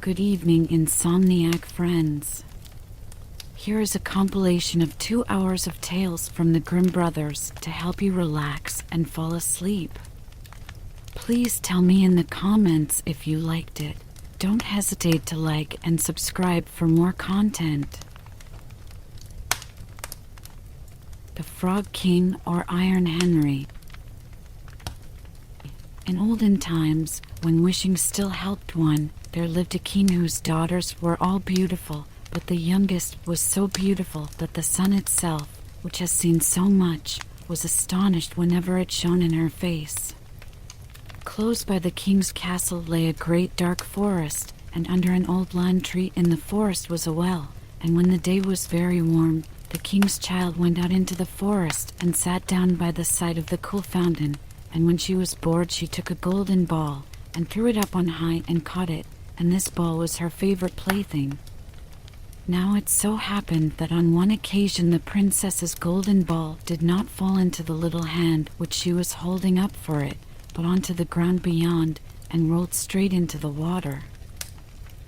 Good evening, insomniac friends. Here is a compilation of 2 hours of tales from the Grimm brothers to help you relax and fall asleep. Please tell me in the comments if you liked it. Don't hesitate to like and subscribe for more content. The Frog King or Iron Henry. In olden times, when wishing still helped one, there lived a king whose daughters were all beautiful, but the youngest was so beautiful that the sun itself, which has seen so much, was astonished whenever it shone in her face. Close by the king's castle lay a great dark forest, and under an old lime tree in the forest was a well, and when the day was very warm, the king's child went out into the forest and sat down by the side of the cool fountain, and when she was bored she took a golden ball and threw it up on high and caught it, and this ball was her favorite plaything. Now it so happened that on one occasion the princess's golden ball did not fall into the little hand which she was holding up for it, but onto the ground beyond, and rolled straight into the water.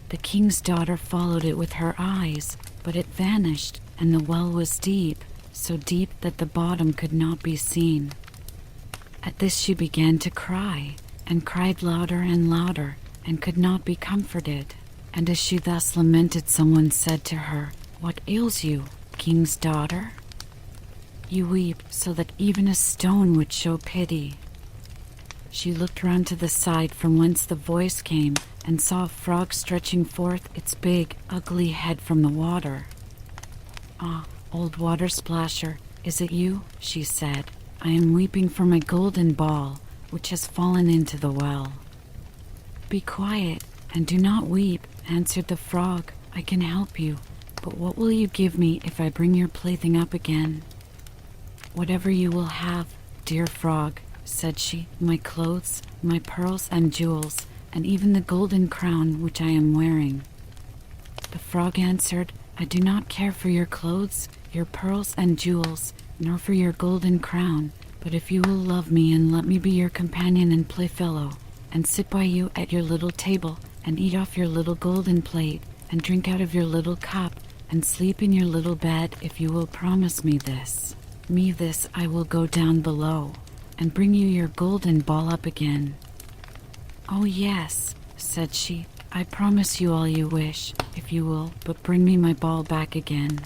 The king's daughter followed it with her eyes, but it vanished, and the well was deep, so deep that the bottom could not be seen. At this she began to cry, and cried louder and louder, and could not be comforted. And as she thus lamented, someone said to her, "What ails you, king's daughter? You weep so that even a stone would show pity." She looked round to the side from whence the voice came, and saw a frog stretching forth its big, ugly head from the water. "Ah, old water splasher, is it you?" she said. "I am weeping for my golden ball, which has fallen into the well." "Be quiet, and do not weep," answered the frog. "I can help you, but what will you give me if I bring your plaything up again?" "Whatever you will have, dear frog," said she, "my clothes, my pearls and jewels, and even the golden crown which I am wearing." The frog answered, "I do not care for your clothes, your pearls and jewels, nor for your golden crown, but if you will love me and let me be your companion and playfellow, and sit by you at your little table, and eat off your little golden plate, and drink out of your little cup, and sleep in your little bed, if you will promise me this, I will go down below, and bring you your golden ball up again." "Oh yes," said she, "I promise you all you wish, if you will but bring me my ball back again."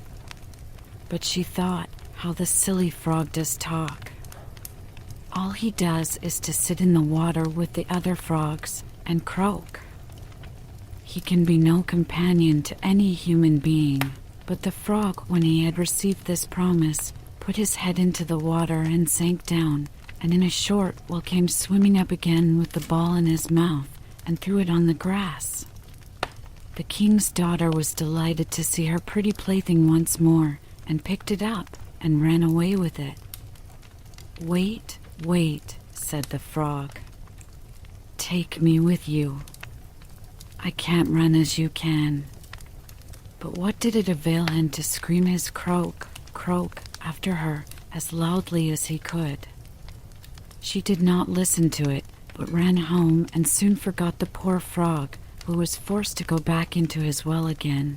But she thought, how the silly frog does talk. All he does is to sit in the water with the other frogs and croak. He can be no companion to any human being. But the frog, when he had received this promise, put his head into the water and sank down, and in a short while came swimming up again with the ball in his mouth, and threw it on the grass. The king's daughter was delighted to see her pretty plaything once more, and picked it up and ran away with it. "Wait, wait," said the frog. "Take me with you. I can't run as you can." But what did it avail him to scream his croak, croak after her as loudly as he could? She did not listen to it, but ran home and soon forgot the poor frog, who was forced to go back into his well again.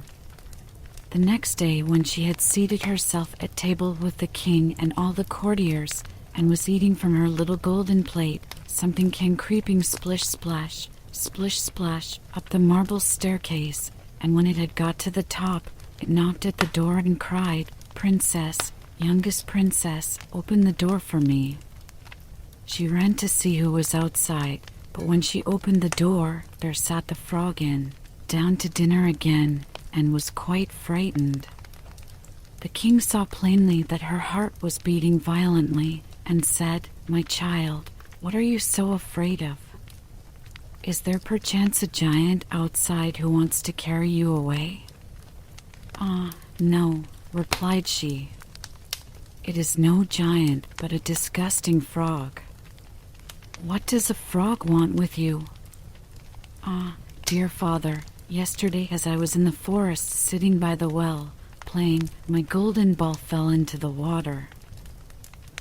The next day, when she had seated herself at table with the king and all the courtiers, and was eating from her little golden plate, something came creeping splish-splash, splish-splash, up the marble staircase, and when it had got to the top, it knocked at the door and cried, "Princess, youngest princess, open the door for me." She ran to see who was outside, but when she opened the door, there sat the frog in, down to dinner again, and was quite frightened. The king saw plainly that her heart was beating violently, and said, "My child, what are you so afraid of? Is there perchance a giant outside who wants to carry you away?" "Ah, no," replied she. "It is no giant, but a disgusting frog." "What does a frog want with you?" "Ah, dear father, yesterday as I was in the forest sitting by the well, playing, my golden ball fell into the water.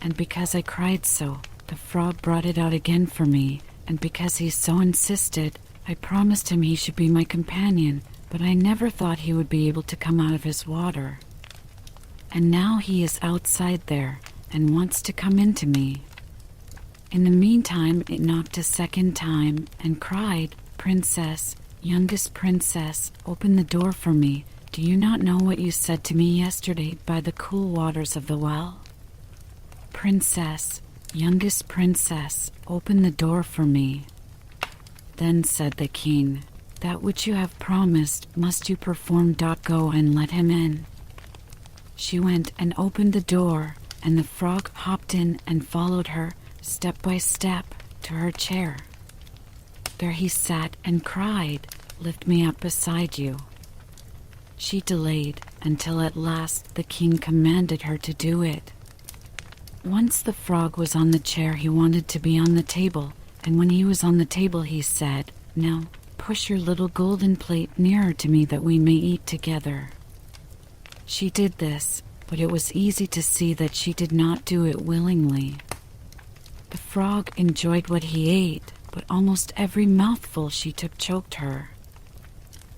And because I cried so, the frog brought it out again for me, and because he so insisted, I promised him he should be my companion, but I never thought he would be able to come out of his water. And now he is outside there and wants to come into me." In the meantime, it knocked a second time and cried, "Princess, youngest princess, open the door for me. Do you not know what you said to me yesterday by the cool waters of the well? Princess, youngest princess, open the door for me." Then said the king, "That which you have promised must you perform. Go and let him in." She went and opened the door, and the frog hopped in and followed her, step by step, to her chair. There he sat and cried, "Lift me up beside you." She delayed until at last the king commanded her to do it. Once the frog was on the chair, he wanted to be on the table, and when he was on the table he said, "Now push your little golden plate nearer to me that we may eat together." She did this, but it was easy to see that she did not do it willingly. The frog enjoyed what he ate, but almost every mouthful she took choked her.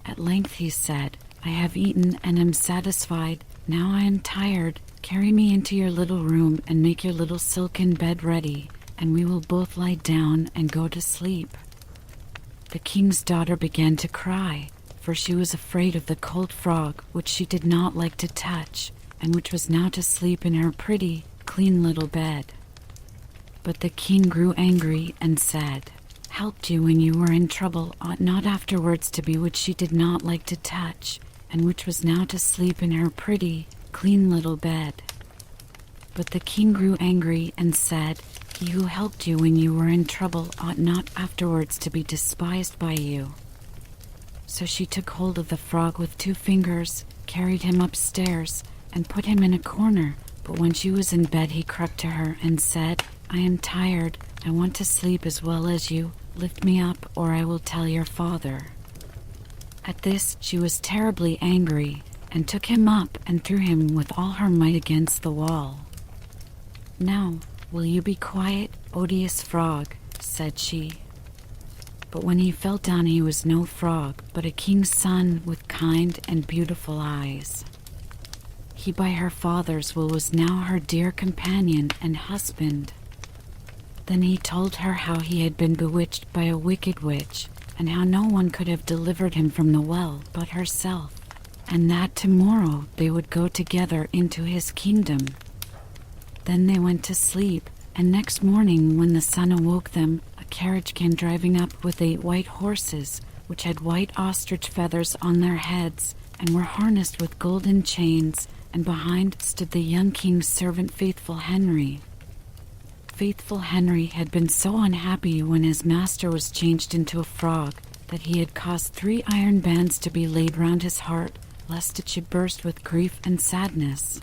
At length he said, "I have eaten and am satisfied. Now I am tired. Carry me into your little room and make your little silken bed ready, and we will both lie down and go to sleep." The king's daughter began to cry, for she was afraid of the cold frog, which she did not like to touch, and which was now to sleep in her pretty, clean little bed. But the king grew angry and said, "Helped you when you were in trouble ought not afterwards to be which she did not like to touch, and which was now to sleep in her pretty, clean little bed." But the king grew angry and said, "He who helped you when you were in trouble ought not afterwards to be despised by you." So she took hold of the frog with 2 fingers, carried him upstairs, and put him in a corner. But when she was in bed, he crept to her and said, "I am tired. I want to sleep as well as you. Lift me up, or I will tell your father." At this she was terribly angry, and took him up and threw him with all her might against the wall. "Now, will you be quiet, odious frog?" said she. But when he fell down, he was no frog, but a king's son with kind and beautiful eyes. He by her father's will was now her dear companion and husband. Then he told her how he had been bewitched by a wicked witch, and how no one could have delivered him from the well but herself, and that tomorrow they would go together into his kingdom. Then they went to sleep, and next morning when the sun awoke them, a carriage came driving up with 8 white horses, which had white ostrich feathers on their heads, and were harnessed with golden chains, and behind stood the young king's servant Faithful Henry. Faithful Henry had been so unhappy when his master was changed into a frog that he had caused 3 iron bands to be laid round his heart, lest it should burst with grief and sadness.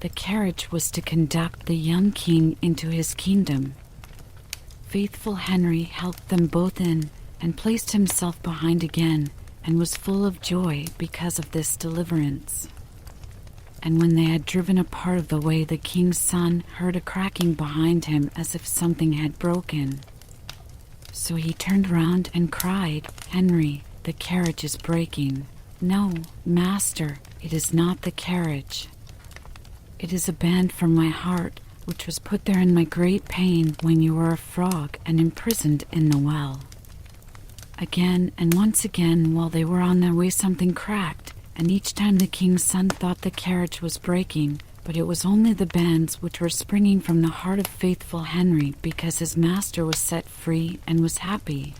The carriage was to conduct the young king into his kingdom. Faithful Henry helped them both in, and placed himself behind again, and was full of joy because of this deliverance. And when they had driven a part of the way, the king's son heard a cracking behind him as if something had broken. So he turned round and cried, "Henry, the carriage is breaking." "No, master, it is not the carriage. It is a band from my heart, which was put there in my great pain when you were a frog and imprisoned in the well." Again and once again, while they were on their way, something cracked, and each time the king's son thought the carriage was breaking, but it was only the bands which were springing from the heart of Faithful Henry, because his master was set free and was happy.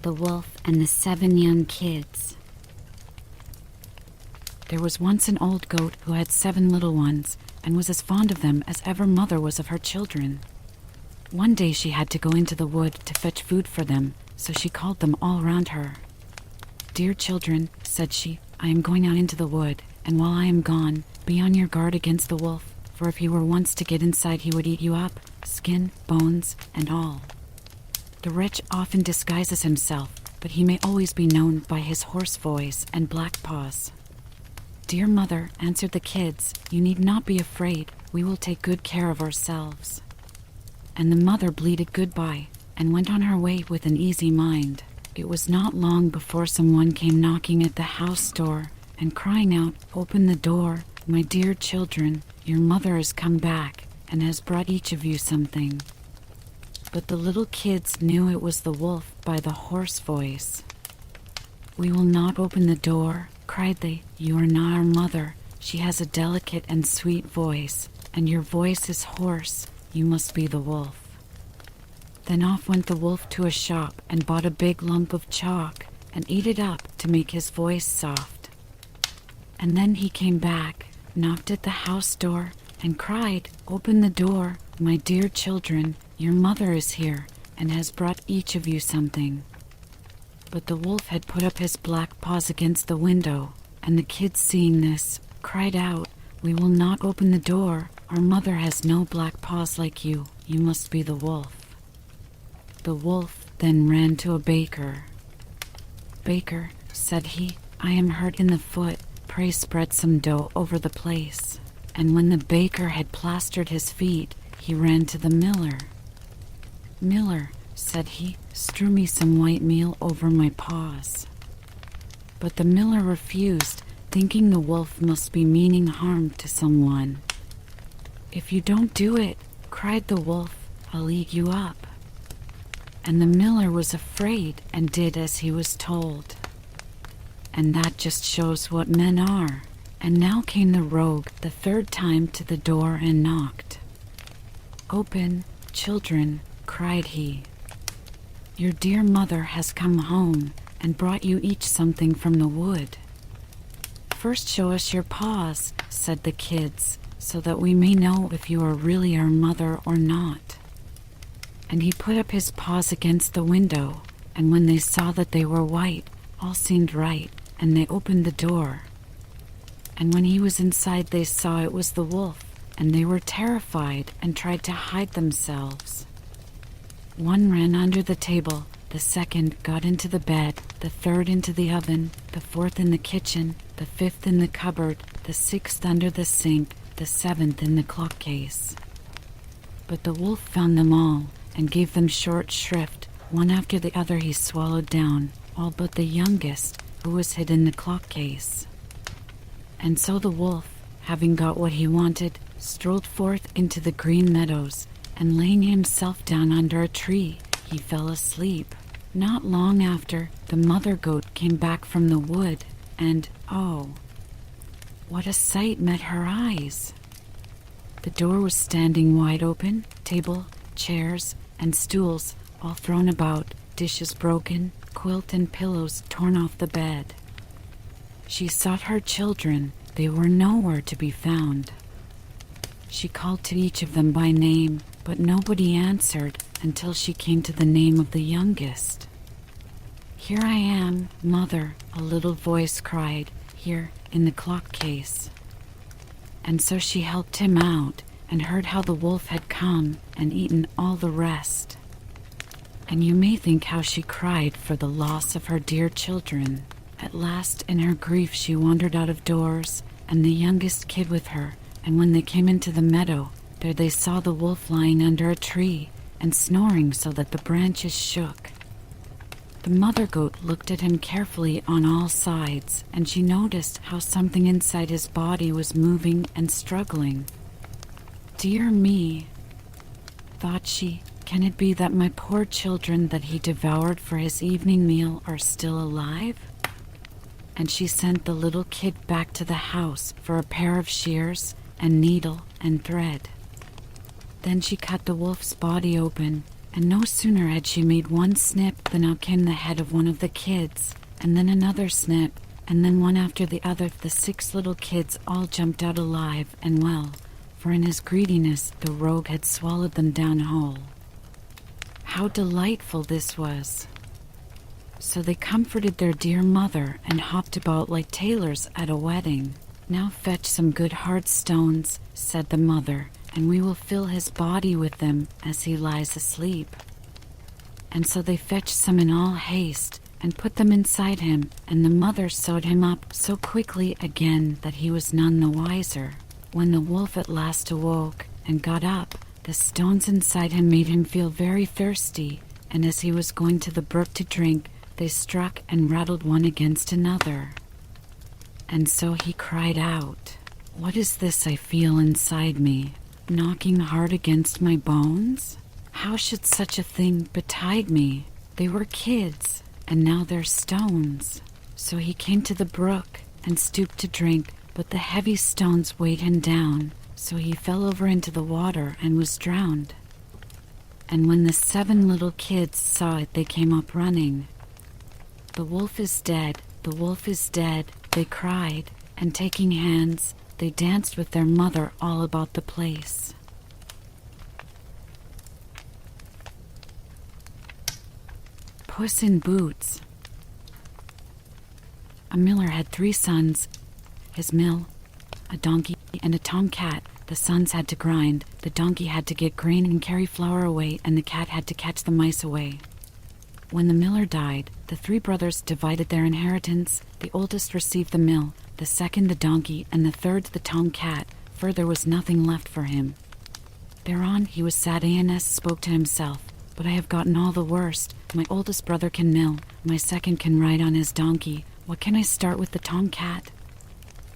The Wolf and the 7 Young Kids. There was once an old goat who had 7 little ones, and was as fond of them as ever mother was of her children. One day she had to go into the wood to fetch food for them, so she called them all round her. "Dear children," said she, "I am going out into the wood, and while I am gone, be on your guard against the wolf, for if he were once to get inside, he would eat you up, skin, bones, and all. The wretch often disguises himself, but he may always be known by his hoarse voice and black paws." "Dear mother," answered the kids, "you need not be afraid. We will take good care of ourselves." and the mother bleated goodbye and went on her way with an easy mind. It was not long before someone came knocking at the house door and crying out, "Open the door, my dear children, your mother has come back and has brought each of you something." But the little kids knew it was the wolf by the hoarse voice. "We will not open the door," cried they. "You are not our mother. She has a delicate and sweet voice, and your voice is hoarse. You must be the wolf." Then off went the wolf to a shop and bought a big lump of chalk and ate it up to make his voice soft. And then he came back, knocked at the house door, and cried, "Open the door, my dear children, your mother is here and has brought each of you something." But the wolf had put up his black paws against the window, and the kids, seeing this, cried out, "We will not open the door. Our mother has no black paws like you. You must be the wolf." The wolf then ran to a baker. "Baker," said he, "I am hurt in the foot. Pray spread some dough over the place." And when the baker had plastered his feet, he ran to the miller. "Miller," said he, "strew me some white meal over my paws." But the miller refused, thinking the wolf must be meaning harm to someone. "If you don't do it," cried the wolf, "I'll eat you up." And the miller was afraid and did as he was told. And that just shows what men are. And now came the rogue the third time to the door and knocked. "Open, children," cried he. "Your dear mother has come home and brought you each something from the wood." "First show us your paws," said the kids, "so that we may know if you are really our mother or not." And he put up his paws against the window, and when they saw that they were white, all seemed right, and they opened the door. And when he was inside, they saw it was the wolf, and they were terrified and tried to hide themselves. One ran under the table, the second got into the bed, the third into the oven, the fourth in the kitchen, the fifth in the cupboard, the sixth under the sink, the seventh in the clock case. But the wolf found them all and gave them short shrift. One after the other he swallowed down, all but the youngest, who was hid in the clock case. And so the wolf, having got what he wanted, strolled forth into the green meadows, and laying himself down under a tree, he fell asleep. Not long after, the mother goat came back from the wood, and oh, what a sight met her eyes! The door was standing wide open, table, chairs, and stools all thrown about, dishes broken, quilt and pillows torn off the bed. She sought her children. They were nowhere to be found. She called to each of them by name, but nobody answered until she came to the name of the youngest. "Here I am, mother," a little voice cried, "here in the clock case." And so she helped him out and heard how the wolf had come and eaten all the rest. And you may think how she cried for the loss of her dear children. At last, in her grief, she wandered out of doors, and the youngest kid with her, and when they came into the meadow, there they saw the wolf lying under a tree and snoring so that the branches shook. The mother goat looked at him carefully on all sides, and she noticed how something inside his body was moving and struggling. "Dear me," thought she, "can it be that my poor children that he devoured for his evening meal are still alive?" And she sent the little kid back to the house for a pair of shears and needle and thread. Then she cut the wolf's body open, and no sooner had she made one snip than out came the head of one of the kids, and then another snip, and then one after the other. The 6 little kids all jumped out alive and well, for in his greediness the rogue had swallowed them down whole. How delightful this was! So they comforted their dear mother and hopped about like tailors at a wedding. "Now fetch some good hard stones," said the mother, "and we will fill his body with them as he lies asleep." And so they fetched some in all haste and put them inside him, and the mother sewed him up so quickly again that he was none the wiser. When the wolf at last awoke and got up, The stones inside him made him feel very thirsty, and as he was going to the brook to drink, they struck and rattled one against another. And so he cried out, "What is this I feel inside me, knocking hard against my bones? How should such a thing betide me? They were kids, and now they're stones." So he came to the brook and stooped to drink, but the heavy stones weighed him down, so he fell over into the water and was drowned. And when the 7 little kids saw it, they came up running. "The wolf is dead, the wolf is dead," they cried, and taking hands, they danced with their mother all about the place. Puss in Boots. A miller had 3 sons. His mill, a donkey, and a tomcat. The sons had to grind, the donkey had to get grain and carry flour away, and the cat had to catch the mice away. When the miller died, the 3 brothers divided their inheritance. The oldest received the mill, the second the donkey, and the third the tomcat, for there was nothing left for him. Thereon he was sad and spoke to himself, "But I have gotten all the worst. My oldest brother can mill, my second can ride on his donkey. What can I start with the tomcat?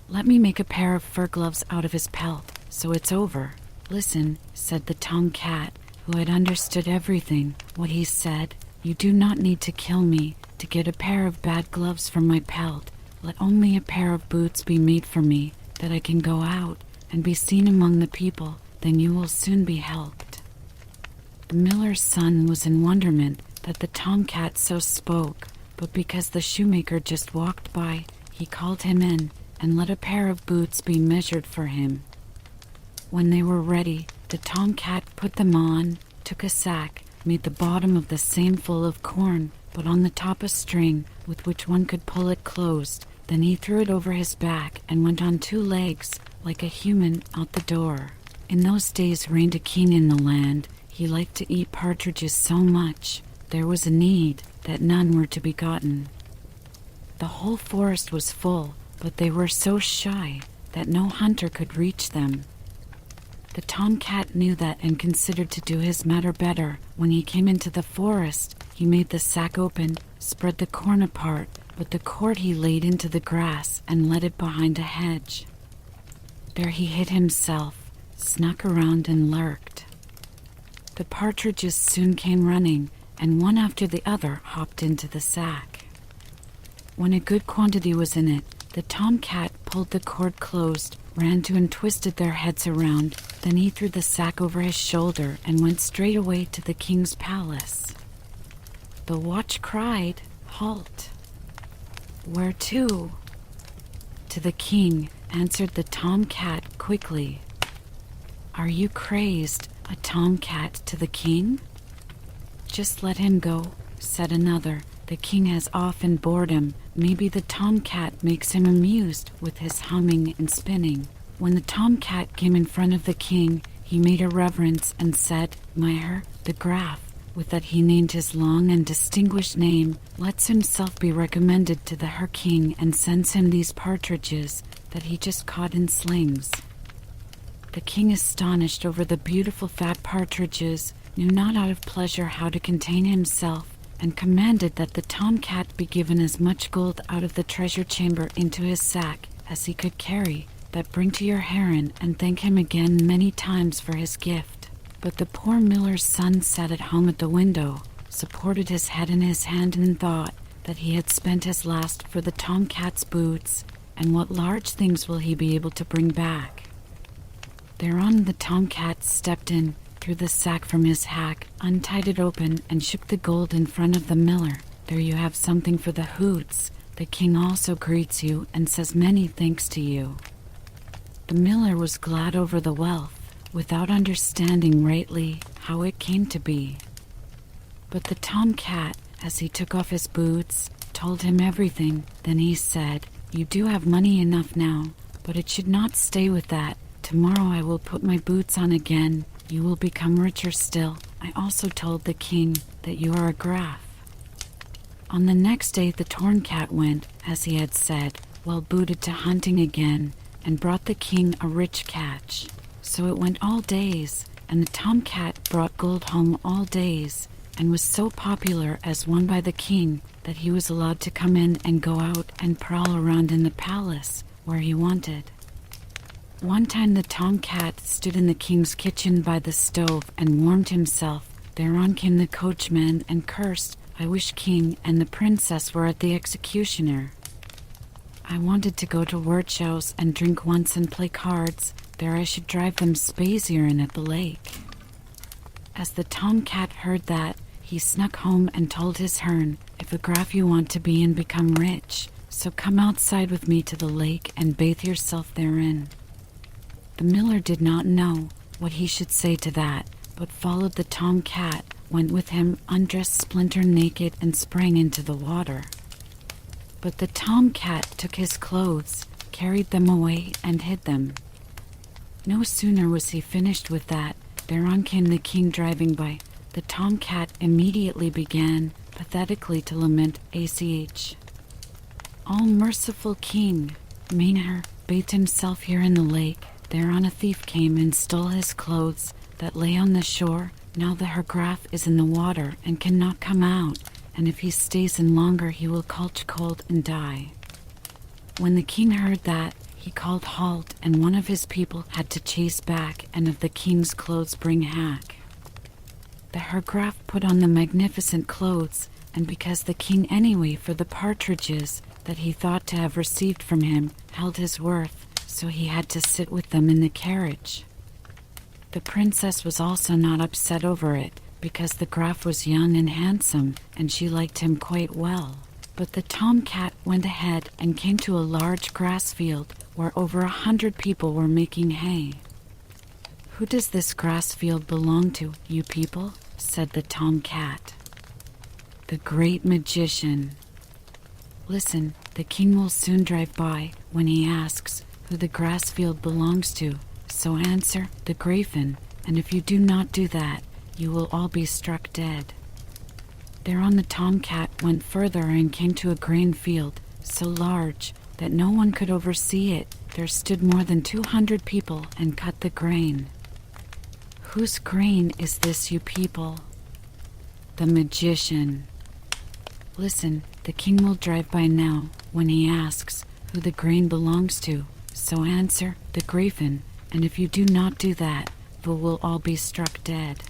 Let me make a pair of fur gloves out of his pelt, so it's over." "Listen," said the tomcat, who had understood everything. What he said, "You do not need to kill me to get a pair of bad gloves from my pelt. Let only a pair of boots be made for me, that I can go out and be seen among the people, then you will soon be helped." The miller's son was in wonderment that the tomcat so spoke, but because the shoemaker just walked by, he called him in and let a pair of boots be measured for him. When they were ready, the tomcat put them on, took a sack, made the bottom of the same full of corn, put on the top a string with which one could pull it closed. Then he threw it over his back and went on 2 legs, like a human, out the door. In those days reigned a king in the land. He liked to eat partridges so much, there was a need that none were to be gotten. The whole forest was full, but they were so shy that no hunter could reach them. The tomcat knew that and considered to do his matter better. When he came into the forest, he made the sack open, spread the corn apart, but the cord he laid into the grass and let it behind a hedge. There he hid himself, snuck around and lurked. The partridges soon came running, and one after the other hopped into the sack. When a good quantity was in it, the tomcat pulled the cord closed, ran to and twisted their heads around. Then he threw the sack over his shoulder and went straight away to the king's palace. The watch cried, "Halt!" "Where to?" "To the king," answered the tomcat quickly. "Are you crazed, a tomcat to the king?" "Just let him go," said another. "The king has often bored him. Maybe the tomcat makes him amused with his humming and spinning." When the tomcat came in front of the king, he made a reverence and said, "Meher, the Graf," with that he named his long and distinguished name, lets himself be recommended to the Her King and sends him these partridges that he just caught in slings. The king, astonished over the beautiful fat partridges, knew not out of pleasure how to contain himself, and commanded that the tomcat be given as much gold out of the treasure chamber into his sack as he could carry, that bring to your heron and thank him again many times for his gift. But the poor miller's son sat at home at the window, supported his head in his hand, and thought that he had spent his last for the tomcat's boots, and what large things will he be able to bring back? Thereon the tomcat stepped in, threw the sack from his hack, untied it open, and shook the gold in front of the miller. "There you have something for the hoots. The king also greets you and says many thanks to you." The miller was glad over the wealth, without understanding rightly how it came to be. But the tomcat, as he took off his boots, told him everything. Then he said, "You do have money enough now, but it should not stay with that. Tomorrow I will put my boots on again. You will become richer still. I also told the king that you are a Graf." On the next day the tomcat went, as he had said, well booted, to hunting again, and brought the king a rich catch. So it went all days, and the tomcat brought gold home all days, and was so popular as one by the king that he was allowed to come in and go out and prowl around in the palace where he wanted. One time the tomcat stood in the king's kitchen by the stove and warmed himself. Thereon came the coachman and cursed, "I wish king and the princess were at the executioner. I wanted to go to Wirtschau's and drink once and play cards. There I should drive them spazieren at the lake." As the tomcat heard that, he snuck home and told his hern, "If a graf you want to be and become rich, so come outside with me to the lake and bathe yourself therein." The miller did not know what he should say to that, but followed the tomcat, went with him, undressed splinter naked, and sprang into the water. But the tomcat took his clothes, carried them away, and hid them. No sooner was he finished with that, thereon came the king driving by. The tomcat immediately began pathetically to lament, "Ach! All merciful king, Maynard bathed himself here in the lake. Thereon a thief came and stole his clothes that lay on the shore. Now the Herr Graf is in the water and cannot come out, and if he stays in longer he will catch cold and die." When the king heard that, he called halt, and one of his people had to chase back and of the king's clothes bring hack. The Herr Graf put on the magnificent clothes, and because the king anyway for the partridges that he thought to have received from him held his worth, so he had to sit with them in the carriage. The princess was also not upset over it, because the Graf was young and handsome, and she liked him quite well. But the tomcat went ahead and came to a large grass field where over 100 people were making hay. "Who does this grass field belong to, you people?" said the tomcat. "The great magician. Listen, the king will soon drive by. When he asks who the grass field belongs to, so answer, the Gräfin, and if you do not do that, you will all be struck dead." Thereon the tomcat went further and came to a grain field, so large that no one could oversee it. There stood more than 200 people and cut the grain. "Whose grain is this, you people?" "The magician. Listen, the king will drive by now. When he asks who the grain belongs to, so answer, the Gräfin, and if you do not do that, you will all be struck dead."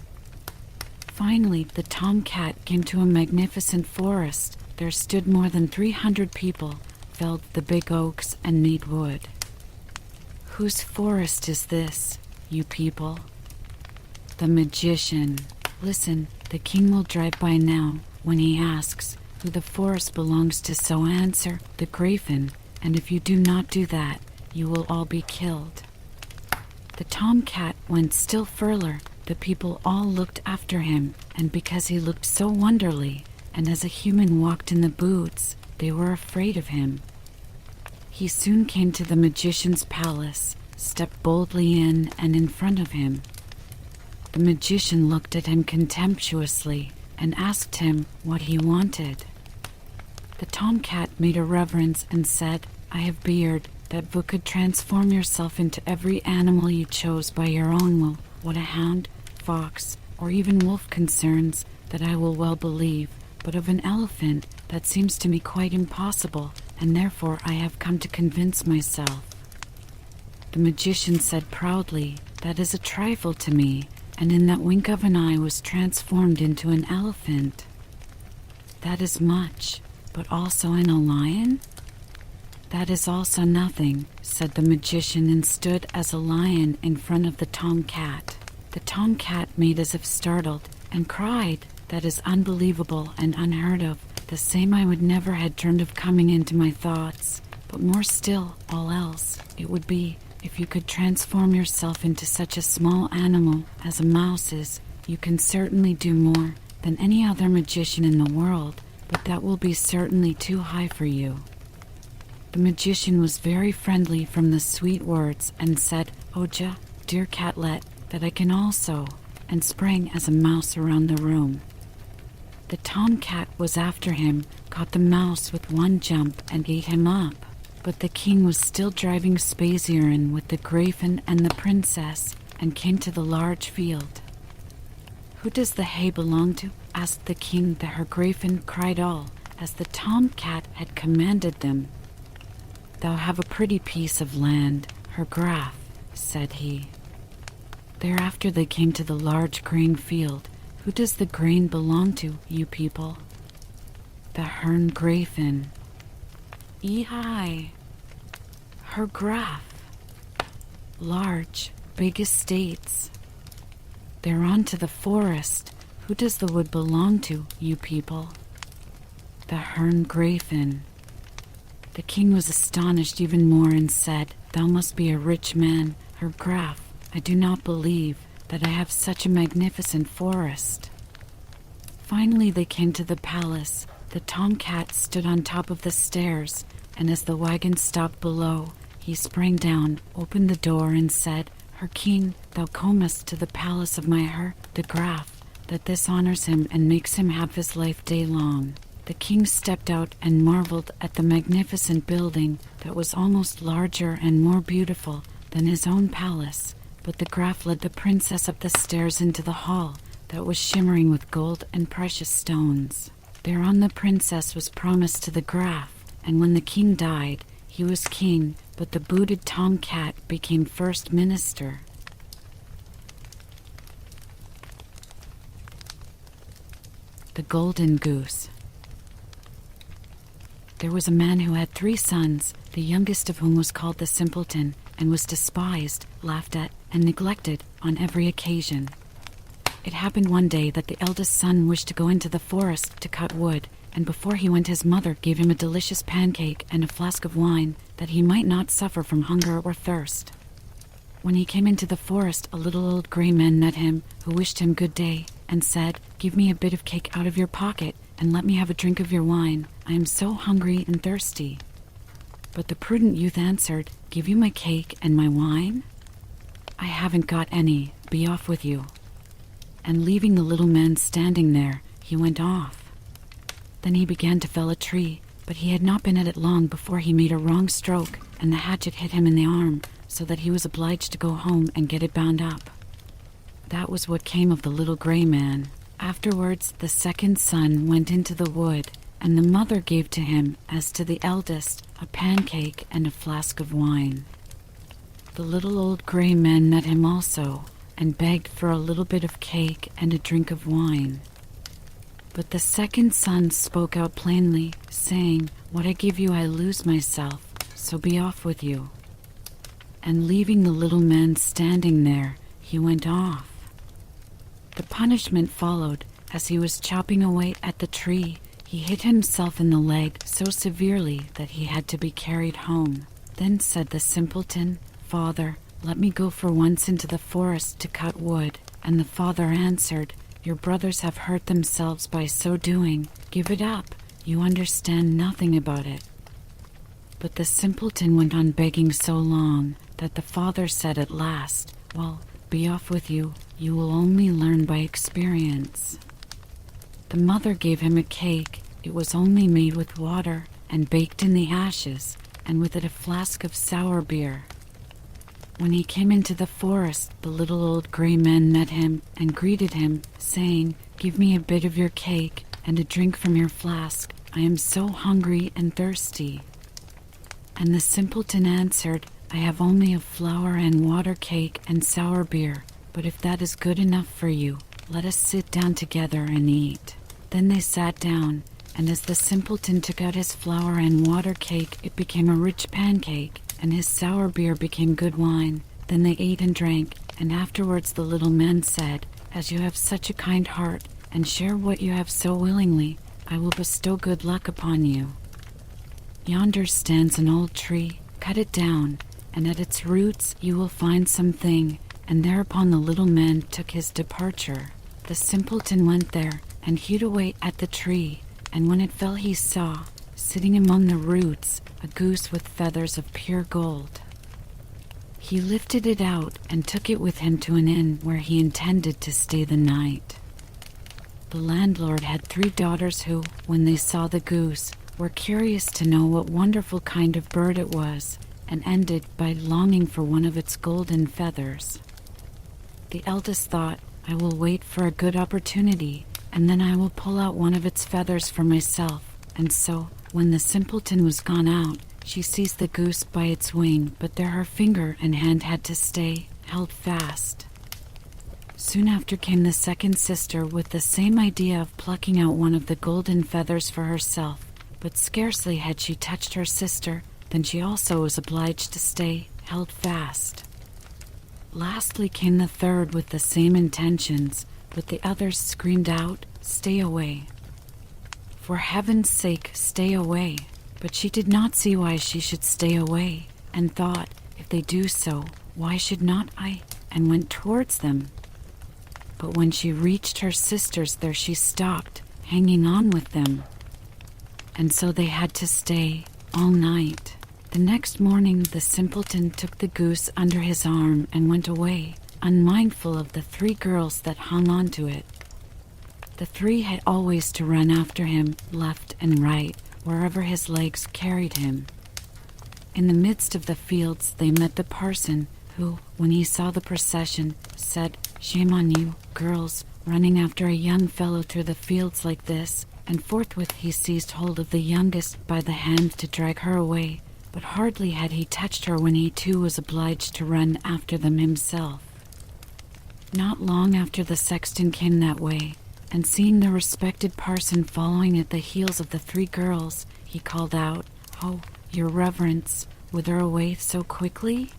Finally, the tomcat came to a magnificent forest. There stood more than 300 people, felled the big oaks and made wood. "Whose forest is this, you people?" "The magician. Listen, the king will drive by now. When he asks who the forest belongs to, so answer, the Gräfin, and if you do not do that, you will all be killed." The tomcat went still further. The people all looked after him, and because he looked so wonderly, and as a human walked in the boots, they were afraid of him. He soon came to the magician's palace, stepped boldly in, and in front of him. The magician looked at him contemptuously and asked him what he wanted. The tomcat made a reverence and said, "I have beard that you could transform yourself into every animal you chose by your own will. What a hound, fox, or even wolf concerns, that I will well believe, but of an elephant that seems to me quite impossible, and therefore I have come to convince myself." The magician said proudly, "That is a trifle to me, and in that wink of an eye was transformed into an elephant." "That is much, but also in a lion?" "That is also nothing," said the magician, and stood as a lion in front of the tomcat. The tomcat made as if startled, and cried, "That is unbelievable and unheard of. The same I would never had dreamed of coming into my thoughts. But more still, all else, it would be, if you could transform yourself into such a small animal as a mouse is. You can certainly do more than any other magician in the world, but that will be certainly too high for you." The magician was very friendly from the sweet words, and said, "Oja, dear catlet, that I can also," and sprang as a mouse around the room. The tomcat was after him, caught the mouse with one jump, and ate him up. But the king was still driving spazieren with the Gräfin and the princess, and came to the large field. "Who does the hay belong to?" asked the king. The Hergräfin cried all, as the tomcat had commanded them. "Thou have a pretty piece of land, Herr Graf," said he. Thereafter they came to the large grain field. "Who does the grain belong to, you people?" "The Herrn Gräfin." "Ei, Herr Graf." "Large, big estates." "They're on to the forest. Who does the wood belong to, you people?" "The Herrn Gräfin." The king was astonished even more and said, "Thou must be a rich man, Herr Graf. I do not believe that I have such a magnificent forest." Finally they came to the palace. The tomcat stood on top of the stairs, and as the wagon stopped below, he sprang down, opened the door, and said, "Herr King, thou comest to the palace of my Herr, the Graf, that this honors him and makes him have his life day long." The king stepped out and marveled at the magnificent building that was almost larger and more beautiful than his own palace. But the Graf led the princess up the stairs into the hall that was shimmering with gold and precious stones. Thereon the princess was promised to the Graf, and when the king died, he was king, but the booted tomcat became first minister. The Golden Goose. There was a man who had 3 sons, the youngest of whom was called the Simpleton, and was despised, laughed at, and neglected on every occasion. It happened one day that the eldest son wished to go into the forest to cut wood, and before he went his mother gave him a delicious pancake and a flask of wine, that he might not suffer from hunger or thirst. When he came into the forest, a little old gray man met him, who wished him good day, and said, "Give me a bit of cake out of your pocket, and let me have a drink of your wine. I am so hungry and thirsty." But the prudent youth answered, "Give you my cake and my wine? I haven't got any. Be off with you." And leaving the little man standing there, he went off. Then he began to fell a tree, but he had not been at it long before he made a wrong stroke, and the hatchet hit him in the arm, so that he was obliged to go home and get it bound up. That was what came of the little gray man. Afterwards, the second son went into the wood, and the mother gave to him, as to the eldest, a pancake and a flask of wine. The little old gray man met him also, and begged for a little bit of cake and a drink of wine. But the second son spoke out plainly, saying, "What I give you I lose myself, so be off with you." And leaving the little man standing there, he went off. The punishment followed. As he was chopping away at the tree, he hit himself in the leg so severely that he had to be carried home. Then said the simpleton, "Father, let me go for once into the forest to cut wood." And the father answered, "Your brothers have hurt themselves by so doing. Give it up. You understand nothing about it." But the simpleton went on begging so long that the father said at last, "Well, be off with you. You will only learn by experience." The mother gave him a cake. It was only made with water and baked in the ashes, and with it a flask of sour beer. When he came into the forest, the little old gray man met him and greeted him, saying, "Give me a bit of your cake and a drink from your flask. I am so hungry and thirsty." And the simpleton answered, "I have only a flour and water cake and sour beer, but if that is good enough for you, let us sit down together and eat." Then they sat down, and as the simpleton took out his flour and water cake, it became a rich pancake, and his sour beer became good wine. Then they ate and drank, and afterwards the little man said, "As you have such a kind heart, and share what you have so willingly, I will bestow good luck upon you. Yonder stands an old tree. Cut it down, and at its roots you will find something." And thereupon the little man took his departure. The simpleton went there and hewed away at the tree, and when it fell he saw, sitting among the roots, a goose with feathers of pure gold. He lifted it out and took it with him to an inn where he intended to stay the night. The landlord had 3 daughters who, when they saw the goose, were curious to know what wonderful kind of bird it was, and ended by longing for one of its golden feathers. The eldest thought, I will wait for a good opportunity, and then I will pull out one of its feathers for myself. And so, when the simpleton was gone out, she seized the goose by its wing, but there her finger and hand had to stay, held fast. Soon after came the second sister with the same idea of plucking out one of the golden feathers for herself, but scarcely had she touched her sister than she also was obliged to stay, held fast. Lastly came the third with the same intentions, but the others screamed out, "Stay away! For heaven's sake, stay away!" But she did not see why she should stay away, and thought, if they do so, why should not I? And went towards them. But when she reached her sisters, there she stopped, hanging on with them. And so they had to stay all night. The next morning the simpleton took the goose under his arm and went away, unmindful of the three girls that hung on to it. The three had always to run after him, left and right, wherever his legs carried him. In the midst of the fields they met the parson, who, when he saw the procession, said, "Shame on you, girls, running after a young fellow through the fields like this," and forthwith he seized hold of the youngest by the hand to drag her away, but hardly had he touched her when he too was obliged to run after them himself. Not long after the sexton came that way, and seeing the respected parson following at the heels of the three girls, he called out, "Oh, your reverence, whither away so quickly?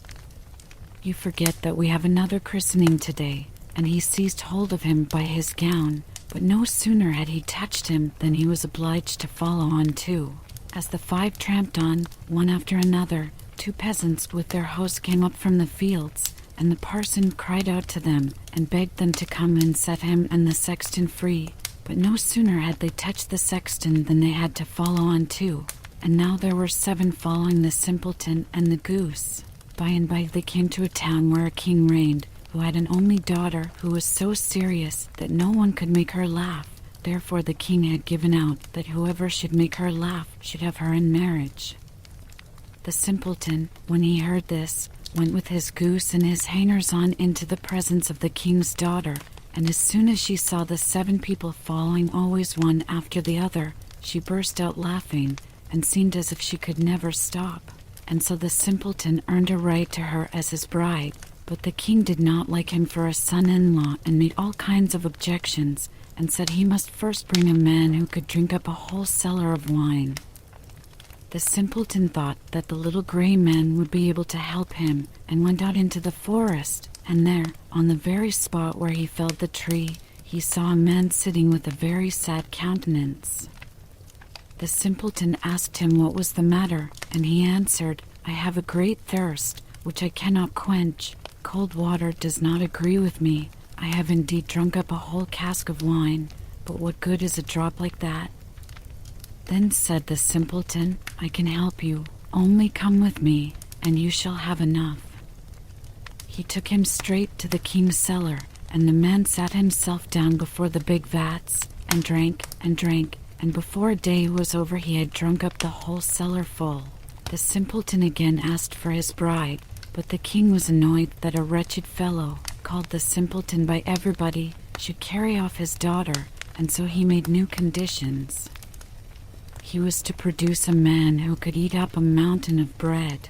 You forget that we have another christening today," and he seized hold of him by his gown, but no sooner had he touched him than he was obliged to follow on too. As the five tramped on, one after another, two peasants with their host came up from the fields, and the parson cried out to them and begged them to come and set him and the sexton free. But no sooner had they touched the sexton than they had to follow on too, and now there were 7 following the simpleton and the goose. By and by they came to a town where a king reigned, who had an only daughter who was so serious that no one could make her laugh. Therefore the king had given out that whoever should make her laugh should have her in marriage. The simpleton, when he heard this, went with his goose and his hangers-on into the presence of the king's daughter, and as soon as she saw the 7 people following always one after the other, she burst out laughing, and seemed as if she could never stop. And so the simpleton earned a right to her as his bride, but the king did not like him for a son-in-law and made all kinds of objections, and said he must first bring a man who could drink up a whole cellar of wine. The simpleton thought that the little gray man would be able to help him, and went out into the forest, and there, on the very spot where he felled the tree, he saw a man sitting with a very sad countenance. The simpleton asked him what was the matter, and he answered, "I have a great thirst, which I cannot quench. Cold water does not agree with me. I have indeed drunk up a whole cask of wine, but what good is a drop like that?" Then said the simpleton, "I can help you. Only come with me, and you shall have enough." He took him straight to the king's cellar, and the man sat himself down before the big vats, and drank, and before a day was over he had drunk up the whole cellar full. The simpleton again asked for his bride, but the king was annoyed that a wretched fellow, called the simpleton by everybody, should carry off his daughter, and so he made new conditions. He was to produce a man who could eat up a mountain of bread.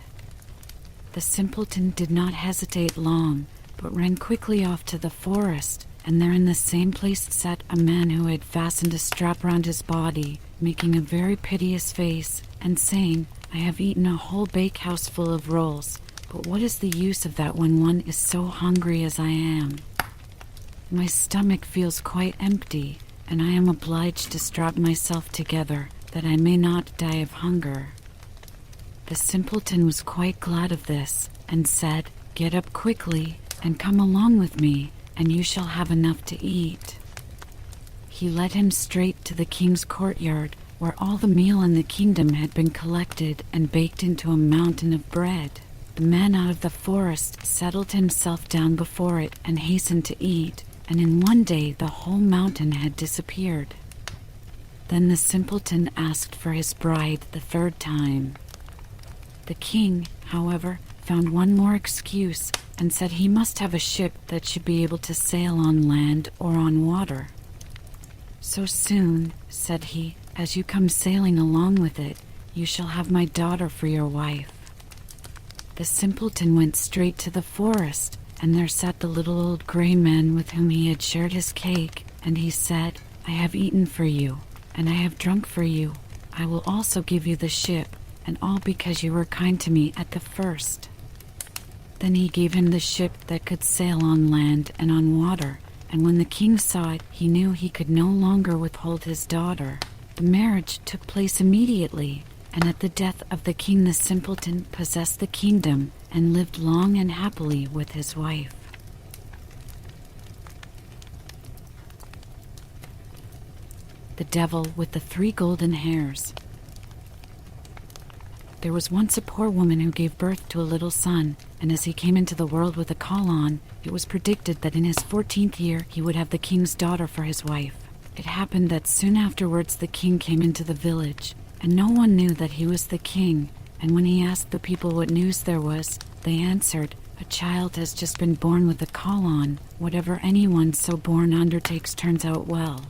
The simpleton did not hesitate long, but ran quickly off to the forest, and there in the same place sat a man who had fastened a strap round his body, making a very piteous face, and saying, "I have eaten a whole bakehouse full of rolls, but what is the use of that when one is so hungry as I am? My stomach feels quite empty, and I am obliged to strap myself together, that I may not die of hunger." The simpleton was quite glad of this, and said, "Get up quickly, and come along with me, and you shall have enough to eat." He led him straight to the king's courtyard, where all the meal in the kingdom had been collected and baked into a mountain of bread. The man out of the forest settled himself down before it and hastened to eat, and in one day the whole mountain had disappeared. Then the simpleton asked for his bride the 3rd time. The king, however, found one more excuse, and said he must have a ship that should be able to sail on land or on water. "So soon," said he, "as you come sailing along with it, you shall have my daughter for your wife." The simpleton went straight to the forest, and there sat the little old gray man with whom he had shared his cake, and he said, "I have eaten for you, and I have drunk for you. I will also give you the ship, and all because you were kind to me at the first." Then he gave him the ship that could sail on land and on water, and when the king saw it, he knew he could no longer withhold his daughter. The marriage took place immediately, and at the death of the king the simpleton possessed the kingdom and lived long and happily with his wife. The Devil with the 3 Golden Hairs. There was once a poor woman who gave birth to a little son, and as he came into the world with a caul on, it was predicted that in his 14th year he would have the king's daughter for his wife. It happened that soon afterwards the king came into the village, and no one knew that he was the king, and when he asked the people what news there was, they answered, "A child has just been born with a caul on. Whatever anyone so born undertakes turns out well."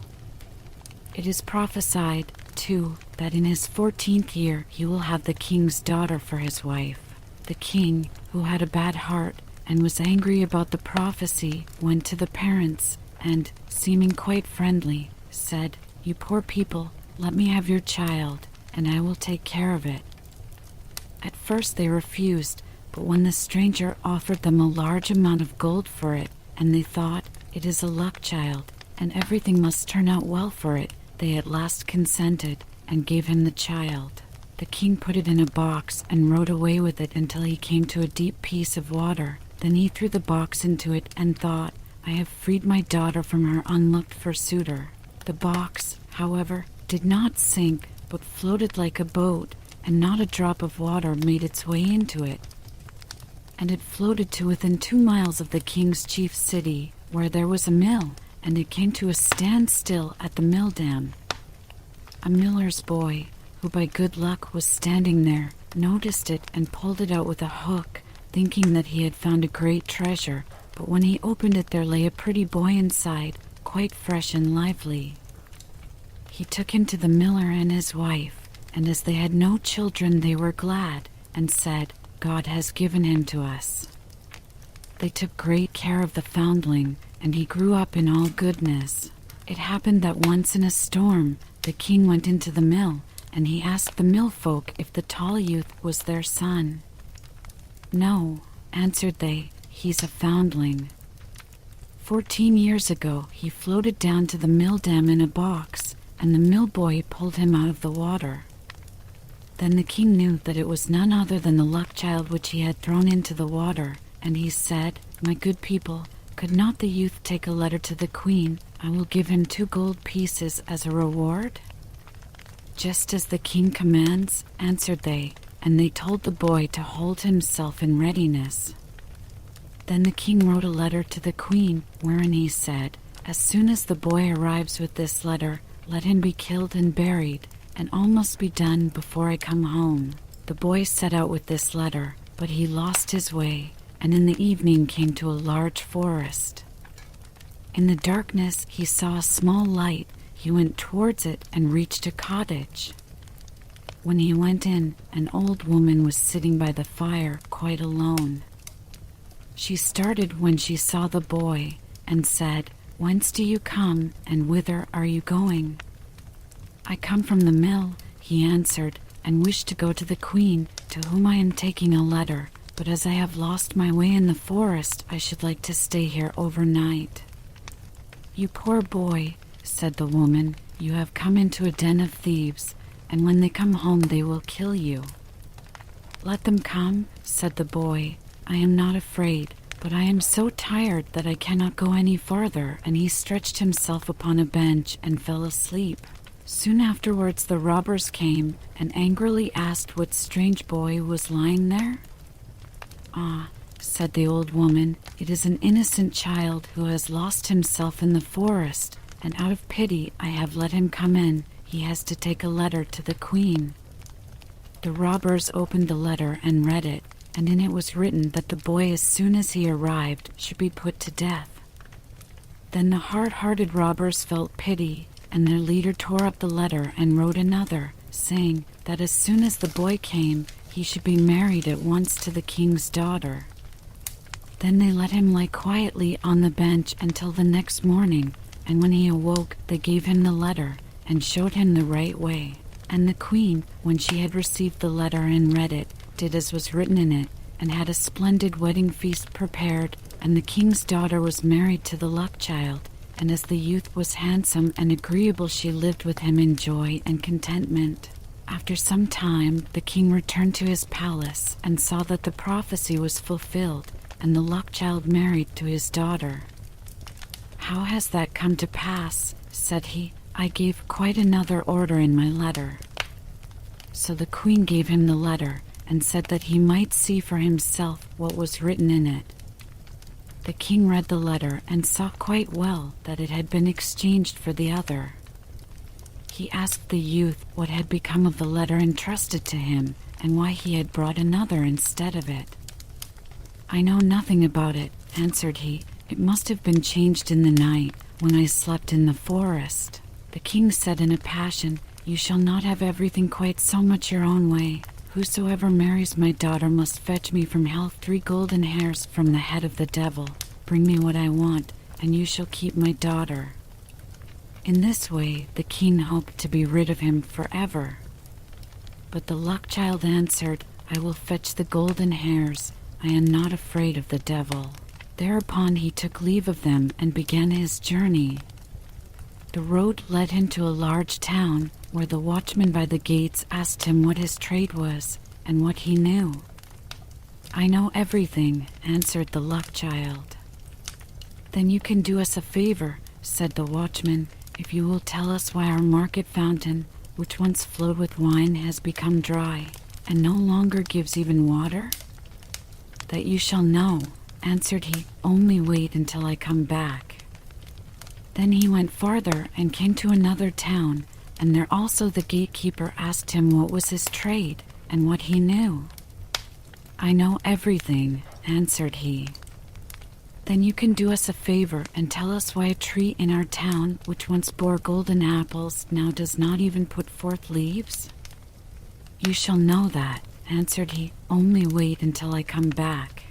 It is prophesied, too, that in his 14th year he will have the king's daughter for his wife. The king, who had a bad heart and was angry about the prophecy, went to the parents and, seeming quite friendly, said, "You poor people, let me have your child, and I will take care of it." At first they refused, but when the stranger offered them a large amount of gold for it, and they thought, "It is a luck child, and everything must turn out well for it," they at last consented and gave him the child. The king put it in a box and rode away with it until he came to a deep piece of water. Then he threw the box into it and thought, "I have freed my daughter from her unlooked-for suitor." The box, however, did not sink, but floated like a boat, and not a drop of water made its way into it. And it floated to within 2 miles of the king's chief city, where there was a mill, and it came to a standstill at the mill dam. A miller's boy, who by good luck was standing there, noticed it and pulled it out with a hook, thinking that he had found a great treasure, but when he opened it there lay a pretty boy inside, quite fresh and lively. He took him to the miller and his wife, and as they had no children they were glad, and said, "God has given him to us." They took great care of the foundling, and he grew up in all goodness. It happened that once in a storm the king went into the mill, and he asked the mill folk if the tall youth was their son. "No," answered they, "he's a foundling. 14 years ago he floated down to the mill dam in a box, and the mill boy pulled him out of the water." Then the king knew that it was none other than the luck child which he had thrown into the water, and he said, "My good people, could not the youth take a letter to the queen? I will give him 2 gold pieces as a reward." "Just as the king commands," answered they, and they told the boy to hold himself in readiness. Then the king wrote a letter to the queen, wherein he said, "As soon as the boy arrives with this letter, let him be killed and buried, and all must be done before I come home." The boy set out with this letter, but he lost his way, and in the evening came to a large forest. In the darkness he saw a small light. He went towards it and reached a cottage. When he went in, an old woman was sitting by the fire, quite alone. She started when she saw the boy, and said, "Whence do you come, and whither are you going?" "I come from the mill," he answered, "and wish to go to the queen, to whom I am taking a letter, but as I have lost my way in the forest, I should like to stay here overnight." "You poor boy," said the woman, "you have come into a den of thieves, and when they come home they will kill you." "Let them come," said the boy. "I am not afraid, but I am so tired that I cannot go any farther," and he stretched himself upon a bench and fell asleep. Soon afterwards the robbers came and angrily asked what strange boy was lying there. "Ah," said the old woman, "it is an innocent child who has lost himself in the forest, and out of pity I have let him come in. He has to take a letter to the queen." The robbers opened the letter and read it, and in it was written that the boy, as soon as he arrived, should be put to death. Then the hard-hearted robbers felt pity, and their leader tore up the letter and wrote another, saying that as soon as the boy came, he should be married at once to the king's daughter. Then they let him lie quietly on the bench until the next morning, and when he awoke, they gave him the letter and showed him the right way. And the queen, when she had received the letter and read it, did as was written in it, and had a splendid wedding feast prepared, and the king's daughter was married to the luck child, and as the youth was handsome and agreeable, she lived with him in joy and contentment. After some time, the king returned to his palace, and saw that the prophecy was fulfilled, and the luck child married to his daughter. "How has that come to pass?" said he. "I gave quite another order in my letter." So the queen gave him the letter, and said that he might see for himself what was written in it. The king read the letter and saw quite well that it had been exchanged for the other. He asked the youth what had become of the letter entrusted to him, and why he had brought another instead of it. "I know nothing about it," answered he. "It must have been changed in the night, when I slept in the forest." The king said in a passion, "You shall not have everything quite so much your own way. Whosoever marries my daughter must fetch me from hell 3 golden hairs from the head of the devil. Bring me what I want, and you shall keep my daughter." In this way, the king hoped to be rid of him forever. But the luck child answered, "I will fetch the golden hairs. I am not afraid of the devil." Thereupon he took leave of them and began his journey. The road led him to a large town, where the watchman by the gates asked him what his trade was, and what he knew. "I know everything," answered the luck child. "Then you can do us a favor," said the watchman, "if you will tell us why our market fountain, which once flowed with wine, has become dry, and no longer gives even water." "That you shall know," answered he. "Only wait until I come back." Then he went farther and came to another town, and there also the gatekeeper asked him what was his trade, and what he knew. "I know everything," answered he. "Then you can do us a favor and tell us why a tree in our town, which once bore golden apples, now does not even put forth leaves?" "You shall know that," answered he. "Only wait until I come back."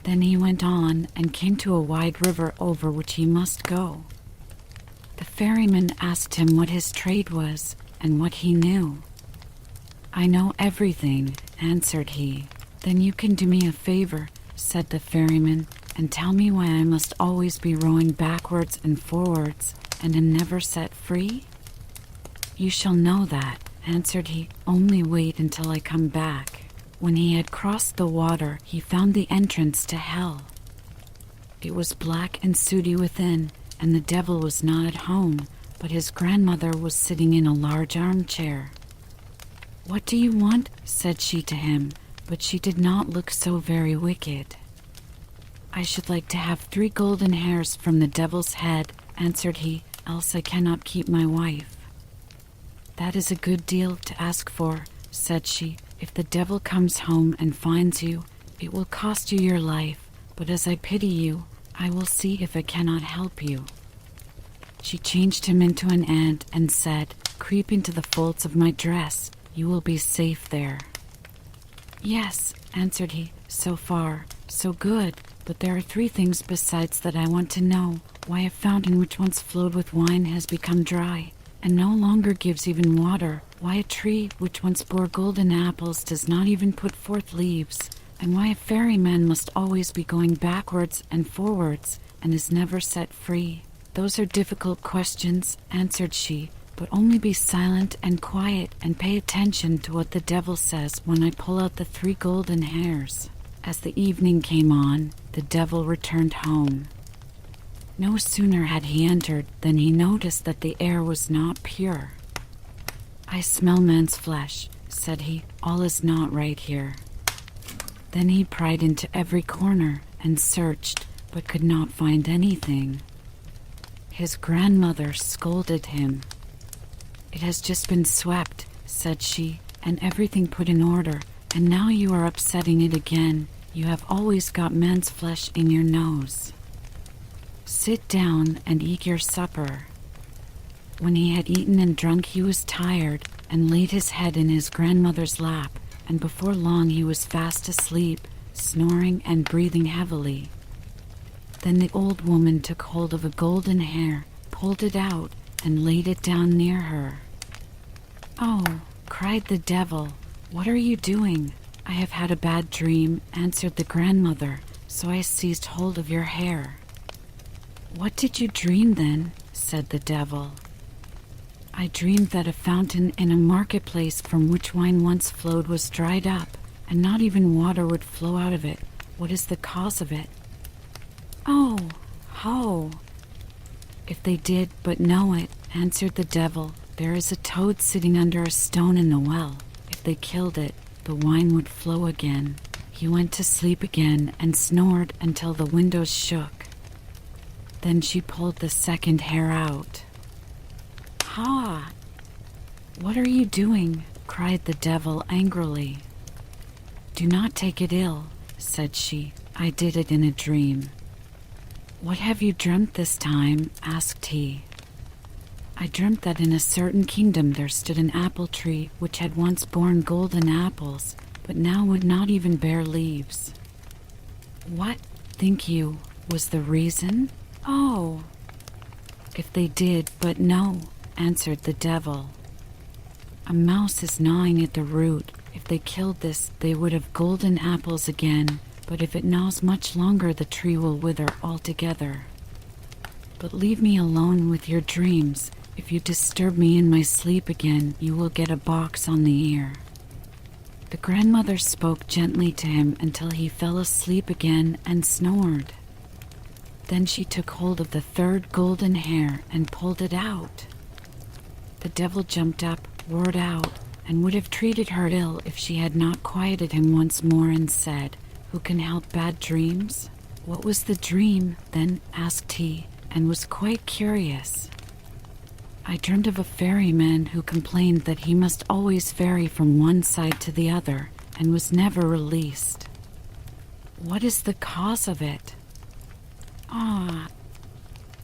Then he went on and came to a wide river over which he must go. The ferryman asked him what his trade was and what he knew. "I know everything," answered he. "Then you can do me a favor," said the ferryman, "and tell me why I must always be rowing backwards and forwards, and am never set free?" "You shall know that," answered he. "Only wait until I come back." When he had crossed the water, he found the entrance to hell. It was black and sooty within, and the devil was not at home, but his grandmother was sitting in a large armchair. "What do you want?" said she to him, but she did not look so very wicked. "I should like to have 3 golden hairs from the devil's head," answered he, "else I cannot keep my wife." "That is a good deal to ask for," said she. "If the devil comes home and finds you, it will cost you your life, but as I pity you, I will see if I cannot help you." She changed him into an ant and said, "Creep into the folds of my dress, you will be safe there." "Yes," answered he, "so far, so good, but there are 3 things besides that I want to know. Why a fountain which once flowed with wine has become dry, and no longer gives even water, why a tree which once bore golden apples does not even put forth leaves, and why a ferryman must always be going backwards and forwards, and is never set free. Those are difficult questions," answered she, "but only be silent and quiet, and pay attention to what the devil says when I pull out the 3 golden hairs." As the evening came on, the devil returned home. No sooner had he entered than he noticed that the air was not pure. "I smell man's flesh," said he. "All is not right here." Then he pried into every corner and searched, but could not find anything. His grandmother scolded him. "It has just been swept," said she, "and everything put in order, and now you are upsetting it again. You have always got man's flesh in your nose. Sit down and eat your supper." When he had eaten and drunk, he was tired and laid his head in his grandmother's lap, and before long he was fast asleep, snoring and breathing heavily. Then the old woman took hold of a golden hair, pulled it out, and laid it down near her. "Oh," cried the devil, "what are you doing?" "I have had a bad dream," answered the grandmother, "so I seized hold of your hair." "What did you dream then?" said the devil. "I dreamed that a fountain in a marketplace from which wine once flowed was dried up, and not even water would flow out of it. What is the cause of it?" "Oh, ho!" "If they did but know it," answered the devil, "there is a toad sitting under a stone in the well. If they killed it, the wine would flow again." He went to sleep again and snored until the windows shook. Then she pulled the second hair out. "Ha! What are you doing?" cried the devil angrily. "Do not take it ill," said she. "I did it in a dream." "What have you dreamt this time?" asked he. "I dreamt that in a certain kingdom there stood an apple tree which had once borne golden apples, but now would not even bear leaves." "What, think you, was the reason?" "Oh, if they did but know," answered the devil. "A mouse is gnawing at the root. If they killed this, they would have golden apples again, but if it gnaws much longer, the tree will wither altogether. But leave me alone with your dreams. If you disturb me in my sleep again, you will get a box on the ear." The grandmother spoke gently to him until he fell asleep again and snored. Then she took hold of the third golden hair and pulled it out. The devil jumped up, roared out, and would have treated her ill if she had not quieted him once more and said, "Who can help bad dreams?" "What was the dream, then?" asked he, and was quite curious. "I dreamed of a ferryman who complained that he must always ferry from one side to the other, and was never released." "What is the cause of it?" "Ah,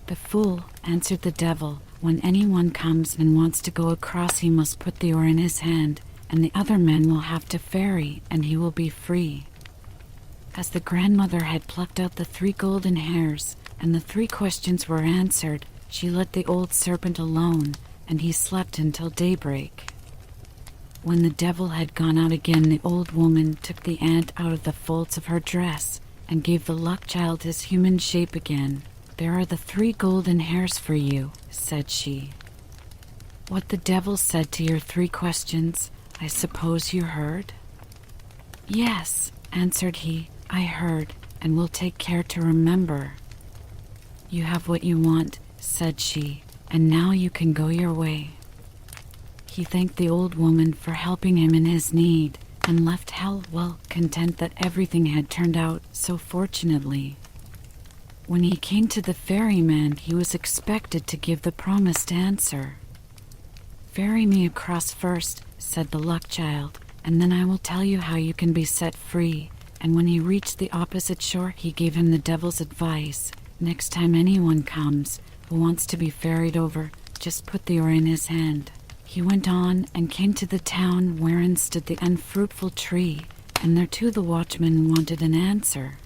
the fool," answered the devil. "When anyone comes and wants to go across, he must put the oar in his hand, and the other men will have to ferry, and he will be free." As the grandmother had plucked out the 3 golden hairs, and the 3 questions were answered, she let the old serpent alone, and he slept until daybreak. When the devil had gone out again, the old woman took the ant out of the folds of her dress, and gave the luck child his human shape again. "There are the 3 golden hairs for you," said she. "What the devil said to your 3 questions, I suppose you heard?" "Yes," answered he, "I heard, and will take care to remember." "You have what you want," said she, "and now you can go your way." He thanked the old woman for helping him in his need, and left hell well content that everything had turned out so fortunately. When he came to the ferryman, he was expected to give the promised answer. "Ferry me across first," said the luck child, "and then I will tell you how you can be set free." And when he reached the opposite shore, he gave him the devil's advice. "Next time anyone comes who wants to be ferried over, just put the oar in his hand." He went on and came to the town wherein stood the unfruitful tree, and there too the watchman wanted an answer.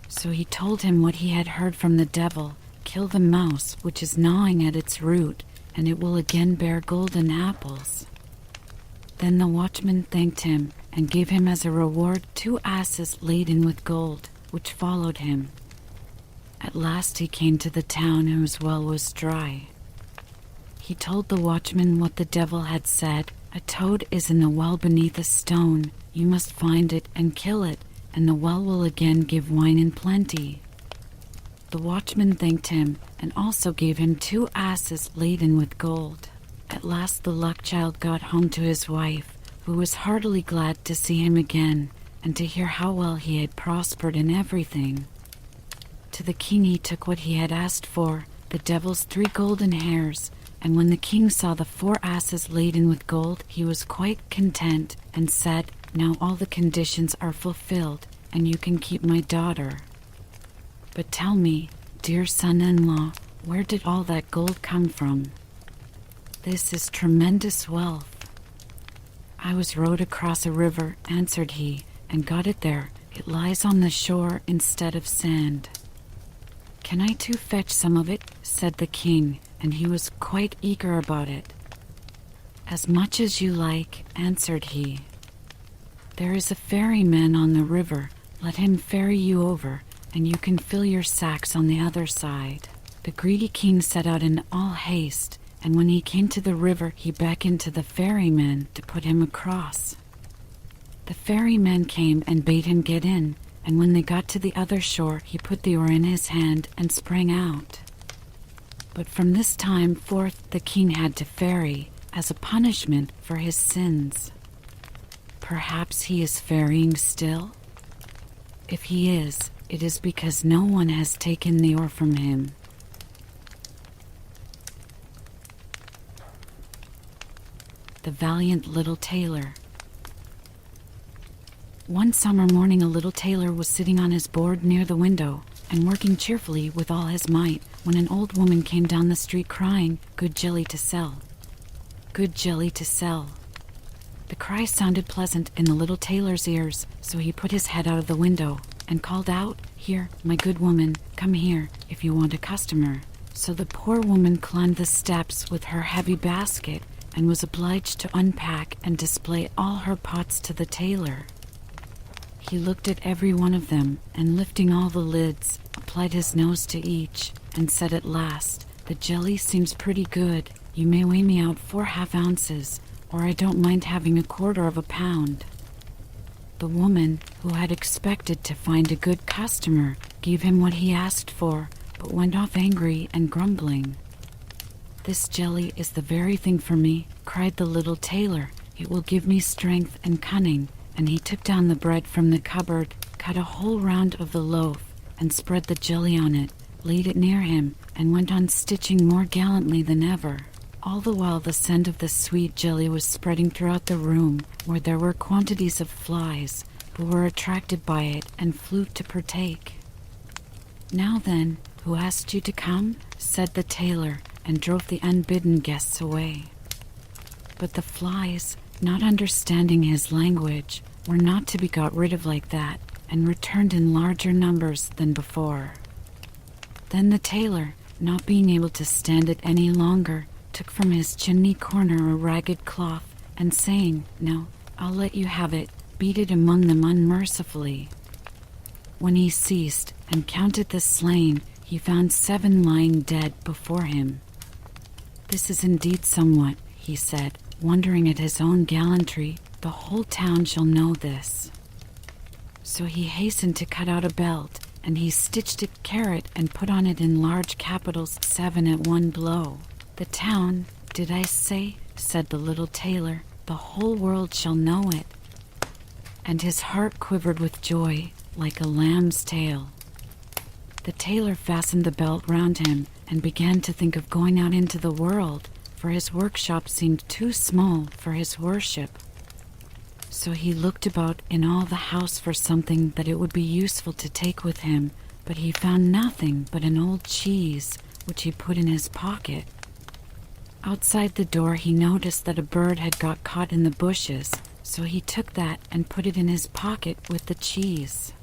So he told him what he had heard from the devil: "Kill the mouse which is gnawing at its root, and it will again bear golden apples." Then the watchman thanked him, and gave him as a reward 2 asses laden with gold, which followed him. At last he came to the town whose well was dry. He told the watchman what the devil had said. "A toad is in the well beneath a stone. You must find it and kill it, and the well will again give wine in plenty." The watchman thanked him, and also gave him 2 asses laden with gold. At last the luck child got home to his wife, who was heartily glad to see him again, and to hear how well he had prospered in everything. To the king he took what he had asked for, the devil's 3 golden hairs, and when the king saw the 4 asses laden with gold, he was quite content, and said, Now all the conditions are fulfilled, and you can keep my daughter. But tell me, dear son-in-law, where did all that gold come from? This is tremendous wealth. I was rowed across a river, answered he, and got it there. It lies on the shore instead of sand. Can I too fetch some of it? Said the king, and he was quite eager about it. As much as you like, answered he. There is a ferryman on the river. Let him ferry you over, and you can fill your sacks on the other side. The greedy king set out in all haste, and when he came to the river, he beckoned to the ferryman to put him across. The ferryman came and bade him get in, and when they got to the other shore, he put the oar in his hand and sprang out. But from this time forth the king had to ferry, as a punishment for his sins. Perhaps he is ferrying still? If he is, it is because no one has taken the oar from him. The Valiant Little Tailor. One summer morning a little tailor was sitting on his board near the window and working cheerfully with all his might when an old woman came down the street crying, "Good jelly to sell. Good jelly to sell." The cry sounded pleasant in the little tailor's ears, so he put his head out of the window and called out, "Here, my good woman, come here if you want a customer." So the poor woman climbed the steps with her heavy basket and was obliged to unpack and display all her pots to the tailor. He looked at every one of them, and lifting all the lids, applied his nose to each, and said at last, "The jelly seems pretty good. You may weigh me out 4½ ounces, or I don't mind having 1/4 of a pound." The woman, who had expected to find a good customer, gave him what he asked for, but went off angry and grumbling. "This jelly is the very thing for me," cried the little tailor. "It will give me strength and cunning." And he took down the bread from the cupboard, cut a whole round of the loaf, and spread the jelly on it, laid it near him, and went on stitching more gallantly than ever. All the while the scent of the sweet jelly was spreading throughout the room, where there were quantities of flies, who were attracted by it and flew to partake. "Now then, who asked you to come?" said the tailor, and drove the unbidden guests away. But the flies, not understanding his language, were not to be got rid of like that, and returned in larger numbers than before. Then the tailor, not being able to stand it any longer, took from his chimney corner a ragged cloth, and saying, "Now, I'll let you have it, beat it among them unmercifully." When he ceased and counted the slain, he found 7 lying dead before him. "This is indeed somewhat," he said, wondering at his own gallantry. "The whole town shall know this." So he hastened to cut out a belt, and he stitched a caret and put on it in large capitals 7 at one blow. "The town, did I say?" said the little tailor. "The whole world shall know it." And his heart quivered with joy like a lamb's tail. The tailor fastened the belt round him and began to think of going out into the world, for his workshop seemed too small for his worship. So he looked about in all the house for something that it would be useful to take with him, but he found nothing but an old cheese, which he put in his pocket. Outside the door he noticed that a bird had got caught in the bushes, so he took that and put it in his pocket with the cheese.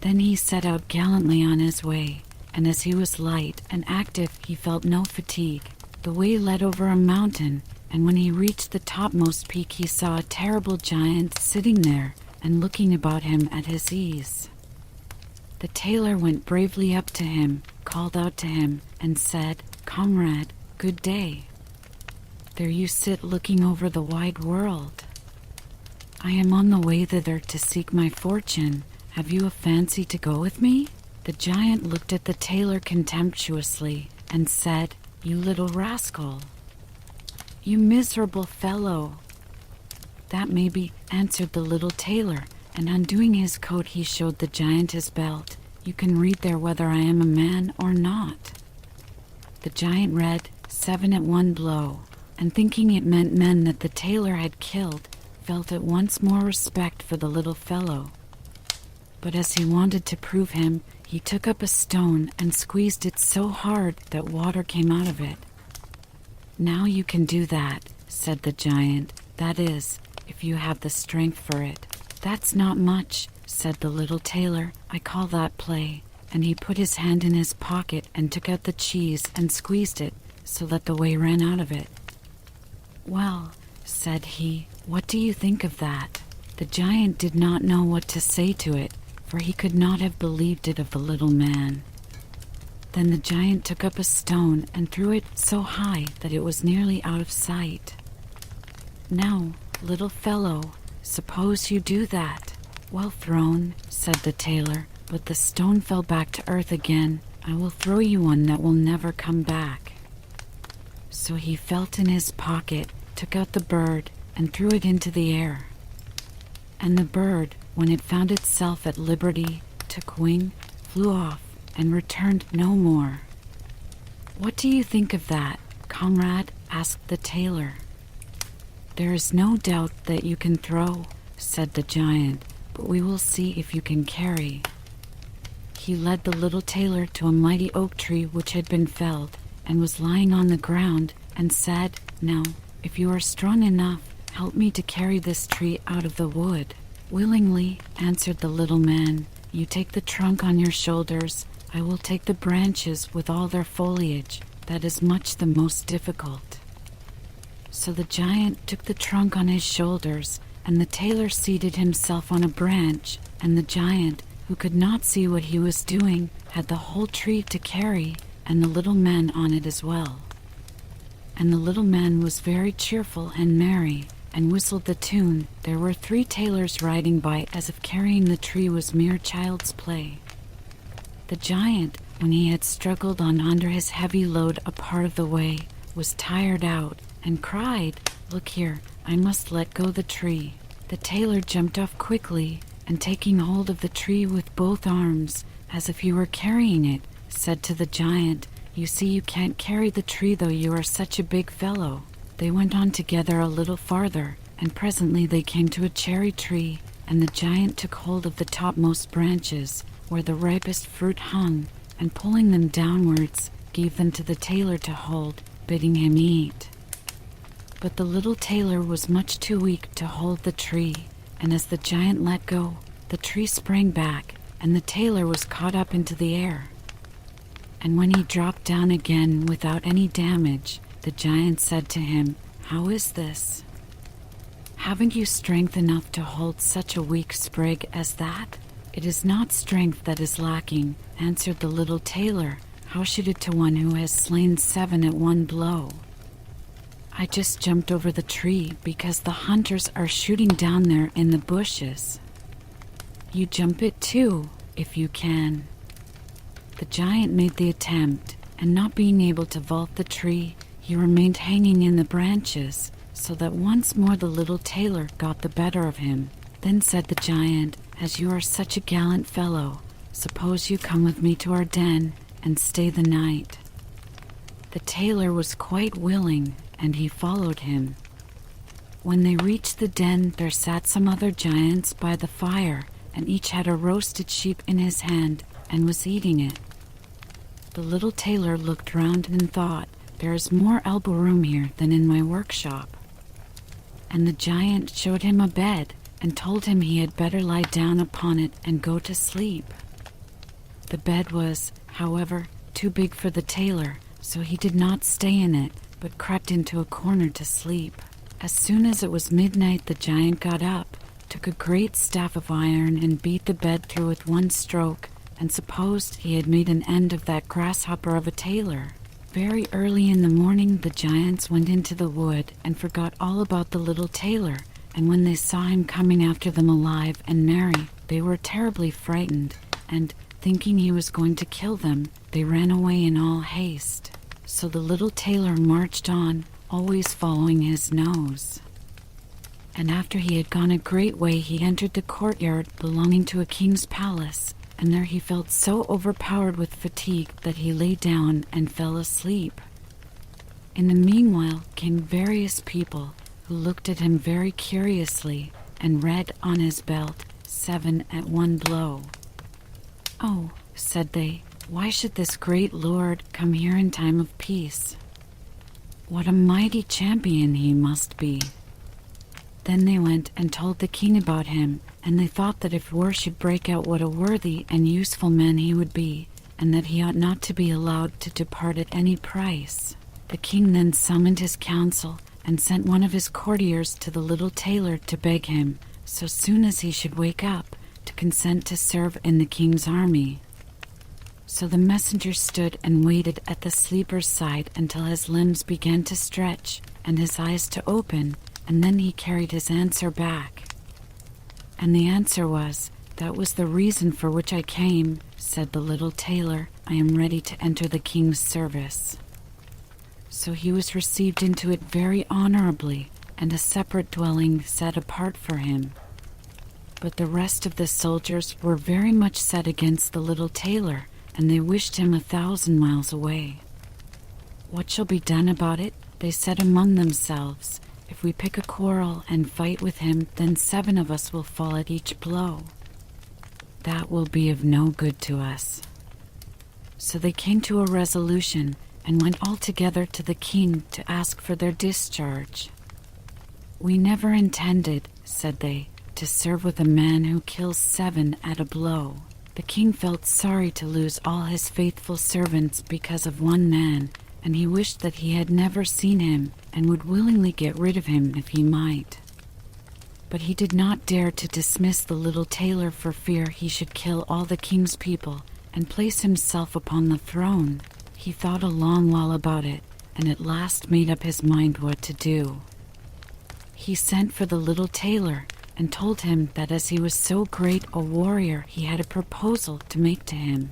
Then he set out gallantly on his way, and as he was light and active he felt no fatigue. The way led over a mountain, and when he reached the topmost peak he saw a terrible giant sitting there and looking about him at his ease. The tailor went bravely up to him, called out to him, and said, "Comrade, good day. There you sit looking over the wide world. I am on the way thither to seek my fortune. Have you a fancy to go with me?" The giant looked at the tailor contemptuously and said, "You little rascal. You miserable fellow." "That may be," answered the little tailor, and undoing his coat he showed the giant his belt. "You can read there whether I am a man or not." The giant read 7 at one blow, and thinking it meant men that the tailor had killed, felt at once more respect for the little fellow. But as he wanted to prove him, he took up a stone and squeezed it so hard that water came out of it. "Now you can do that," said the giant. "That is, if you have the strength for it." "That's not much," said the little tailor. "I call that play." And he put his hand in his pocket and took out the cheese and squeezed it so that the whey ran out of it. "Well," said he, "what do you think of that?" The giant did not know what to say to it, for he could not have believed it of the little man. Then the giant took up a stone and threw it so high that it was nearly out of sight. "Now, little fellow, suppose you do that." "Well thrown," said the tailor, "but the stone fell back to earth again. I will throw you one that will never come back." So he felt in his pocket, took out the bird, and threw it into the air. And the bird, when it found itself at liberty, took wing, flew off, and returned no more. "What do you think of that, comrade?" asked the tailor. "There is no doubt that you can throw," said the giant, "but we will see if you can carry." He led the little tailor to a mighty oak tree which had been felled, and was lying on the ground, and said, "Now, if you are strong enough, help me to carry this tree out of the wood." "Willingly," answered the little man. "You take the trunk on your shoulders, I will take the branches with all their foliage. That is much the most difficult." So the giant took the trunk on his shoulders, and the tailor seated himself on a branch, and the giant, who could not see what he was doing, had the whole tree to carry, and the little man on it as well. And the little man was very cheerful and merry, and whistled the tune. There were 3 tailors riding by as if carrying the tree was mere child's play. The giant, when he had struggled on under his heavy load a part of the way, was tired out, and cried, "Look here, I must let go the tree." The tailor jumped off quickly, and taking hold of the tree with both arms, as if he were carrying it, said to the giant, "You see you can't carry the tree though you are such a big fellow." They went on together a little farther, and presently they came to a cherry tree, and the giant took hold of the topmost branches, where the ripest fruit hung, and pulling them downwards, gave them to the tailor to hold, bidding him eat. But the little tailor was much too weak to hold the tree, and as the giant let go, the tree sprang back, and the tailor was caught up into the air. And when he dropped down again without any damage, the giant said to him, "How is this? Haven't you strength enough to hold such a weak sprig as that?" "It is not strength that is lacking," answered the little tailor. "How should it to one who has slain 7 at one blow? I just jumped over the tree because the hunters are shooting down there in the bushes." "You jump it too, if you can." The giant made the attempt, and not being able to vault the tree, he remained hanging in the branches, so that once more the little tailor got the better of him. Then said the giant, "As you are such a gallant fellow, suppose you come with me to our den and stay the night." The tailor was quite willing, and he followed him. When they reached the den, there sat some other giants by the fire, and each had a roasted sheep in his hand and was eating it. The little tailor looked round and thought, "There is more elbow room here than in my workshop." And the giant showed him a bed, and told him he had better lie down upon it and go to sleep. The bed was, however, too big for the tailor, so he did not stay in it, but crept into a corner to sleep. As soon as it was midnight, the giant got up, took a great staff of iron, and beat the bed through with one stroke, and supposed he had made an end of that grasshopper of a tailor. Very early in the morning the giants went into the wood and forgot all about the little tailor, and when they saw him coming after them alive and merry, they were terribly frightened, and, thinking he was going to kill them, they ran away in all haste. So the little tailor marched on, always following his nose. And after he had gone a great way, he entered the courtyard belonging to a king's palace, and there he felt so overpowered with fatigue that he lay down and fell asleep. In the meanwhile came various people, who looked at him very curiously and read on his belt, 7 at one blow. "Oh," said they, "why should this great lord come here in time of peace? What a mighty champion he must be." Then they went and told the king about him, and they thought that if war should break out, what a worthy and useful man he would be, and that he ought not to be allowed to depart at any price. The king then summoned his council and sent one of his courtiers to the little tailor to beg him, so soon as he should wake up, to consent to serve in the king's army. So the messenger stood and waited at the sleeper's side until his limbs began to stretch and his eyes to open, and then he carried his answer back. And the answer was, "That was the reason for which I came," said the little tailor. "I am ready to enter the king's service." So he was received into it very honorably, and a separate dwelling set apart for him. But the rest of the soldiers were very much set against the little tailor, and they wished him 1,000 miles away. "What shall be done about it?" they said among themselves. "If we pick a quarrel and fight with him, then 7 of us will fall at each blow. That will be of no good to us." So they came to a resolution and went all together to the king to ask for their discharge. "We never intended," said they, "to serve with a man who kills 7 at a blow." The king felt sorry to lose all his faithful servants because of one man, and he wished that he had never seen him and would willingly get rid of him if he might. But he did not dare to dismiss the little tailor for fear he should kill all the king's people and place himself upon the throne. He thought a long while about it, and at last made up his mind what to do. He sent for the little tailor and told him that as he was so great a warrior, he had a proposal to make to him.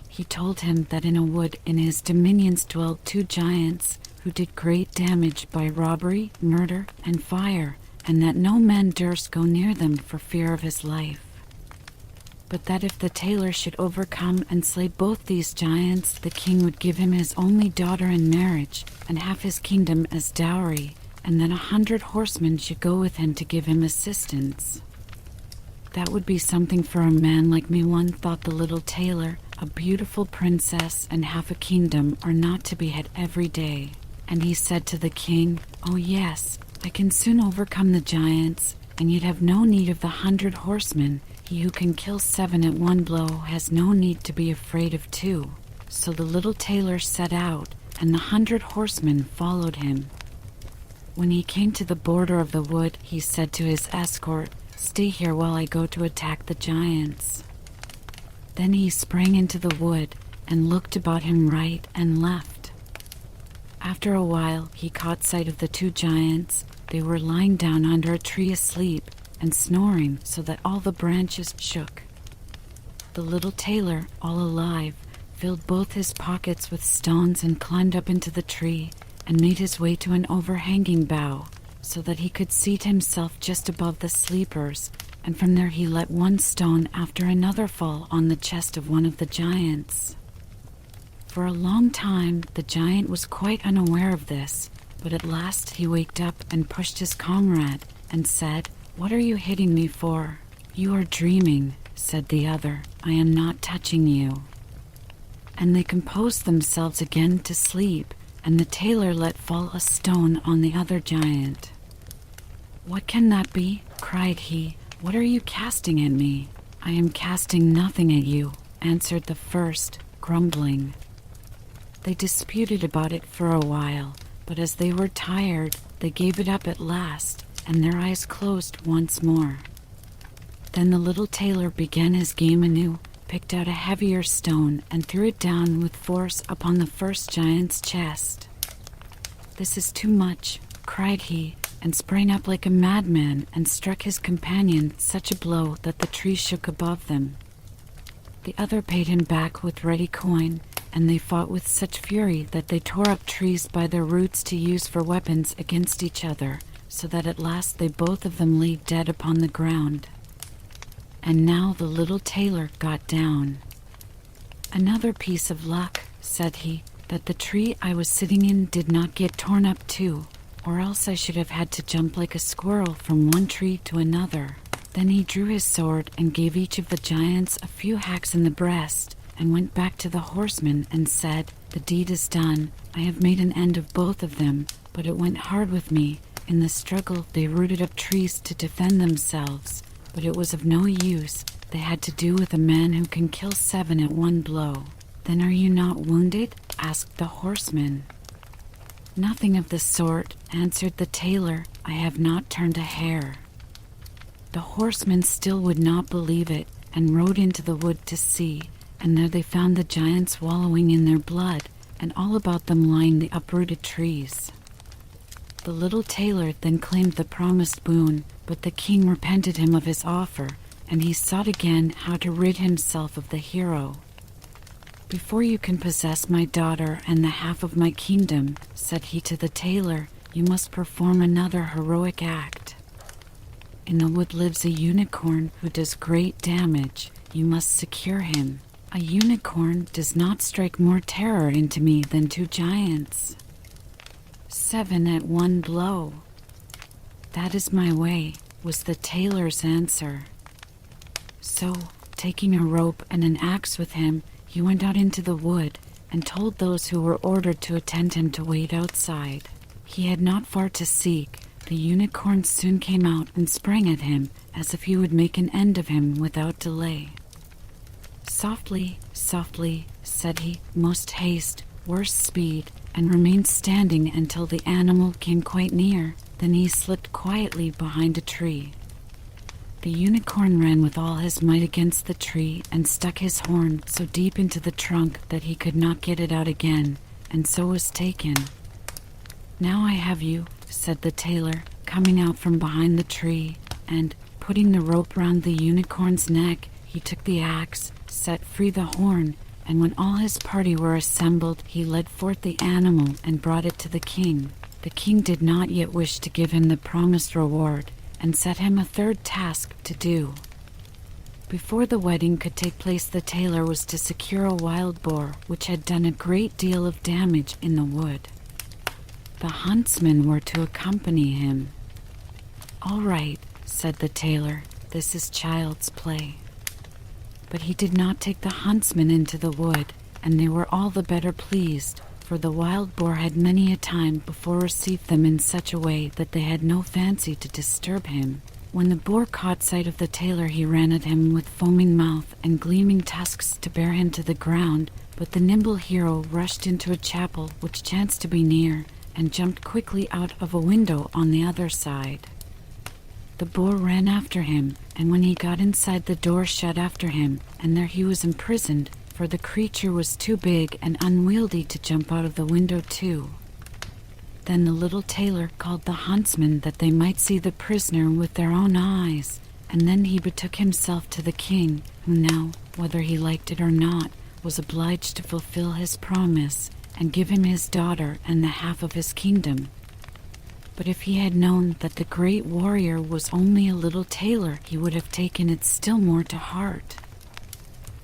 He told him that in a wood in his dominions dwelled 2 giants who did great damage by robbery, murder, and fire, and that no man durst go near them for fear of his life. But that if the tailor should overcome and slay both these giants, the king would give him his only daughter in marriage and half his kingdom as dowry, and then 100 horsemen should go with him to give him assistance. That would be something for a man like me, one thought the little tailor. A beautiful princess and half a kingdom are not to be had every day. And he said to the king, "Oh yes, I can soon overcome the giants, and you'd have no need of the 100 horsemen. He who can kill 7 at one blow has no need to be afraid of 2. So the little tailor set out, and the 100 horsemen followed him. When he came to the border of the wood, he said to his escort, "Stay here while I go to attack the giants." Then he sprang into the wood and looked about him right and left. After a while, he caught sight of the 2 giants. They were lying down under a tree asleep and snoring so that all the branches shook. The little tailor, all alive, filled both his pockets with stones and climbed up into the tree and made his way to an overhanging bough so that he could seat himself just above the sleepers, and from there he let one stone after another fall on the chest of one of the giants. For a long time the giant was quite unaware of this, but at last he waked up and pushed his comrade and said, "What are you hitting me for?" "You are dreaming," said the other. "I am not touching you." And they composed themselves again to sleep, and the tailor let fall a stone on the other giant. "What can that be?" cried he. "What are you casting at me?" "I am casting nothing at you," answered the first, grumbling. They disputed about it for a while, but as they were tired, they gave it up at last, and their eyes closed once more. Then the little tailor began his game anew, picked out a heavier stone, and threw it down with force upon the first giant's chest. "This is too much," cried he, and sprang up like a madman and struck his companion such a blow that the tree shook above them. The other paid him back with ready coin, and they fought with such fury that they tore up trees by their roots to use for weapons against each other, so that at last they both of them lay dead upon the ground. And now the little tailor got down. "Another piece of luck," said he, "that the tree I was sitting in did not get torn up too, or else I should have had to jump like a squirrel from one tree to another." Then he drew his sword and gave each of the giants a few hacks in the breast, and went back to the horsemen and said, "The deed is done. I have made an end of both of them, but it went hard with me. In the struggle they rooted up trees to defend themselves, but it was of no use. They had to do with a man who can kill 7 at one blow." "Then are you not wounded?" asked the horseman. "Nothing of the sort," answered the tailor. "I have not turned a hair." The horsemen still would not believe it, and rode into the wood to see, and there they found the giants wallowing in their blood, and all about them lying the uprooted trees. The little tailor then claimed the promised boon, but the king repented him of his offer, and he sought again how to rid himself of the hero. "Before you can possess my daughter and the half of my kingdom," said he to the tailor, "you must perform another heroic act. In the wood lives a unicorn who does great damage. You must secure him. A unicorn does not strike more terror into me than 2 giants. 7 at one blow." "That is my way," was the tailor's answer. So, taking a rope and an axe with him, he went out into the wood and told those who were ordered to attend him to wait outside. He had not far to seek. The unicorn soon came out and sprang at him as if he would make an end of him without delay. "Softly, softly," said he, "most haste, worse speed," and remained standing until the animal came quite near. Then he slipped quietly behind a tree. The unicorn ran with all his might against the tree and stuck his horn so deep into the trunk that he could not get it out again, and so was taken. "Now I have you," said the tailor, coming out from behind the tree, and, putting the rope round the unicorn's neck, he took the axe, set free the horn, and when all his party were assembled, he led forth the animal and brought it to the king. The king did not yet wish to give him the promised reward, and set him a 3rd task to do. Before the wedding could take place, the tailor was to secure a wild boar which had done a great deal of damage in the wood. The huntsmen were to accompany him. "All right," said the tailor, "this is child's play." But he did not take the huntsmen into the wood, and they were all the better pleased, for the wild boar had many a time before received them in such a way that they had no fancy to disturb him. When the boar caught sight of the tailor, he ran at him with foaming mouth and gleaming tusks to bear him to the ground, but the nimble hero rushed into a chapel which chanced to be near, and jumped quickly out of a window on the other side. The boar ran after him, and when he got inside, the door shut after him, and there he was imprisoned, for the creature was too big and unwieldy to jump out of the window too. Then the little tailor called the huntsmen that they might see the prisoner with their own eyes, and then he betook himself to the king, who now, whether he liked it or not, was obliged to fulfill his promise and give him his daughter and the half of his kingdom. But if he had known that the great warrior was only a little tailor, he would have taken it still more to heart.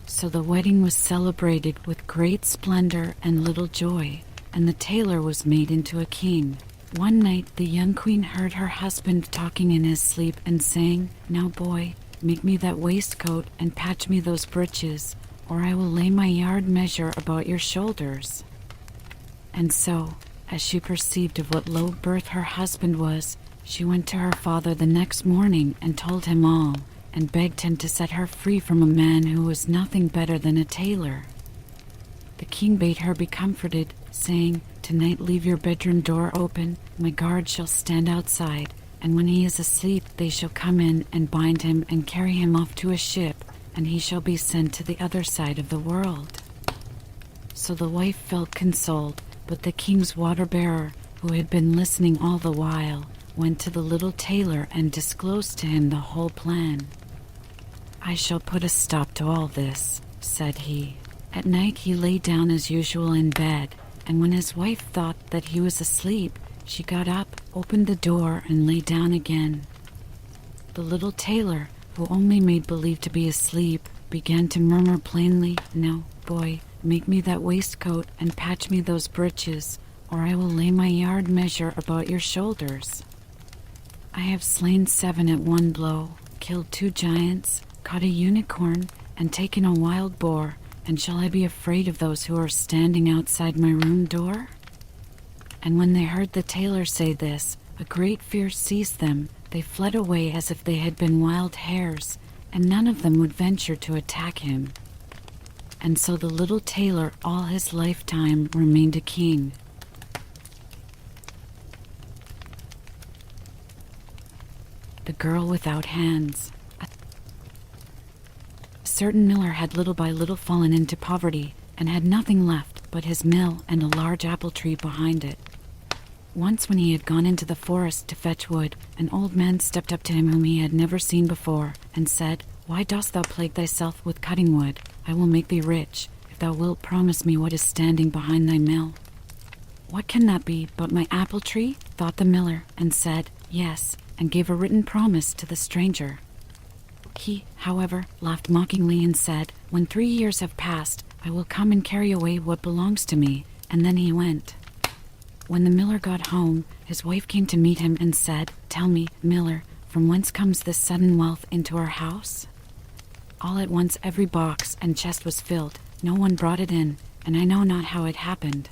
So the wedding was celebrated with great splendor and little joy, and the tailor was made into a king. One night the young queen heard her husband talking in his sleep and saying, "Now, boy, make me that waistcoat and patch me those breeches, or I will lay my yard measure about your shoulders." And so, as she perceived of what low birth her husband was, she went to her father the next morning and told him all, and begged him to set her free from a man who was nothing better than a tailor. The king bade her be comforted, saying, "Tonight leave your bedroom door open, my guard shall stand outside, and when he is asleep they shall come in and bind him and carry him off to a ship, and he shall be sent to the other side of the world." So the wife felt consoled, but the king's water-bearer, who had been listening all the while, went to the little tailor and disclosed to him the whole plan. "I shall put a stop to all this," said he. At night he lay down as usual in bed, and when his wife thought that he was asleep, she got up, opened the door, and lay down again. The little tailor, who only made believe to be asleep, began to murmur plainly, "Now, boy, make me that waistcoat and patch me those breeches, or I will lay my yard measure about your shoulders. I have slain 7 at one blow, killed 2 giants, caught a unicorn, and taken a wild boar, and shall I be afraid of those who are standing outside my room door?" And when they heard the tailor say this, a great fear seized them. They fled away as if they had been wild hares, and none of them would venture to attack him. And so the little tailor all his lifetime remained a king. The Girl Without Hands. A certain miller had little by little fallen into poverty, and had nothing left but his mill and a large apple tree behind it. Once when he had gone into the forest to fetch wood, an old man stepped up to him whom he had never seen before, and said, "Why dost thou plague thyself with cutting wood? I will make thee rich, if thou wilt promise me what is standing behind thy mill." "What can that be but my apple tree?" thought the miller, and said, "Yes," and gave a written promise to the stranger. He, however, laughed mockingly and said, "When 3 years have passed, I will come and carry away what belongs to me." And then he went. When the miller got home, his wife came to meet him and said, "Tell me, miller, from whence comes this sudden wealth into our house?" All at once every box and chest was filled. No one brought it in, and I know not how it happened.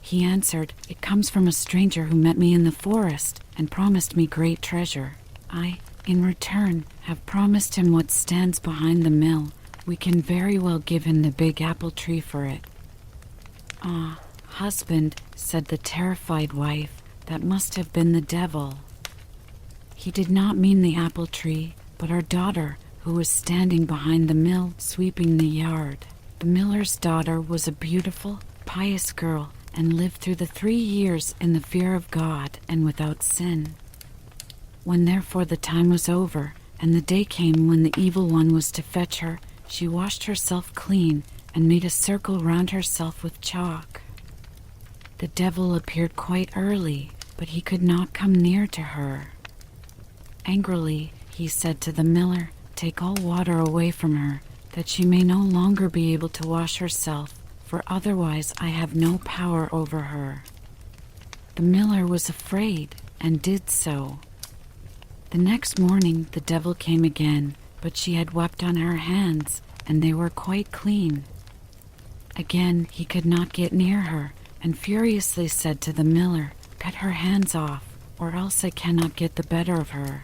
He answered, "It comes from a stranger who met me in the forest and promised me great treasure. I, in return, have promised him what stands behind the mill. We can very well give him the big apple tree for it." "Ah, husband," said the terrified wife, "that must have been the devil. He did not mean the apple tree, but our daughter, who was standing behind the mill sweeping the yard." The miller's daughter was a beautiful, pious girl, and lived through the 3 years in the fear of God and without sin. When therefore the time was over, and the day came when the evil one was to fetch her, she washed herself clean and made a circle round herself with chalk. The devil appeared quite early, but he could not come near to her. Angrily, he said to the miller, "Take all water away from her, that she may no longer be able to wash herself, for otherwise I have no power over her." The miller was afraid, and did so. The next morning the devil came again, but she had wept on her hands, and they were quite clean. Again he could not get near her, and furiously said to the miller, "Cut her hands off, or else I cannot get the better of her."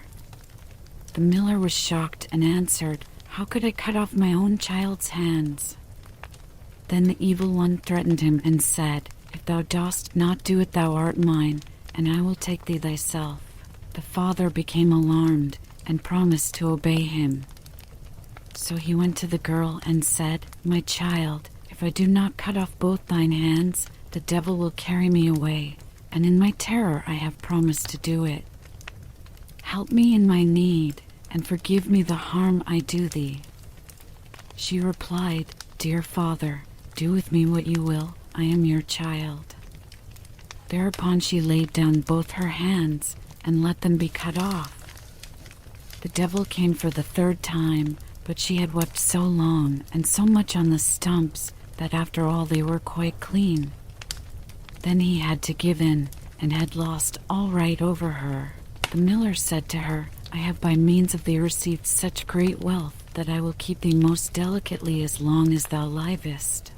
The miller was shocked and answered, "How could I cut off my own child's hands?" Then the evil one threatened him and said, "If thou dost not do it, thou art mine, and I will take thee thyself." The father became alarmed and promised to obey him. So he went to the girl and said, "My child, if I do not cut off both thine hands, the devil will carry me away, and in my terror I have promised to do it. Help me in my need, and forgive me the harm I do thee." She replied, "Dear father, do with me what you will, I am your child." Thereupon she laid down both her hands and let them be cut off. The devil came for the 3rd time, but she had wept so long and so much on the stumps that after all they were quite clean. Then he had to give in, and had lost all right over her. The miller said to her, "I have by means of thee received such great wealth that I will keep thee most delicately as long as thou livest."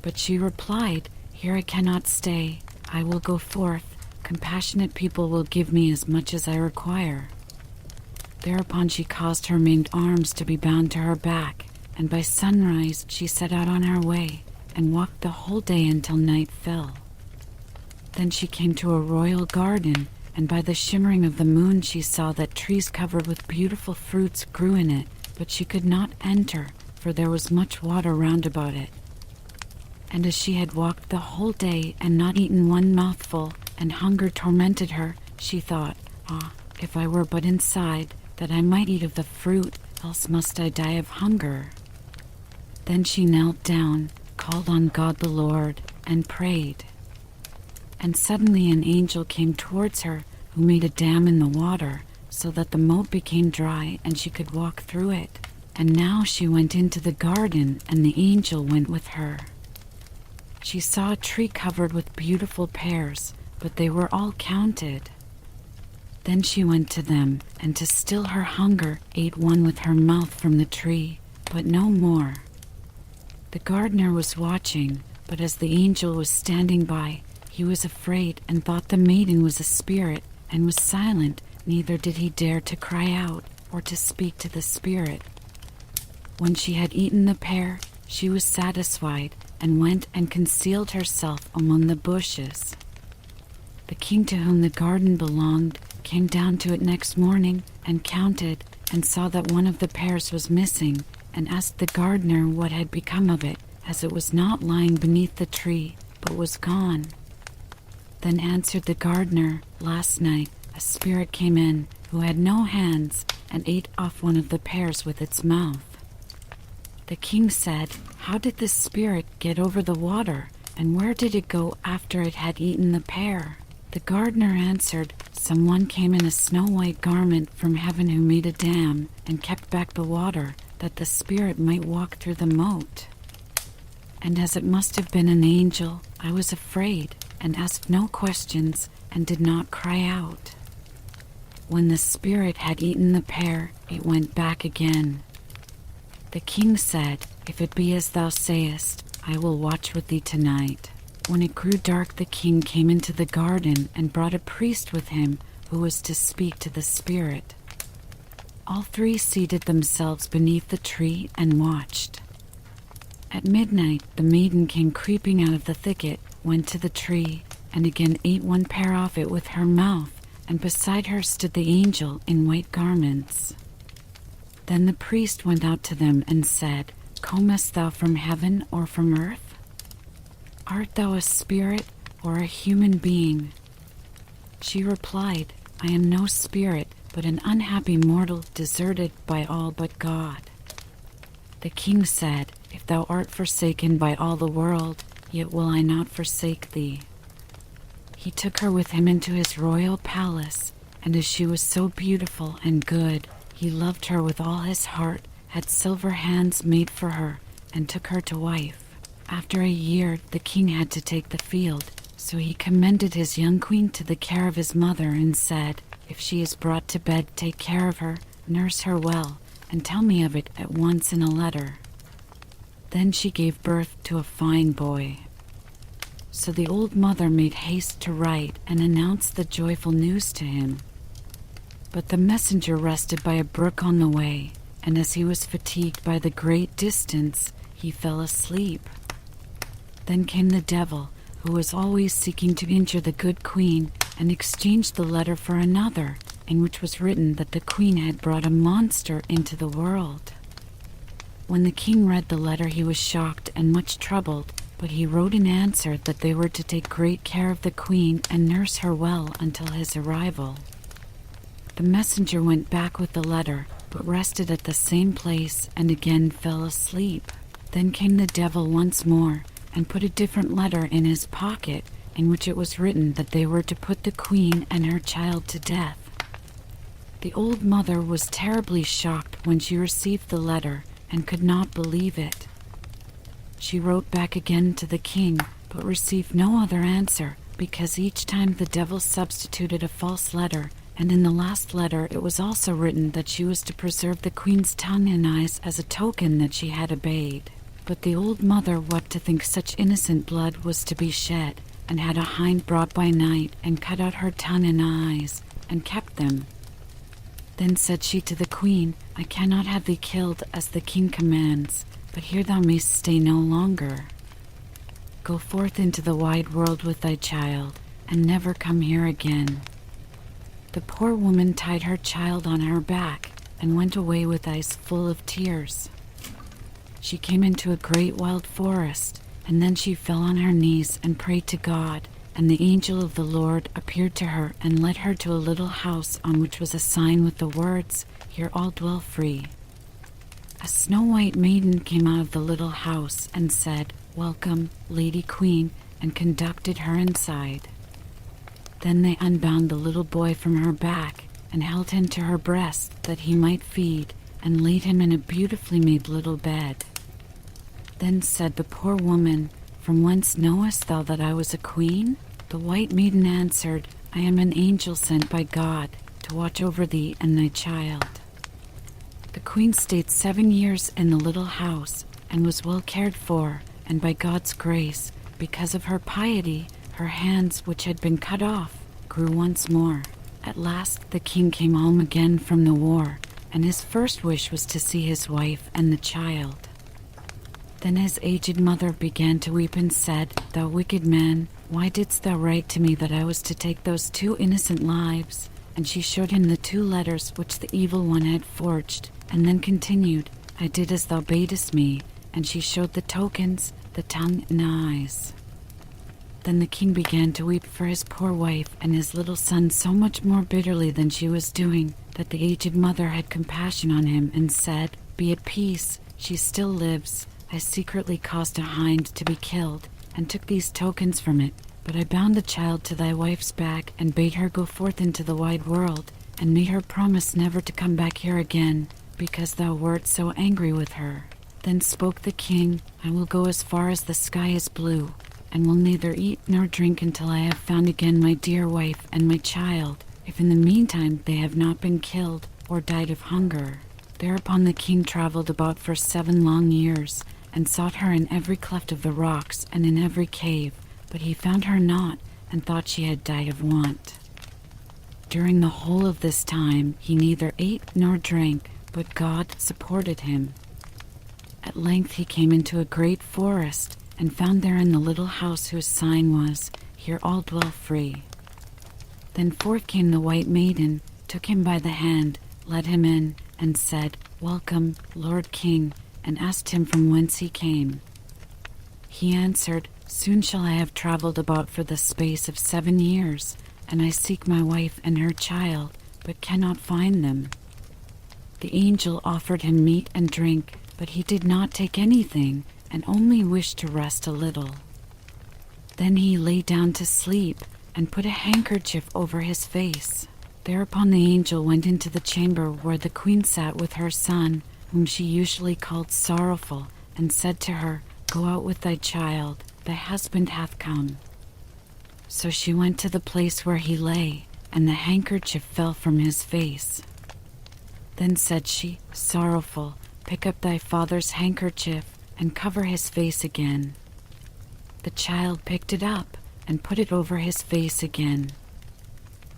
But she replied, "Here I cannot stay. I will go forth. Compassionate people will give me as much as I require." Thereupon she caused her maimed arms to be bound to her back, and by sunrise she set out on her way, and walked the whole day until night fell. Then she came to a royal garden, and by the shimmering of the moon she saw that trees covered with beautiful fruits grew in it, but she could not enter, for there was much water round about it. And as she had walked the whole day and not eaten one mouthful, and hunger tormented her, she thought, "Ah, if I were but inside, that I might eat of the fruit, else must I die of hunger." Then she knelt down, called on God the Lord, and prayed. And suddenly an angel came towards her, who made a dam in the water, so that the moat became dry and she could walk through it. And now she went into the garden, and the angel went with her. she saw a tree covered with beautiful pears, but they were all counted. Then she went to them, and to still her hunger, ate one with her mouth from the tree, but no more. The gardener was watching, but as the angel was standing by, he was afraid and thought the maiden was a spirit, and was silent, neither did he dare to cry out or to speak to the spirit. When she had eaten the pear, she was satisfied, and went and concealed herself among the bushes. The king to whom the garden belonged came down to it next morning and counted, and saw that one of the pears was missing, and asked the gardener what had become of it, as it was not lying beneath the tree, but was gone. Then answered the gardener, "Last night a spirit came in, who had no hands, and ate off one of the pears with its mouth." The king said, "How did this spirit get over the water, and where did it go after it had eaten the pear?" The gardener answered, "Someone came in a snow-white garment from heaven who made a dam, and kept back the water, that the spirit might walk through the moat. And as it must have been an angel, I was afraid, and asked no questions, and did not cry out. When the spirit had eaten the pear, it went back again." The king said, "If it be as thou sayest, I will watch with thee tonight." When it grew dark, the king came into the garden and brought a priest with him, who was to speak to the spirit. All three seated themselves beneath the tree and watched. At midnight, the maiden came creeping out of the thicket, went to the tree, and again ate one pear off it with her mouth, and beside her stood the angel in white garments. Then the priest went out to them and said, "Comest thou from heaven or from earth? Art thou a spirit or a human being?" She replied, "I am no spirit, but an unhappy mortal deserted by all but God." The king said, "If thou art forsaken by all the world, yet will I not forsake thee." He took her with him into his royal palace, and as she was so beautiful and good, he loved her with all his heart, had silver hands made for her, and took her to wife. After a year, the king had to take the field, so he commended his young queen to the care of his mother and said, "If she is brought to bed, take care of her, nurse her well, and tell me of it at once in a letter." Then she gave birth to a fine boy. So the old mother made haste to write and announce the joyful news to him. But the messenger rested by a brook on the way, and as he was fatigued by the great distance, he fell asleep. Then came the devil, who was always seeking to injure the good queen, and exchanged the letter for another, in which was written that the queen had brought a monster into the world. When the king read the letter, he was shocked and much troubled, but he wrote in answer that they were to take great care of the queen and nurse her well until his arrival. The messenger went back with the letter, but rested at the same place and again fell asleep. Then came the devil once more, and put a different letter in his pocket, in which it was written that they were to put the queen and her child to death. The old mother was terribly shocked when she received the letter, and could not believe it. She wrote back again to the king, but received no other answer, because each time the devil substituted a false letter, and in the last letter it was also written that she was to preserve the queen's tongue and eyes as a token that she had obeyed. But the old mother wept to think such innocent blood was to be shed, and had a hind brought by night, and cut out her tongue and eyes, and kept them. Then said she to the queen, "I cannot have thee killed as the king commands, but here thou mayst stay no longer. Go forth into the wide world with thy child, and never come here again." The poor woman tied her child on her back, and went away with eyes full of tears. She came into a great wild forest, and then she fell on her knees and prayed to God, and the angel of the Lord appeared to her and led her to a little house on which was a sign with the words, "Here all dwell free." A snow-white maiden came out of the little house and said, "Welcome, Lady Queen," and conducted her inside. Then they unbound the little boy from her back, and held him to her breast that he might feed, and laid him in a beautifully made little bed. Then said the poor woman, "From whence knowest thou that I was a queen?" The white maiden answered, "I am an angel sent by God to watch over thee and thy child." The queen stayed 7 years in the little house and was well cared for, and by God's grace, because of her piety, her hands, which had been cut off, grew once more. At last the king came home again from the war, and his first wish was to see his wife and the child. Then his aged mother began to weep and said, "Thou wicked man, why didst thou write to me that I was to take those 2 innocent lives?" And she showed him the 2 letters which the evil one had forged, and then continued, "I did as thou badest me," and she showed the tokens, the tongue and the eyes. Then the king began to weep for his poor wife and his little son so much more bitterly than she was doing, that the aged mother had compassion on him and said, "Be at peace, she still lives. I secretly caused a hind to be killed, and took these tokens from it, but I bound the child to thy wife's back, and bade her go forth into the wide world, and made her promise never to come back here again, because thou wert so angry with her." Then spoke the king, "I will go as far as the sky is blue, and will neither eat nor drink until I have found again my dear wife and my child, if in the meantime they have not been killed or died of hunger." Thereupon the king traveled about for 7 long years, and sought her in every cleft of the rocks and in every cave, but he found her not, and thought she had died of want. During the whole of this time he neither ate nor drank, but God supported him. At length he came into a great forest, and found therein the little house whose sign was, "Here all dwell free." Then forth came the white maiden, took him by the hand, led him in, and said, "Welcome, Lord King," and asked him from whence he came. He answered, "Soon shall I have traveled about for the space of 7 years, and I seek my wife and her child, but cannot find them." The angel offered him meat and drink, but he did not take anything, and only wished to rest a little. Then he lay down to sleep, and put a handkerchief over his face. Thereupon the angel went into the chamber where the queen sat with her son, whom she usually called Sorrowful, and said to her, "Go out with thy child, thy husband hath come." So she went to the place where he lay, and the handkerchief fell from his face. Then said she, "Sorrowful, pick up thy father's handkerchief, and cover his face again." The child picked it up, and put it over his face again.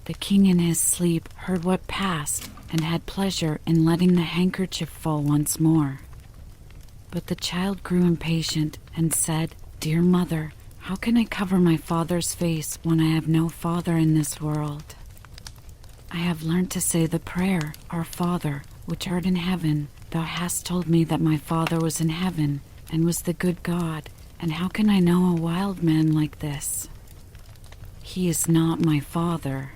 The king in his sleep heard what passed, and had pleasure in letting the handkerchief fall once more. But the child grew impatient, and said, "Dear mother, how can I cover my father's face when I have no father in this world? I have learned to say the prayer, 'Our Father, which art in heaven,' thou hast told me that my father was in heaven, and was the good God, and how can I know a wild man like this? He is not my father."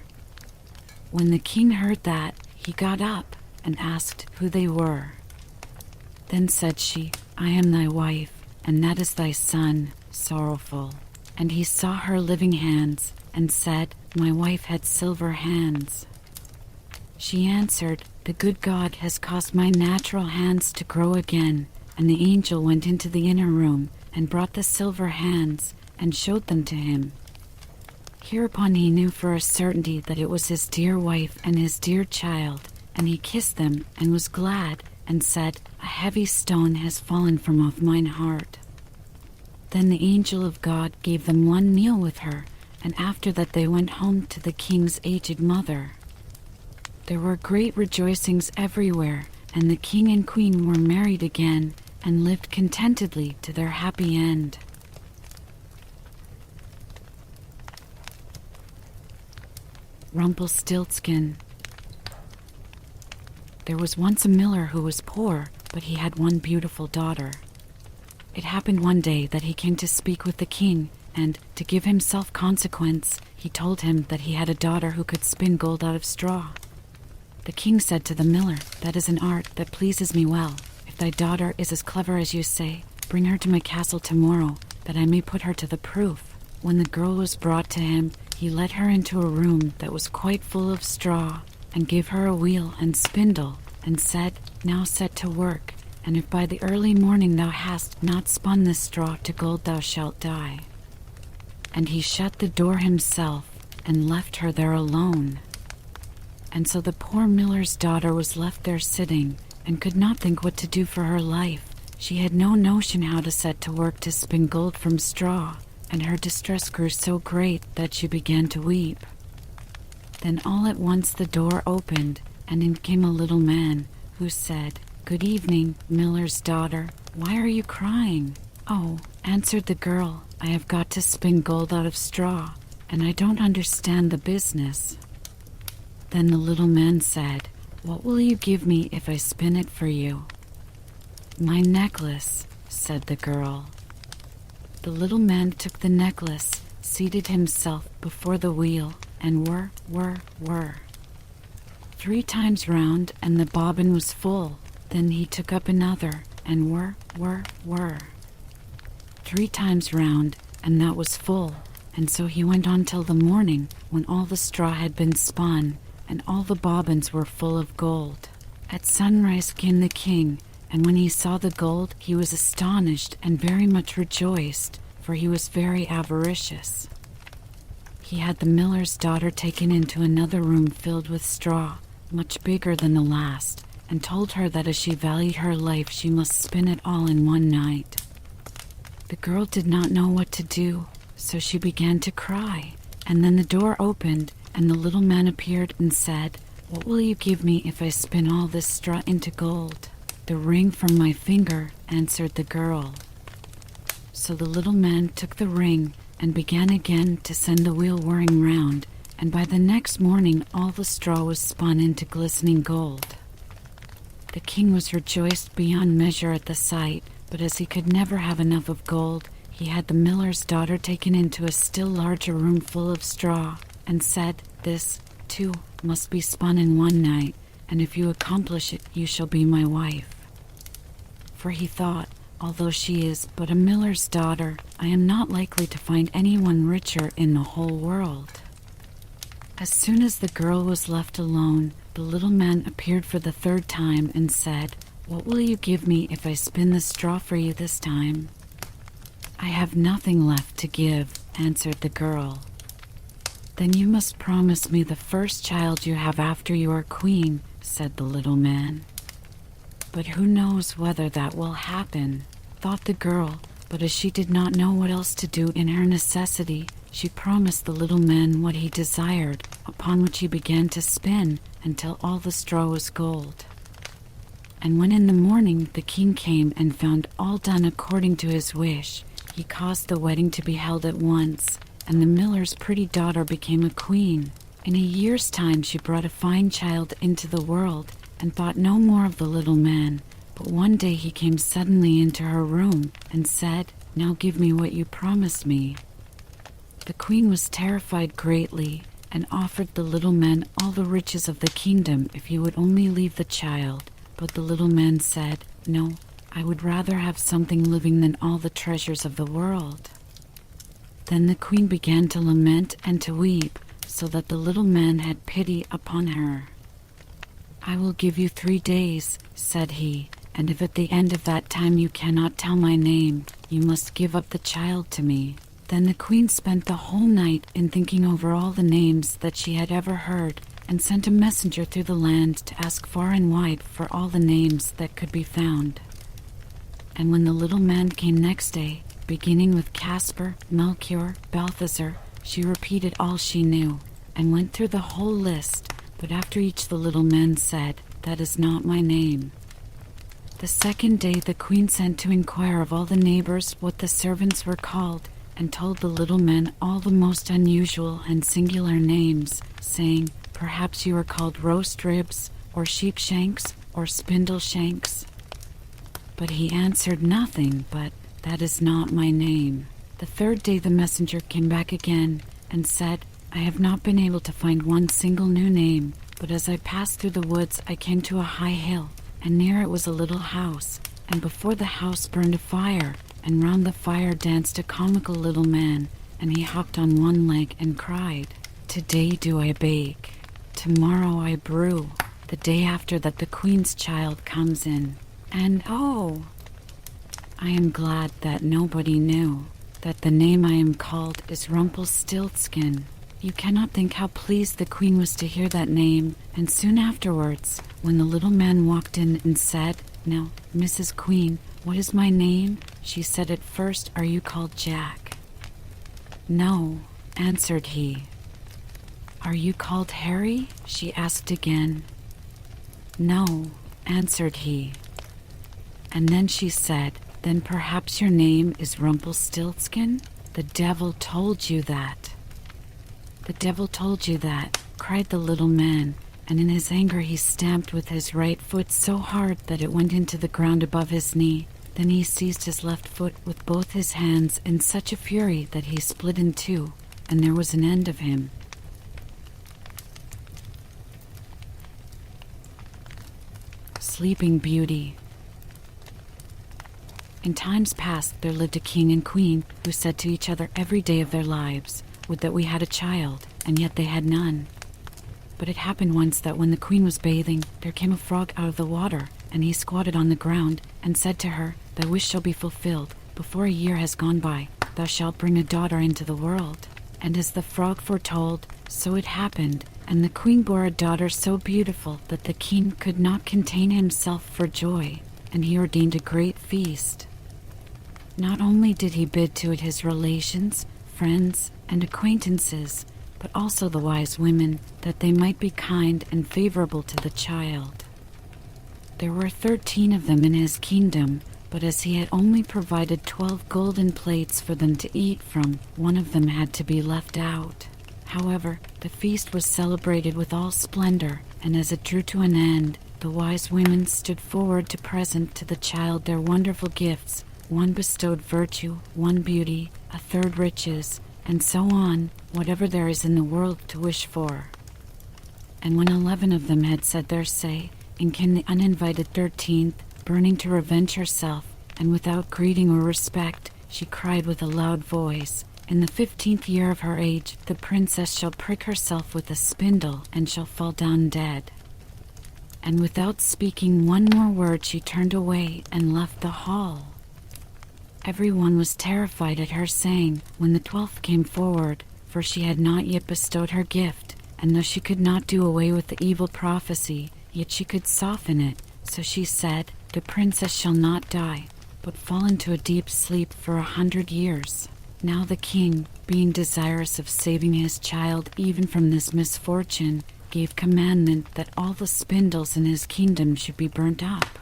When the king heard that, he got up, and asked who they were. Then said she, "I am thy wife, and that is thy son, Sorrowful." And he saw her living hands, and said, "My wife had silver hands." She answered, "The good God has caused my natural hands to grow again." And the angel went into the inner room, and brought the silver hands, and showed them to him. Hereupon he knew for a certainty that it was his dear wife and his dear child, and he kissed them, and was glad, and said, "A heavy stone has fallen from off mine heart." Then the angel of God gave them one meal with her, and after that they went home to the king's aged mother. There were great rejoicings everywhere, and the king and queen were married again, and lived contentedly to their happy end. Rumpelstiltskin. There was once a miller who was poor, but he had one beautiful daughter. It happened one day that he came to speak with the king, and, to give himself consequence, he told him that he had a daughter who could spin gold out of straw. The king said to the miller, "That is an art that pleases me well. If thy daughter is as clever as you say, bring her to my castle tomorrow, that I may put her to the proof." When the girl was brought to him, he led her into a room that was quite full of straw, and gave her a wheel and spindle, and said, "Now set to work, and if by the early morning thou hast not spun this straw to gold, thou shalt die." And he shut the door himself and left her there alone. And so the poor miller's daughter was left there sitting, and could not think what to do for her life. She had no notion how to set to work to spin gold from straw, and her distress grew so great that she began to weep. Then all at once the door opened, and in came a little man, who said, "Good evening, miller's daughter. Why are you crying?" "Oh," answered the girl, "I have got to spin gold out of straw, and I don't understand the business." Then the little man said, "What will you give me if I spin it for you?" "My necklace," said the girl. The little man took the necklace, seated himself before the wheel, and whir, whir, whir. 3 times round, and the bobbin was full. Then he took up another, and whir, whir, whir. 3 times round, and that was full. And so he went on till the morning, when all the straw had been spun, and all the bobbins were full of gold. At sunrise came the king, and when he saw the gold, he was astonished and very much rejoiced, for he was very avaricious. He had the miller's daughter taken into another room filled with straw, much bigger than the last, and told her that as she valued her life, she must spin it all in one night. The girl did not know what to do, so she began to cry, and then the door opened, and the little man appeared and said, "What will you give me if I spin all this straw into gold?" "The ring from my finger," answered the girl. So the little man took the ring and began again to send the wheel whirring round, and by the next morning all the straw was spun into glistening gold. The king was rejoiced beyond measure at the sight, but as he could never have enough of gold, he had the miller's daughter taken into a still larger room full of straw, and said, "This, too, must be spun in one night, and if you accomplish it, you shall be my wife." For he thought, although she is but a miller's daughter, I am not likely to find anyone richer in the whole world. As soon as the girl was left alone, the little man appeared for the 3rd time and said, "What will you give me if I spin the straw for you this time?" "I have nothing left to give," answered the girl. "Then you must promise me the first child you have after you are queen," said the little man. "But who knows whether that will happen?" thought the girl, but as she did not know what else to do in her necessity, she promised the little man what he desired, upon which he began to spin until all the straw was gold. And when in the morning the king came and found all done according to his wish, he caused the wedding to be held at once, and the miller's pretty daughter became a queen. In a year's time she brought a fine child into the world, and thought no more of the little man. But one day he came suddenly into her room and said, "Now give me what you promised me." The queen was terrified greatly, and offered the little man all the riches of the kingdom if he would only leave the child. But the little man said, "No, I would rather have something living than all the treasures of the world." Then the queen began to lament and to weep, so that the little man had pity upon her. "I will give you 3 days," said he, "and if at the end of that time you cannot tell my name, you must give up the child to me." Then the queen spent the whole night in thinking over all the names that she had ever heard, and sent a messenger through the land to ask far and wide for all the names that could be found. And when the little man came next day, beginning with Casper, Melchior, Balthazar, she repeated all she knew, and went through the whole list, but after each the little man said, "That is not my name." The 2nd day the queen sent to inquire of all the neighbors what the servants were called, and told the little men all the most unusual and singular names, saying, "Perhaps you are called roast ribs, or sheep shanks, or spindle shanks." But he answered nothing but, "That is not my name." The 3rd day the messenger came back again, and said, "I have not been able to find one single new name, but as I passed through the woods I came to a high hill, and near it was a little house, and before the house burned a fire, and round the fire danced a comical little man, and he hopped on one leg and cried, 'Today do I bake, tomorrow I brew, the day after that the queen's child comes in.' And oh, I am glad that nobody knew that the name I am called is Rumpelstiltskin. You cannot think how pleased the queen was to hear that name, and soon afterwards, when the little man walked in and said, "Now, Mrs. Queen, what is my name?" she said, "At first, are you called Jack?" "No," answered he. "Are you called Harry?" she asked again. "No," answered he. And then she said, "Then perhaps your name is Rumpelstiltskin? The devil told you that." "The devil told you that," cried the little man, and in his anger he stamped with his right foot so hard that it went into the ground above his knee. Then he seized his left foot with both his hands in such a fury that he split in two, and there was an end of him. Sleeping Beauty. In times past there lived a king and queen who said to each other every day of their lives, "Would that we had a child," and yet they had none. But it happened once that when the queen was bathing, there came a frog out of the water, and he squatted on the ground and said to her, "Thy wish shall be fulfilled. Before a year has gone by, thou shalt bring a daughter into the world." And as the frog foretold, so it happened, and the queen bore a daughter so beautiful that the king could not contain himself for joy, and he ordained a great feast. Not only did he bid to it his relations, friends, and acquaintances, but also the wise women, that they might be kind and favorable to the child. There were 13 of them in his kingdom, but as he had only provided 12 golden plates for them to eat from, one of them had to be left out. However, the feast was celebrated with all splendor, and as it drew to an end, the wise women stood forward to present to the child their wonderful gifts. One bestowed virtue, one beauty, a third riches, and so on, whatever there is in the world to wish for. And when 11 of them had said their say, in came the uninvited 13th, burning to revenge herself, and without greeting or respect, she cried with a loud voice, "In the 15th year of her age, the princess shall prick herself with a spindle, and shall fall down dead." And without speaking one more word, she turned away and left the hall. Everyone was terrified at her saying, when the 12th came forward, for she had not yet bestowed her gift, and though she could not do away with the evil prophecy, yet she could soften it. So she said, "The princess shall not die, but fall into a deep sleep for 100 years. Now the king, being desirous of saving his child even from this misfortune, gave commandment that all the spindles in his kingdom should be burnt up.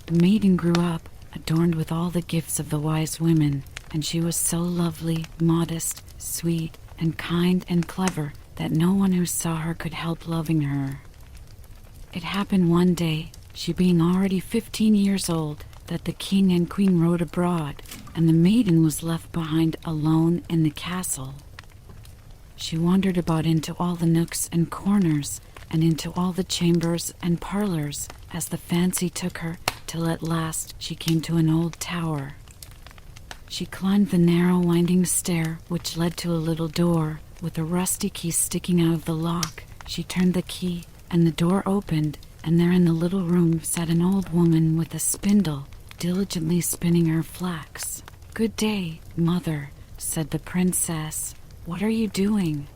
The maiden grew up, adorned with all the gifts of the wise women, and she was so lovely, modest, sweet, and kind and clever that no one who saw her could help loving her. It happened one day, she being already 15 years old, that the king and queen rode abroad, and the maiden was left behind alone in the castle. She wandered about into all the nooks and corners, and into all the chambers and parlors, as the fancy took her, till at last she came to an old tower. She climbed the narrow winding stair, which led to a little door, with a rusty key sticking out of the lock. She turned the key, and the door opened, and there in the little room sat an old woman with a spindle, diligently spinning her flax. "Good day, mother," said the princess. "What are you doing?"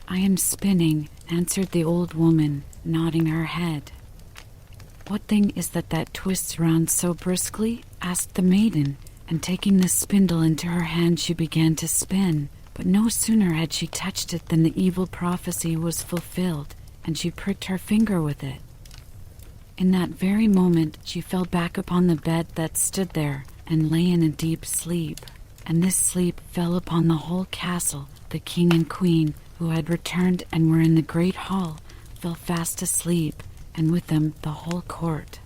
"I am spinning," answered the old woman, nodding her head. "What thing is that twists round so briskly?" asked the maiden, and taking the spindle into her hand she began to spin. But no sooner had she touched it than the evil prophecy was fulfilled, and she pricked her finger with it. In that very moment she fell back upon the bed that stood there, and lay in a deep sleep. And this sleep fell upon the whole castle. The king and queen, who had returned and were in the great hall, fell fast asleep, and with them the whole court.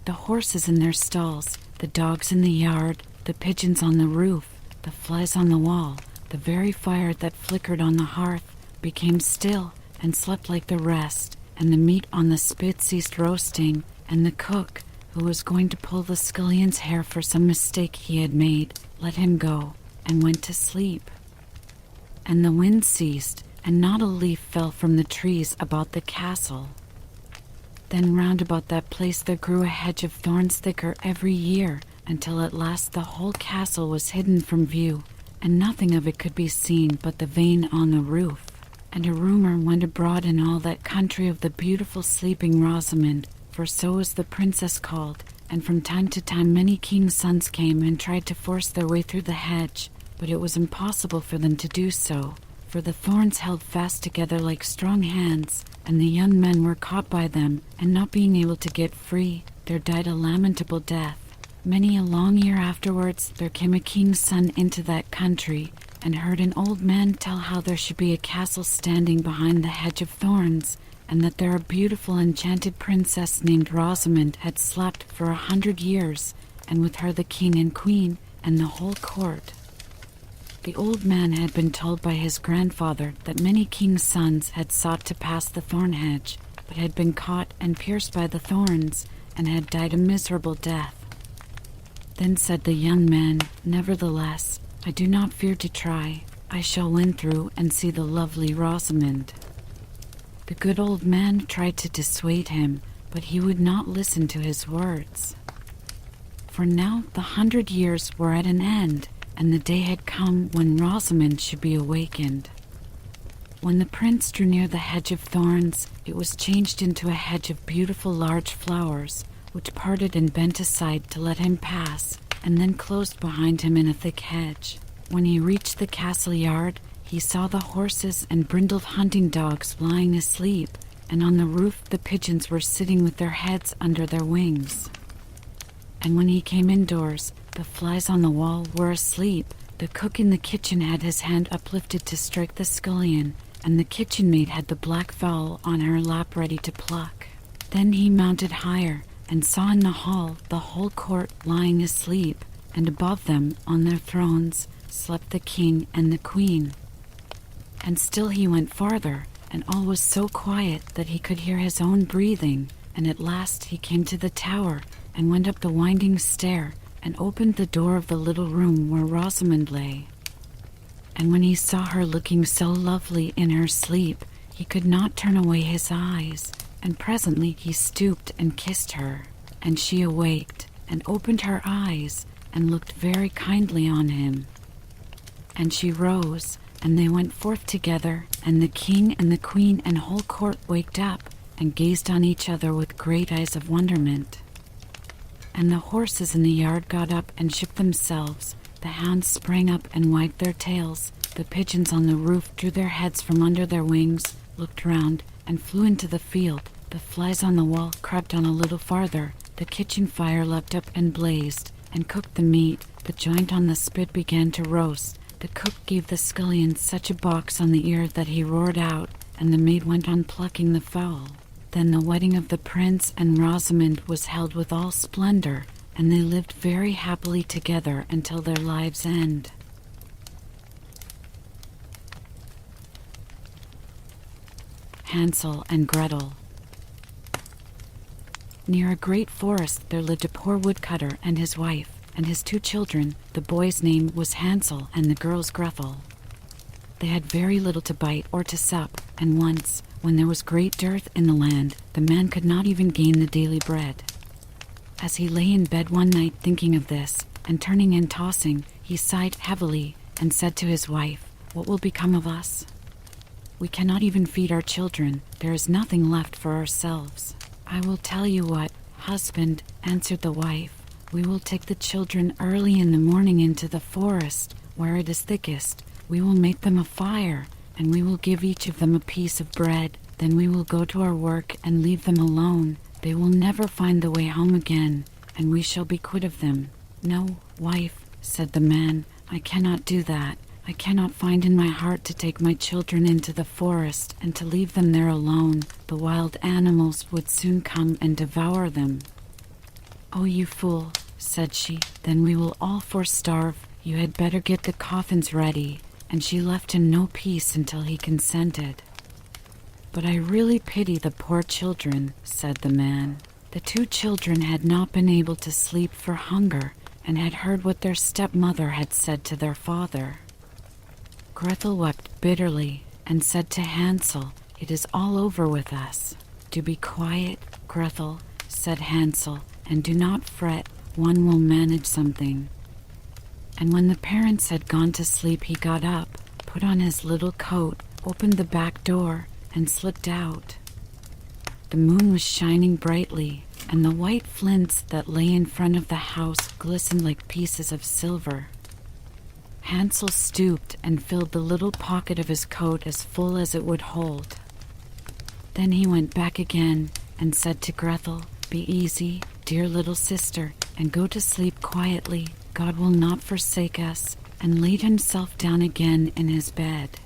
The horses in their stalls, the dogs in the yard, the pigeons on the roof, the flies on the wall, the very fire that flickered on the hearth, became still and slept like the rest, and the meat on the spit ceased roasting, and the cook, who was going to pull the scullion's hair for some mistake he had made, let him go, and went to sleep. And the wind ceased, and not a leaf fell from the trees about the castle. Then round about that place there grew a hedge of thorns thicker every year, until at last the whole castle was hidden from view, and nothing of it could be seen but the vane on the roof. And a rumor went abroad in all that country of the beautiful sleeping Rosamond, for so was the princess called, and from time to time many king's sons came and tried to force their way through the hedge, but it was impossible for them to do so, for the thorns held fast together like strong hands, and the young men were caught by them, and not being able to get free, there died a lamentable death. Many a long year afterwards there came a king's son into that country, and heard an old man tell how there should be a castle standing behind the hedge of thorns, and that there a beautiful enchanted princess named Rosamond had slept for 100 years, and with her the king and queen and the whole court. The old man had been told by his grandfather that many king's sons had sought to pass the thorn hedge, but had been caught and pierced by the thorns, and had died a miserable death. Then said the young man, "Nevertheless, I do not fear to try. I shall win through and see the lovely Rosamond." The good old man tried to dissuade him, but he would not listen to his words. For now the 100 years were at an end, and the day had come when Rosamond should be awakened. When the prince drew near the hedge of thorns, it was changed into a hedge of beautiful large flowers, which parted and bent aside to let him pass, and then closed behind him in a thick hedge. When he reached the castle yard, he saw the horses and brindled hunting dogs lying asleep, and on the roof the pigeons were sitting with their heads under their wings. And when he came indoors, the flies on the wall were asleep, the cook in the kitchen had his hand uplifted to strike the scullion, and the kitchen maid had the black fowl on her lap ready to pluck. Then he mounted higher, and saw in the hall the whole court lying asleep, and above them, on their thrones, slept the king and the queen. And still he went farther, and all was so quiet that he could hear his own breathing, and at last he came to the tower, and went up the winding stair, and opened the door of the little room where Rosamond lay. And when he saw her looking so lovely in her sleep, he could not turn away his eyes, and presently he stooped and kissed her, and she awaked, and opened her eyes, and looked very kindly on him. And she rose, and they went forth together, and the king and the queen and whole court waked up, and gazed on each other with great eyes of wonderment. And the horses in the yard got up and shook themselves, the hounds sprang up and wagged their tails, the pigeons on the roof drew their heads from under their wings, looked round, and flew into the field, the flies on the wall crept on a little farther, the kitchen fire leapt up and blazed, and cooked the meat, the joint on the spit began to roast, the cook gave the scullion such a box on the ear that he roared out, and the maid went on plucking the fowl. Then the wedding of the prince and Rosamond was held with all splendor, and they lived very happily together until their lives' end. Hansel and Gretel. Near a great forest there lived a poor woodcutter and his wife, and his 2 children. The boy's name was Hansel and the girl's Gretel. They had very little to bite or to sup, and once, when there was great dearth in the land, the man could not even gain the daily bread. As he lay in bed one night thinking of this, and turning and tossing, he sighed heavily, and said to his wife, "What will become of us? We cannot even feed our children. There is nothing left for ourselves." "I will tell you what, husband," answered the wife. "We will take the children early in the morning into the forest, where it is thickest. We will make them a fire, and we will give each of them a piece of bread. Then we will go to our work and leave them alone. They will never find the way home again, and we shall be quit of them." "No, wife," said the man, "I cannot do that. I cannot find in my heart to take my children into the forest and to leave them there alone. The wild animals would soon come and devour them." "Oh, you fool," said she, "then we will all 4 starve. You had better get the coffins ready." And she left him no peace until he consented. "But I really pity the poor children," said the man. The 2 children had not been able to sleep for hunger, and had heard what their stepmother had said to their father. Gretel wept bitterly, and said to Hansel, "It is all over with us. "Do be quiet, Gretel," said Hansel, "and do not fret, one will manage something." And when the parents had gone to sleep, he got up, put on his little coat, opened the back door, and slipped out. The moon was shining brightly, and the white flints that lay in front of the house glistened like pieces of silver. Hansel stooped and filled the little pocket of his coat as full as it would hold. Then he went back again and said to Gretel, "Be easy, dear little sister, and go to sleep quietly. God will not forsake us," and laid himself down again in his bed.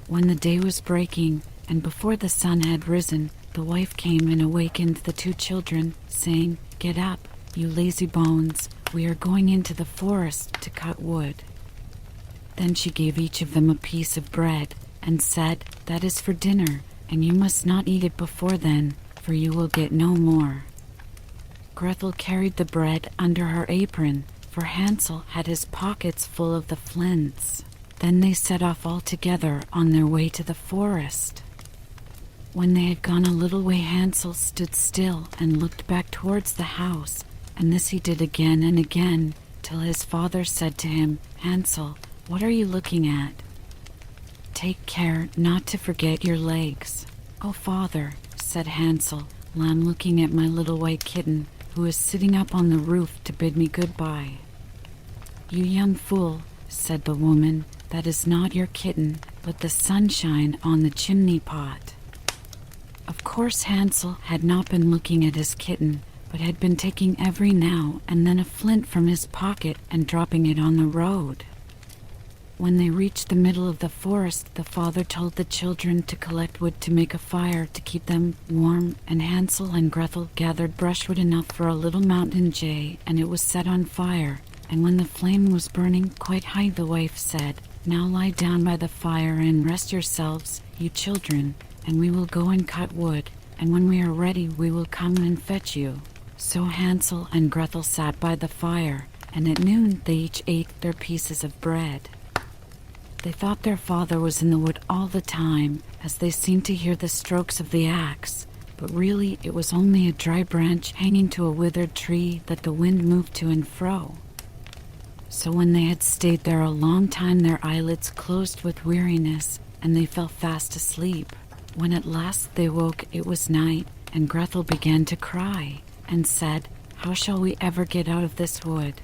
When the day was breaking, and before the sun had risen, the wife came and awakened the two children, saying, "Get up, you lazy bones, we are going into the forest to cut wood." Then she gave each of them a piece of bread, and said, "That is for dinner, and you must not eat it before then, for you will get no more." Gretel carried the bread under her apron, for Hansel had his pockets full of the flints. Then they set off all together on their way to the forest. When they had gone a little way, Hansel stood still and looked back towards the house, and this he did again and again, till his father said to him, "Hansel, what are you looking at? Take care not to forget your legs." "Oh, father," said Hansel, "well, I'm looking at my little white kitten, who is sitting up on the roof to bid me goodbye." "You young fool," said the woman, "that is not your kitten, but the sunshine on the chimney pot." Of course Hansel had not been looking at his kitten, but had been taking every now and then a flint from his pocket and dropping it on the road. When they reached the middle of the forest, the father told the children to collect wood to make a fire to keep them warm, and Hansel and Gretel gathered brushwood enough for a little mountain jay, and it was set on fire. And when the flame was burning quite high, the wife said, "Now lie down by the fire and rest yourselves, you children, and we will go and cut wood, and when we are ready we will come and fetch you." So Hansel and Gretel sat by the fire, and at noon they each ate their pieces of bread. They thought their father was in the wood all the time, as they seemed to hear the strokes of the axe, but really it was only a dry branch hanging to a withered tree that the wind moved to and fro. So when they had stayed there a long time, their eyelids closed with weariness, and they fell fast asleep. When at last they woke, it was night, and Gretel began to cry, and said, "How shall we ever get out of this wood?"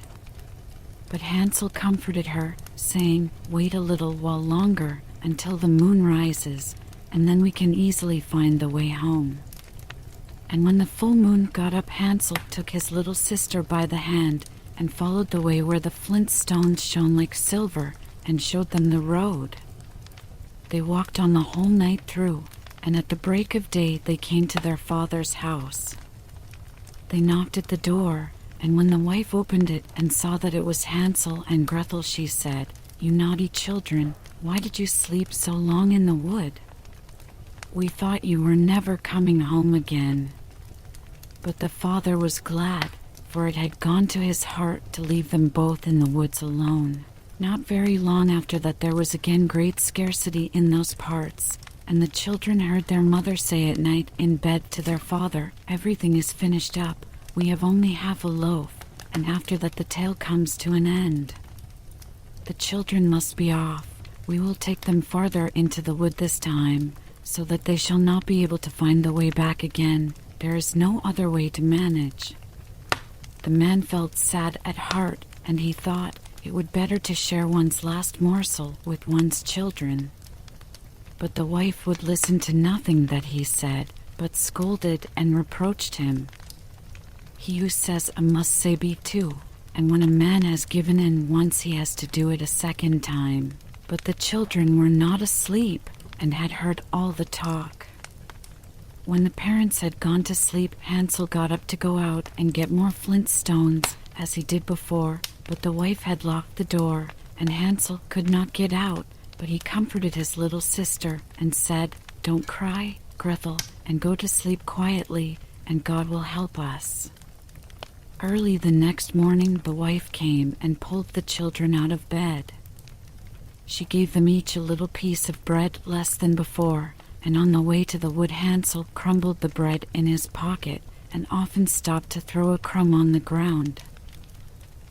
But Hansel comforted her, saying, "Wait a little while longer, until the moon rises, and then we can easily find the way home." And when the full moon got up, Hansel took his little sister by the hand, and followed the way where the flint stones shone like silver, and showed them the road. They walked on the whole night through, and at the break of day they came to their father's house. They knocked at the door, and when the wife opened it and saw that it was Hansel and Gretel, she said, "You naughty children, why did you sleep so long in the wood? We thought you were never coming home again." But the father was glad, for it had gone to his heart to leave them both in the woods alone. Not very long after that there was again great scarcity in those parts, and the children heard their mother say at night in bed to their father, "Everything is finished up. We have only half a loaf, and after that the tale comes to an end. The children must be off. We will take them farther into the wood this time, so that they shall not be able to find the way back again. There is no other way to manage." The man felt sad at heart, and he thought it would better to share one's last morsel with one's children. But the wife would listen to nothing that he said, but scolded and reproached him. "He who says a must say be too, and when a man has given in once he has to do it a second time." But the children were not asleep, and had heard all the talk. When the parents had gone to sleep, Hansel got up to go out and get more flint stones, as he did before, but the wife had locked the door, and Hansel could not get out, but he comforted his little sister, and said, "Don't cry, Gretel, and go to sleep quietly, and God will help us." Early the next morning the wife came and pulled the children out of bed. She gave them each a little piece of bread less than before, and on the way to the wood Hansel crumbled the bread in his pocket and often stopped to throw a crumb on the ground.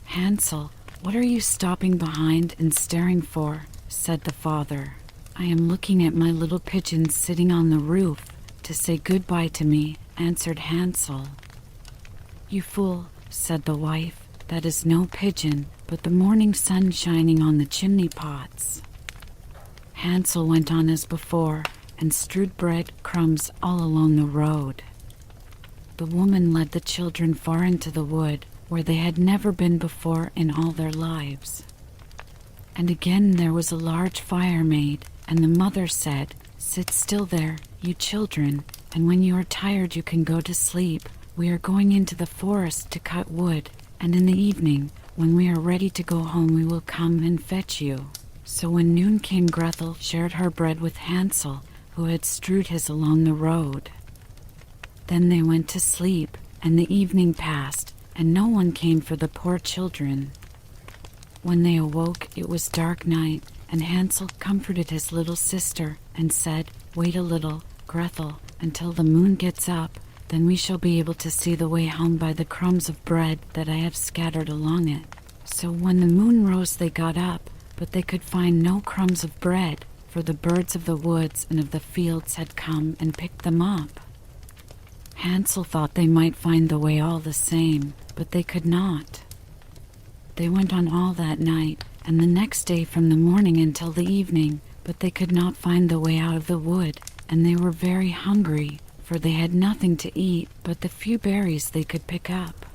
"Hansel, what are you stopping behind and staring for?" said the father. "I am looking at my little pigeons sitting on the roof to say goodbye to me," answered Hansel. "You fool," said the wife, "that is no pigeon, but the morning sun shining on the chimney pots." Hansel went on as before and strewed bread crumbs all along the road. The woman led the children far into the wood, where they had never been before in all their lives. And again there was a large fire made, and the mother said, "Sit still there, you children, and when you are tired you can go to sleep. We are going into the forest to cut wood, and in the evening, when we are ready to go home, we will come and fetch you." So when noon came, Gretel shared her bread with Hansel, who had strewed his along the road. Then they went to sleep, and the evening passed, and no one came for the poor children. When they awoke, it was dark night, and Hansel comforted his little sister and said, "Wait a little, Gretel, until the moon gets up, then we shall be able to see the way home by the crumbs of bread that I have scattered along it." So when the moon rose they got up, but they could find no crumbs of bread, for the birds of the woods and of the fields had come and picked them up. Hansel thought they might find the way all the same, but they could not. They went on all that night, and the next day from the morning until the evening, but they could not find the way out of the wood, and they were very hungry, for they had nothing to eat but the few berries they could pick up.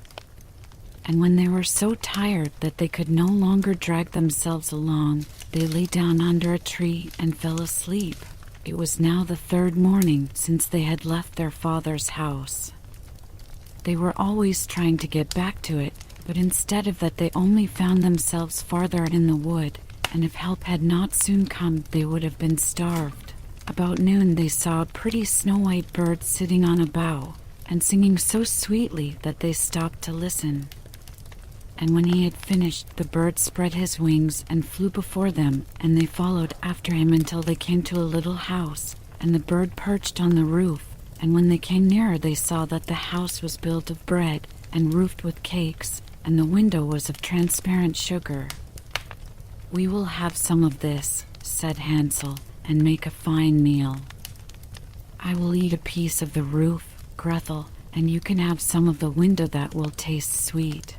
And when they were so tired that they could no longer drag themselves along, they lay down under a tree and fell asleep. It was now the third morning since they had left their father's house. They were always trying to get back to it, but instead of that they only found themselves farther in the wood, and if help had not soon come, they would have been starved. About noon they saw a pretty snow-white bird sitting on a bough, and singing so sweetly that they stopped to listen. And when he had finished, the bird spread his wings and flew before them, and they followed after him until they came to a little house, and the bird perched on the roof. And when they came nearer, they saw that the house was built of bread and roofed with cakes, and the window was of transparent sugar. "We will have some of this," said Hansel, "and make a fine meal. I will eat a piece of the roof, Gretel, and you can have some of the window that will taste sweet."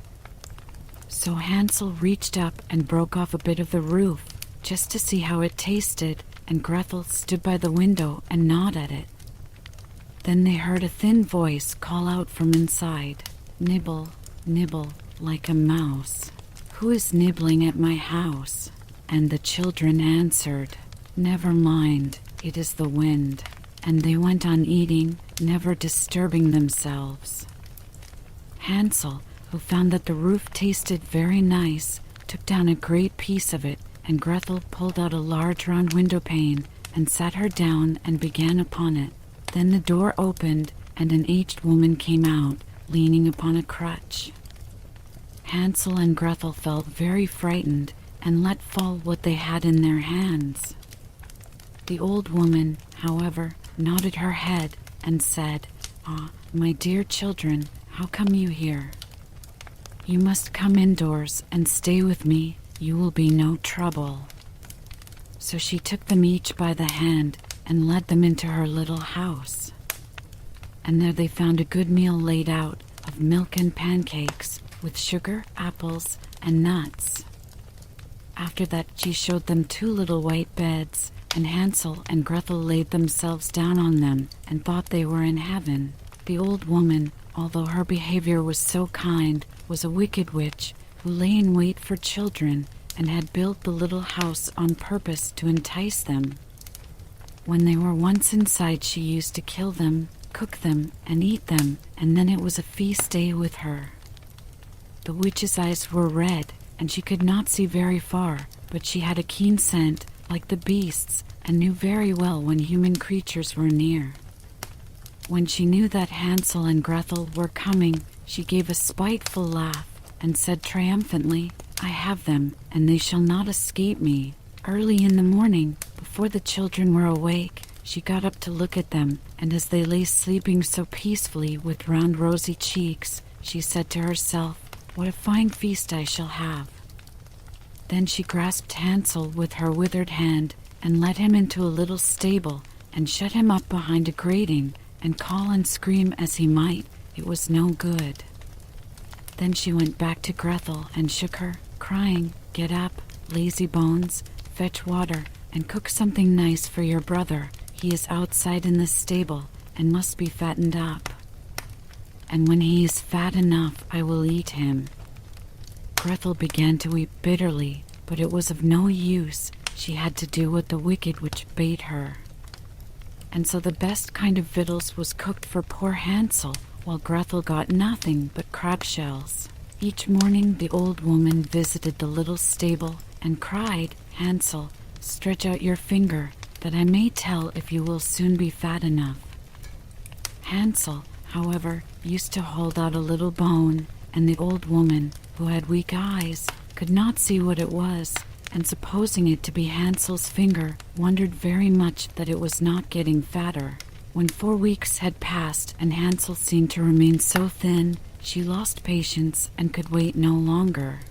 So Hansel reached up and broke off a bit of the roof, just to see how it tasted, and Gretel stood by the window and gnawed at it. Then they heard a thin voice call out from inside, "Nibble, nibble, like a mouse. Who is nibbling at my house?" And the children answered, "Never mind, it is the wind." And they went on eating, never disturbing themselves. Hansel, who found that the roof tasted very nice, took down a great piece of it, and Gretel pulled out a large round window pane and sat her down and began upon it. Then the door opened, and an aged woman came out, leaning upon a crutch. Hansel and Gretel felt very frightened and let fall what they had in their hands. The old woman, however, nodded her head and said, "Ah, my dear children, how come you here? You must come indoors and stay with me. You will be no trouble." So she took them each by the hand and led them into her little house. And there they found a good meal laid out of milk and pancakes, with sugar, apples, and nuts. After that she showed them 2 little white beds, and Hansel and Gretel laid themselves down on them and thought they were in heaven. The old woman, although her behavior was so kind, was a wicked witch who lay in wait for children and had built the little house on purpose to entice them. When they were once inside, she used to kill them, cook them, and eat them, and then it was a feast day with her. The witch's eyes were red, and she could not see very far, but she had a keen scent, like the beasts, and knew very well when human creatures were near. When she knew that Hansel and Gretel were coming, she gave a spiteful laugh and said triumphantly, "I have them, and they shall not escape me." Early in the morning, before the children were awake, She got up to look at them, and as they lay sleeping so peacefully with round rosy cheeks, she said to herself, "What a fine feast I shall have." Then she grasped Hansel with her withered hand and led him into a little stable and shut him up behind a grating, and call and scream as he might, it was no good. Then she went back to Grethel and shook her, crying, "Get up, lazy bones, fetch water, and cook something nice for your brother. He is outside in the stable and must be fattened up. And when he is fat enough, I will eat him." Grethel began to weep bitterly, but it was of no use. She had to do what the wicked witch bade her. And so the best kind of victuals was cooked for poor Hansel, while Grethel got nothing but crab shells. Each morning the old woman visited the little stable and cried, "Hansel, stretch out your finger, that I may tell if you will soon be fat enough." Hansel, however, used to hold out a little bone, and the old woman, who had weak eyes, could not see what it was, and supposing it to be Hansel's finger, wondered very much that it was not getting fatter. When 4 weeks had passed and Hansel seemed to remain so thin, she lost patience and could wait no longer.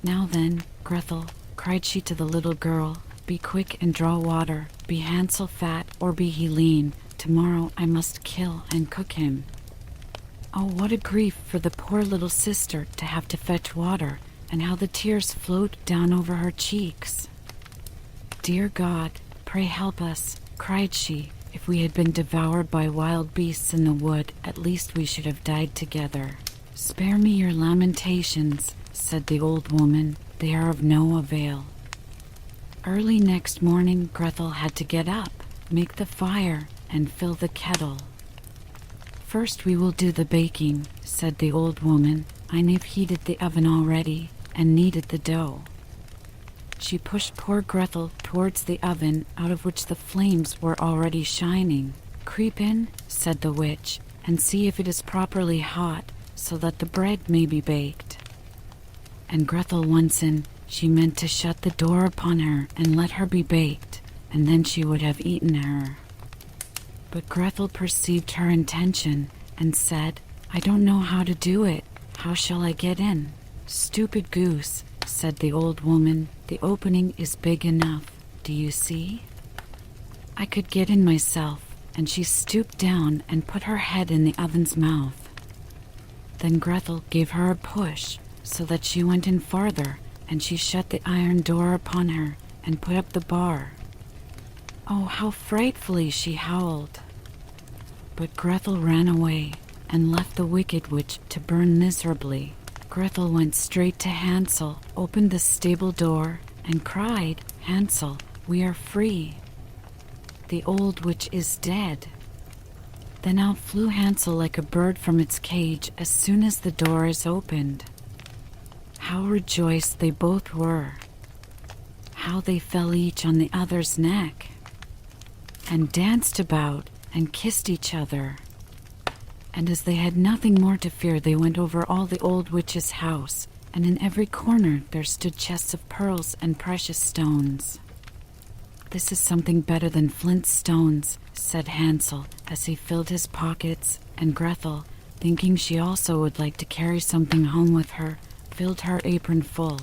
"Now then, Grethel," cried she to the little girl, "be quick and draw water. Be Hansel fat or be he lean, tomorrow I must kill and cook him." Oh, what a grief for the poor little sister to have to fetch water, and how the tears flowed down over her cheeks. "Dear God, pray help us," cried she. "If we had been devoured by wild beasts in the wood, at least we should have died together." "Spare me your lamentations," said the old woman. "They are of no avail." Early next morning Grethel had to get up, make the fire, and fill the kettle. "First we will do the baking," said the old woman. "I've heated the oven already, and kneaded the dough." She pushed poor Grethel towards the oven, out of which the flames were already shining. "Creep in," said the witch, "and see if it is properly hot, so that the bread may be baked." And Grethel once in, she meant to shut the door upon her and let her be baked, and then she would have eaten her. But Grethel perceived her intention, and said, "I don't know how to do it. How shall I get in?" "Stupid goose," said the old woman, "the opening is big enough. Do you see? I could get in myself." And she stooped down and put her head in the oven's mouth. Then Grethel gave her a push, so that she went in farther, and she shut the iron door upon her and put up the bar. Oh, how frightfully she howled! But Grethel ran away and left the wicked witch to burn miserably. Grethel went straight to Hansel, opened the stable door, and cried, "Hansel, we are free. The old witch is dead." Then out flew Hansel like a bird from its cage as soon as the door is opened. How rejoiced they both were! How they fell each on the other's neck, and danced about and kissed each other. And as they had nothing more to fear, they went over all the old witch's house, and in every corner there stood chests of pearls and precious stones. "This is something better than flint stones," said Hansel as he filled his pockets, and Grethel, thinking she also would like to carry something home with her, filled her apron full.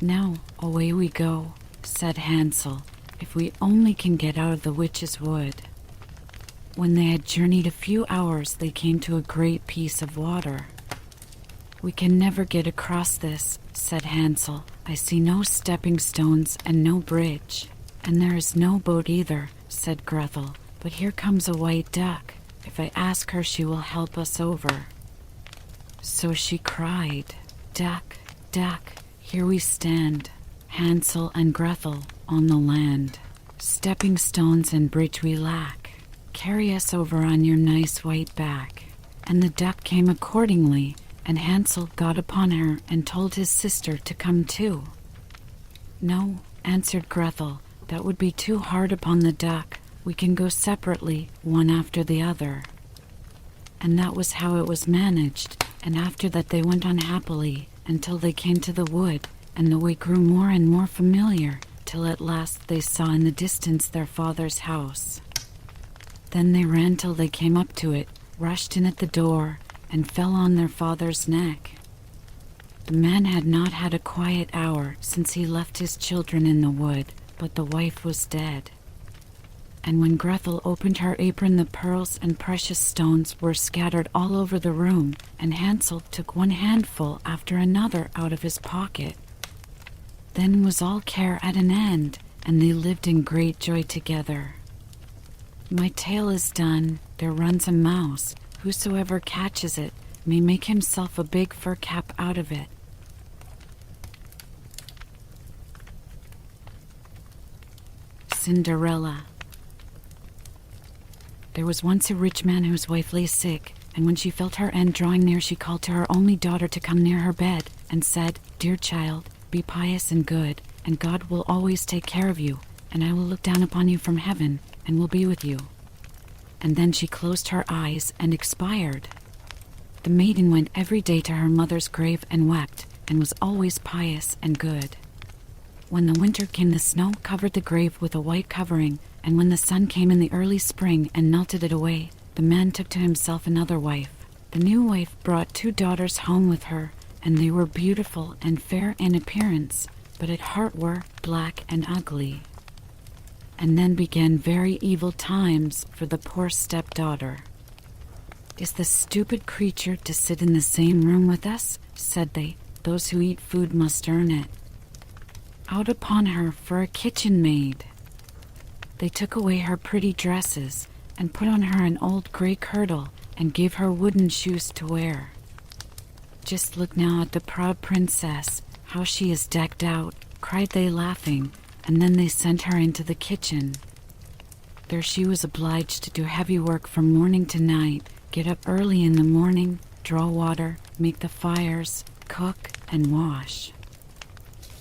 "Now away we go," said Hansel, "if we only can get out of the witch's wood." When they had journeyed a few hours, they came to a great piece of water. "We can never get across this," said Hansel. "I see no stepping stones and no bridge." "And there is no boat either," said Grethel, "but here comes a white duck. If I ask her, she will help us over." So she cried, "Duck, duck, here we stand, Hansel and Grethel on the land. Stepping stones and bridge we lack. Carry us over on your nice white back." And the duck came accordingly, and Hansel got upon her and told his sister to come too. "No," answered Grethel, "that would be too hard upon the duck. We can go separately, one after the other." And that was how it was managed, and after that they went on happily until they came to the wood, and the way grew more and more familiar, till at last they saw in the distance their father's house. Then they ran till they came up to it, rushed in at the door, and fell on their father's neck. The man had not had a quiet hour since he left his children in the wood, but the wife was dead. And when Grethel opened her apron, the pearls and precious stones were scattered all over the room, and Hansel took one handful after another out of his pocket. Then was all care at an end, and they lived in great joy together. My tale is done. There runs a mouse. Whosoever catches it may make himself a big fur cap out of it. Cinderella. There was once a rich man whose wife lay sick, and when she felt her end drawing near, she called to her only daughter to come near her bed, and said, "Dear child, be pious and good, and God will always take care of you, and I will look down upon you from heaven, and will be with you." And then she closed her eyes and expired. The maiden went every day to her mother's grave and wept, and was always pious and good. When the winter came, the snow covered the grave with a white covering, and when the sun came in the early spring and melted it away, the man took to himself another wife. The new wife brought 2 daughters home with her, and they were beautiful and fair in appearance, but at heart were black and ugly. And then began very evil times for the poor stepdaughter. "Is the stupid creature to sit in the same room with us?" said they. "Those who eat food must earn it. Out upon her for a kitchen maid." They took away her pretty dresses, and put on her an old gray kirtle, and gave her wooden shoes to wear. "Just look now at the proud princess, how she is decked out," cried they, laughing, and then they sent her into the kitchen. There she was obliged to do heavy work from morning to night, get up early in the morning, draw water, make the fires, cook, and wash.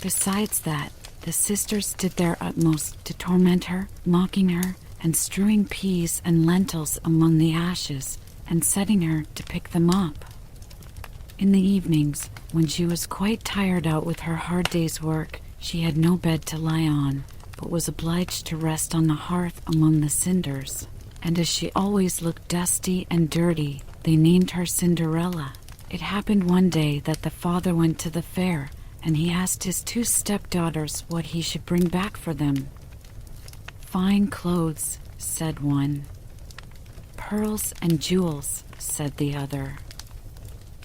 Besides that, the sisters did their utmost to torment her, mocking her, and strewing peas and lentils among the ashes, and setting her to pick them up. In the evenings, when she was quite tired out with her hard day's work, she had no bed to lie on, but was obliged to rest on the hearth among the cinders. And as she always looked dusty and dirty, they named her Cinderella. It happened one day that the father went to the fair, and he asked his 2 stepdaughters what he should bring back for them. "Fine clothes," said one. "Pearls and jewels," said the other.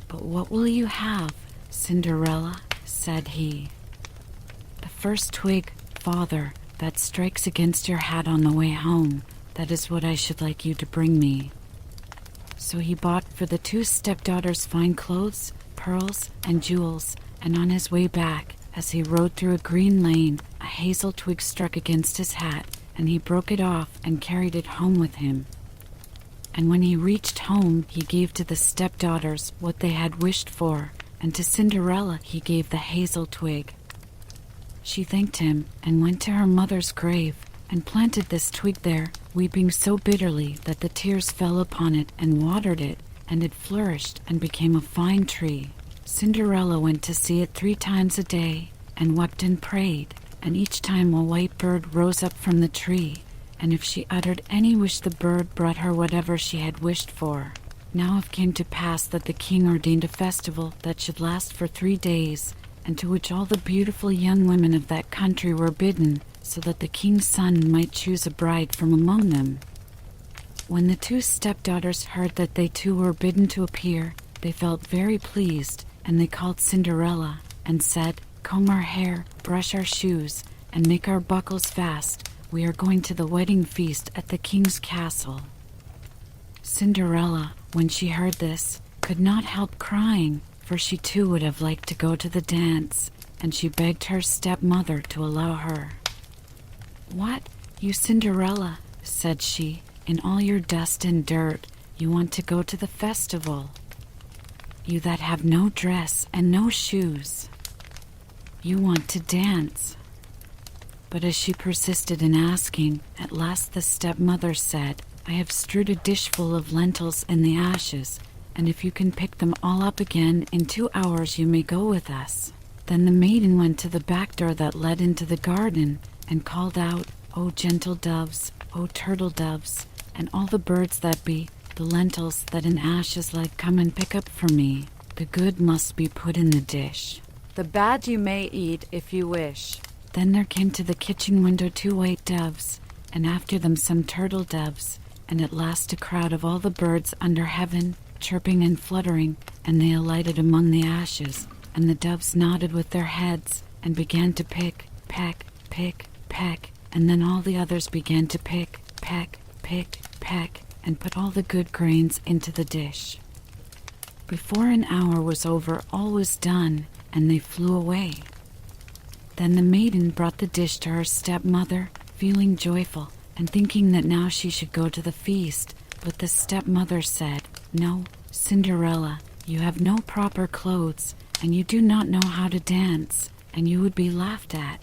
"But what will you have, Cinderella?" said he. "The first twig, father, that strikes against your hat on the way home. That is what I should like you to bring me." So he bought for the 2 stepdaughters fine clothes, pearls, and jewels, and on his way back, as he rode through a green lane, a hazel twig struck against his hat, and he broke it off and carried it home with him. And when he reached home, he gave to the stepdaughters what they had wished for, and to Cinderella he gave the hazel twig. She thanked him and went to her mother's grave, and planted this twig there, weeping so bitterly that the tears fell upon it and watered it, and it flourished and became a fine tree. Cinderella went to see it 3 times a day, and wept and prayed, and each time a white bird rose up from the tree, and if she uttered any wish, the bird brought her whatever she had wished for. Now it came to pass that the king ordained a festival that should last for 3 days, and to which all the beautiful young women of that country were bidden, so that the king's son might choose a bride from among them. When the 2 stepdaughters heard that they too were bidden to appear, they felt very pleased, and they called Cinderella, and said, "Comb our hair, brush our shoes, and make our buckles fast. We are going to the wedding feast at the king's castle." Cinderella, when she heard this, could not help crying, for she too would have liked to go to the dance, and she begged her stepmother to allow her. "What, you Cinderella," said she, "in all your dust and dirt, you want to go to the festival? You that have no dress and no shoes. You want to dance." But as she persisted in asking, at last the stepmother said, "I have strewed a dish full of lentils in the ashes, and if you can pick them all up again in 2 hours, you may go with us." Then the maiden went to the back door that led into the garden, and called out, O gentle doves, O turtle doves, and all the birds that be, the lentils that in ashes lie, come and pick up for me. The good must be put in the dish. The bad you may eat if you wish. Then there came to the kitchen window 2 white doves, and after them some turtle doves, and at last a crowd of all the birds under heaven, chirping and fluttering, and they alighted among the ashes, and the doves nodded with their heads, and began to pick, peck, pick, peck, and then all the others began to pick, peck, peck, and put all the good grains into the dish. Before an hour was over, all was done, and they flew away. Then the maiden brought the dish to her stepmother, feeling joyful, and thinking that now she should go to the feast. But the stepmother said, No, Cinderella, you have no proper clothes, and you do not know how to dance, and you would be laughed at.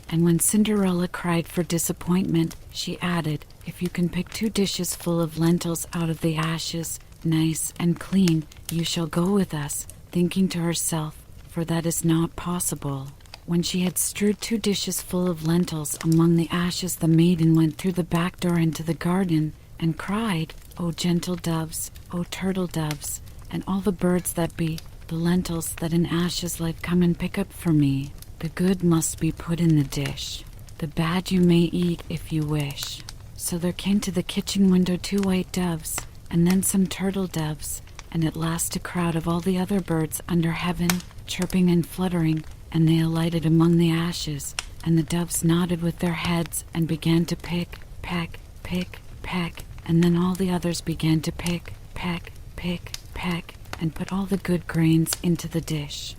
And when Cinderella cried for disappointment, she added, If you can pick 2 dishes full of lentils out of the ashes, nice and clean, you shall go with us, thinking to herself, for that is not possible. When she had strewed 2 dishes full of lentils among the ashes, the maiden went through the back door into the garden, and cried, O gentle doves, O turtle doves, and all the birds that be, the lentils that in ashes lie, come and pick up for me. The good must be put in the dish. The bad you may eat if you wish. So there came to the kitchen window 2 white doves, and then some turtle doves, and at last a crowd of all the other birds under heaven, chirping and fluttering, and they alighted among the ashes, and the doves nodded with their heads, and began to pick, peck, and then all the others began to pick, peck, and put all the good grains into the dish.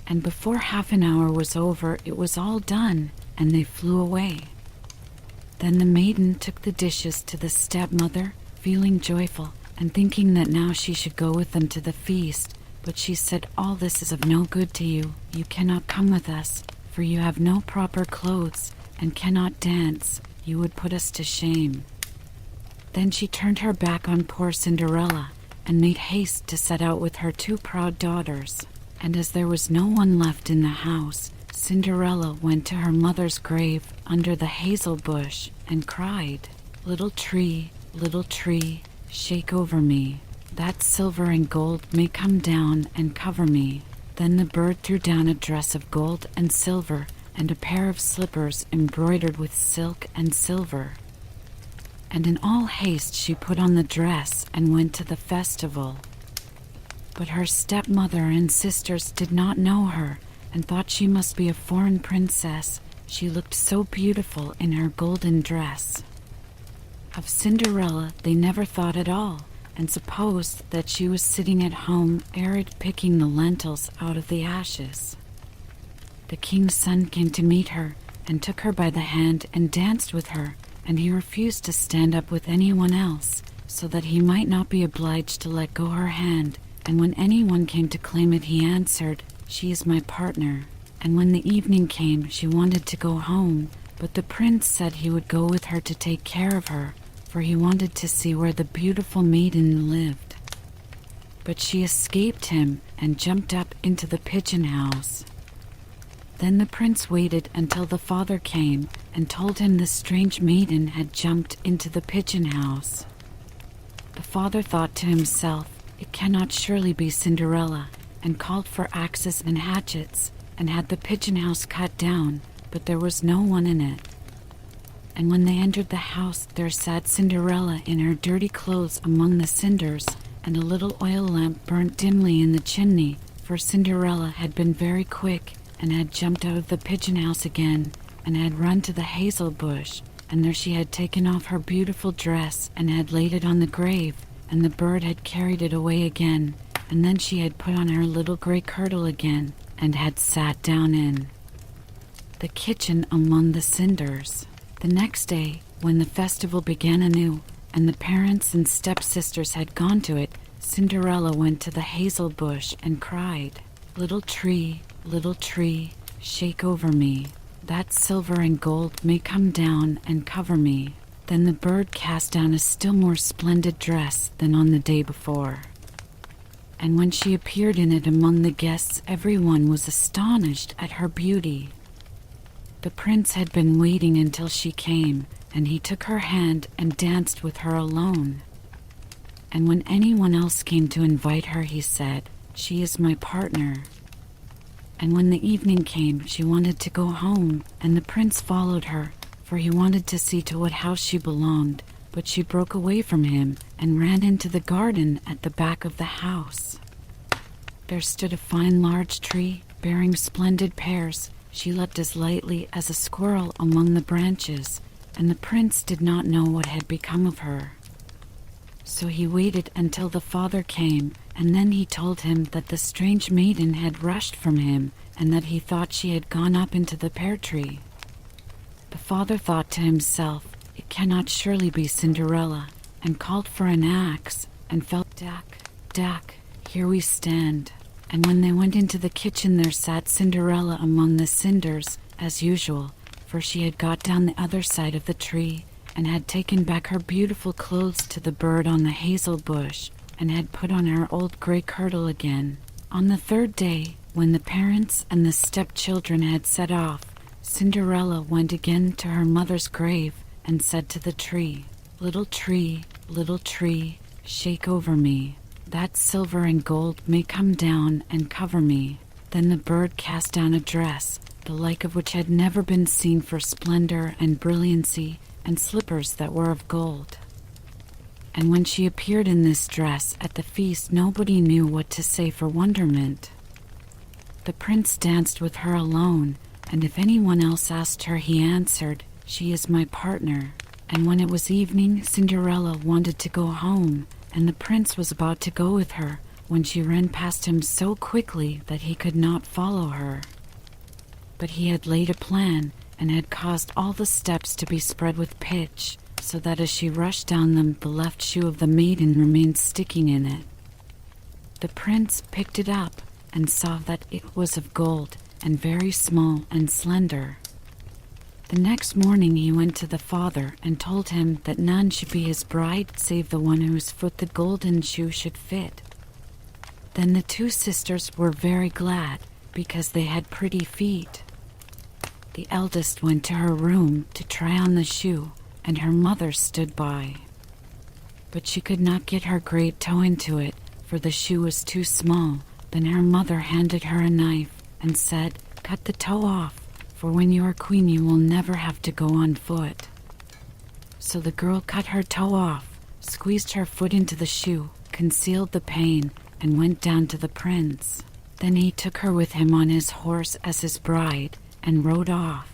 And before half an hour was over, it was all done, and they flew away. Then the maiden took the dishes to the stepmother, feeling joyful, and thinking that now she should go with them to the feast. But she said, All this is of no good to you. You cannot come with us, for you have no proper clothes, and cannot dance. You would put us to shame. Then she turned her back on poor Cinderella, and made haste to set out with her 2 proud daughters. And as there was no one left in the house, Cinderella went to her mother's grave under the hazel bush, and cried, little tree, shake over me, that silver and gold may come down and cover me. Then the bird threw down a dress of gold and silver, and a pair of slippers embroidered with silk and silver. And in all haste she put on the dress and went to the festival. But her stepmother and sisters did not know her, and thought she must be a foreign princess. She looked so beautiful in her golden dress. Of Cinderella they never thought at all, and supposed that she was sitting at home arid picking the lentils out of the ashes. The king's son came to meet her, and took her by the hand and danced with her, and he refused to stand up with anyone else, so that he might not be obliged to let go her hand. And when anyone came to claim it, he answered, She is my partner. And when the evening came, she wanted to go home, but the prince said he would go with her to take care of her, for he wanted to see where the beautiful maiden lived. But she escaped him and jumped up into the pigeon house. Then the prince waited until the father came and told him the strange maiden had jumped into the pigeon house. The father thought to himself, It cannot surely be Cinderella, and called for axes and hatchets, and had the pigeon house cut down, but there was no one in it. And when they entered the house, there sat Cinderella in her dirty clothes among the cinders, and a little oil lamp burnt dimly in the chimney, for Cinderella had been very quick, and had jumped out of the pigeon house again, and had run to the hazel bush, and there she had taken off her beautiful dress, and had laid it on the grave, and the bird had carried it away again, and then she had put on her little gray kirtle again, and had sat down in the kitchen among the cinders. The next day, when the festival began anew, and the parents and stepsisters had gone to it, Cinderella went to the hazel bush and cried, little tree, shake over me, that silver and gold may come down and cover me. Then the bird cast down a still more splendid dress than on the day before. And when she appeared in it among the guests, everyone was astonished at her beauty. The prince had been waiting until she came, and he took her hand and danced with her alone. And when anyone else came to invite her, he said, "She is my partner." And when the evening came, she wanted to go home, and the prince followed her, for he wanted to see to what house she belonged, but she broke away from him and ran into the garden at the back of the house. There stood a fine large tree, bearing splendid pears. She leapt as lightly as a squirrel among the branches, and the prince did not know what had become of her. So he waited until the father came, and then he told him that the strange maiden had rushed from him, and that he thought she had gone up into the pear tree. The father thought to himself, "It cannot surely be Cinderella," and called for an axe, and felt, "Dack, dack, here we stand." And when they went into the kitchen, there sat Cinderella among the cinders, as usual, for she had got down the other side of the tree, and had taken back her beautiful clothes to the bird on the hazel bush, and had put on her old gray kirtle again. On the third day, when the parents and the stepchildren had set off, Cinderella went again to her mother's grave, and said to the tree, little tree, shake over me. That silver and gold may come down and cover me." Then the bird cast down a dress, the like of which had never been seen, for splendor and brilliancy, and slippers that were of gold. And when she appeared in this dress at the feast, nobody knew what to say for wonderment. The prince danced with her alone, and if anyone else asked her, he answered, "She is my partner." And when it was evening, Cinderella wanted to go home, and the prince was about to go with her, when she ran past him so quickly that he could not follow her. But he had laid a plan, and had caused all the steps to be spread with pitch, so that as she rushed down them, the left shoe of the maiden remained sticking in it. The prince picked it up, and saw that it was of gold, and very small and slender. The next morning he went to the father, and told him that none should be his bride save the one whose foot the golden shoe should fit. Then the two sisters were very glad, because they had pretty feet. The eldest went to her room to try on the shoe, and her mother stood by. But she could not get her great toe into it, for the shoe was too small. Then her mother handed her a knife, and said, "Cut the toe off, for when you are queen you will never have to go on foot." So the girl cut her toe off, squeezed her foot into the shoe, concealed the pain, and went down to the prince. Then he took her with him on his horse as his bride, and rode off.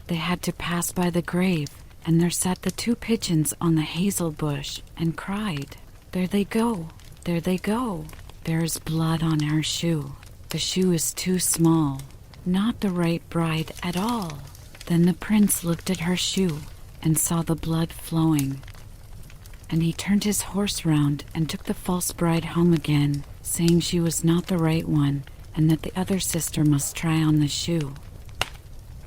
They had to pass by the grave, and there sat the two pigeons on the hazel bush, and cried, "There they go, there they go. There is blood on her shoe. The shoe is too small. Not the right bride at all." Then the prince looked at her shoe, and saw the blood flowing. And he turned his horse round, and took the false bride home again, saying she was not the right one, and that the other sister must try on the shoe.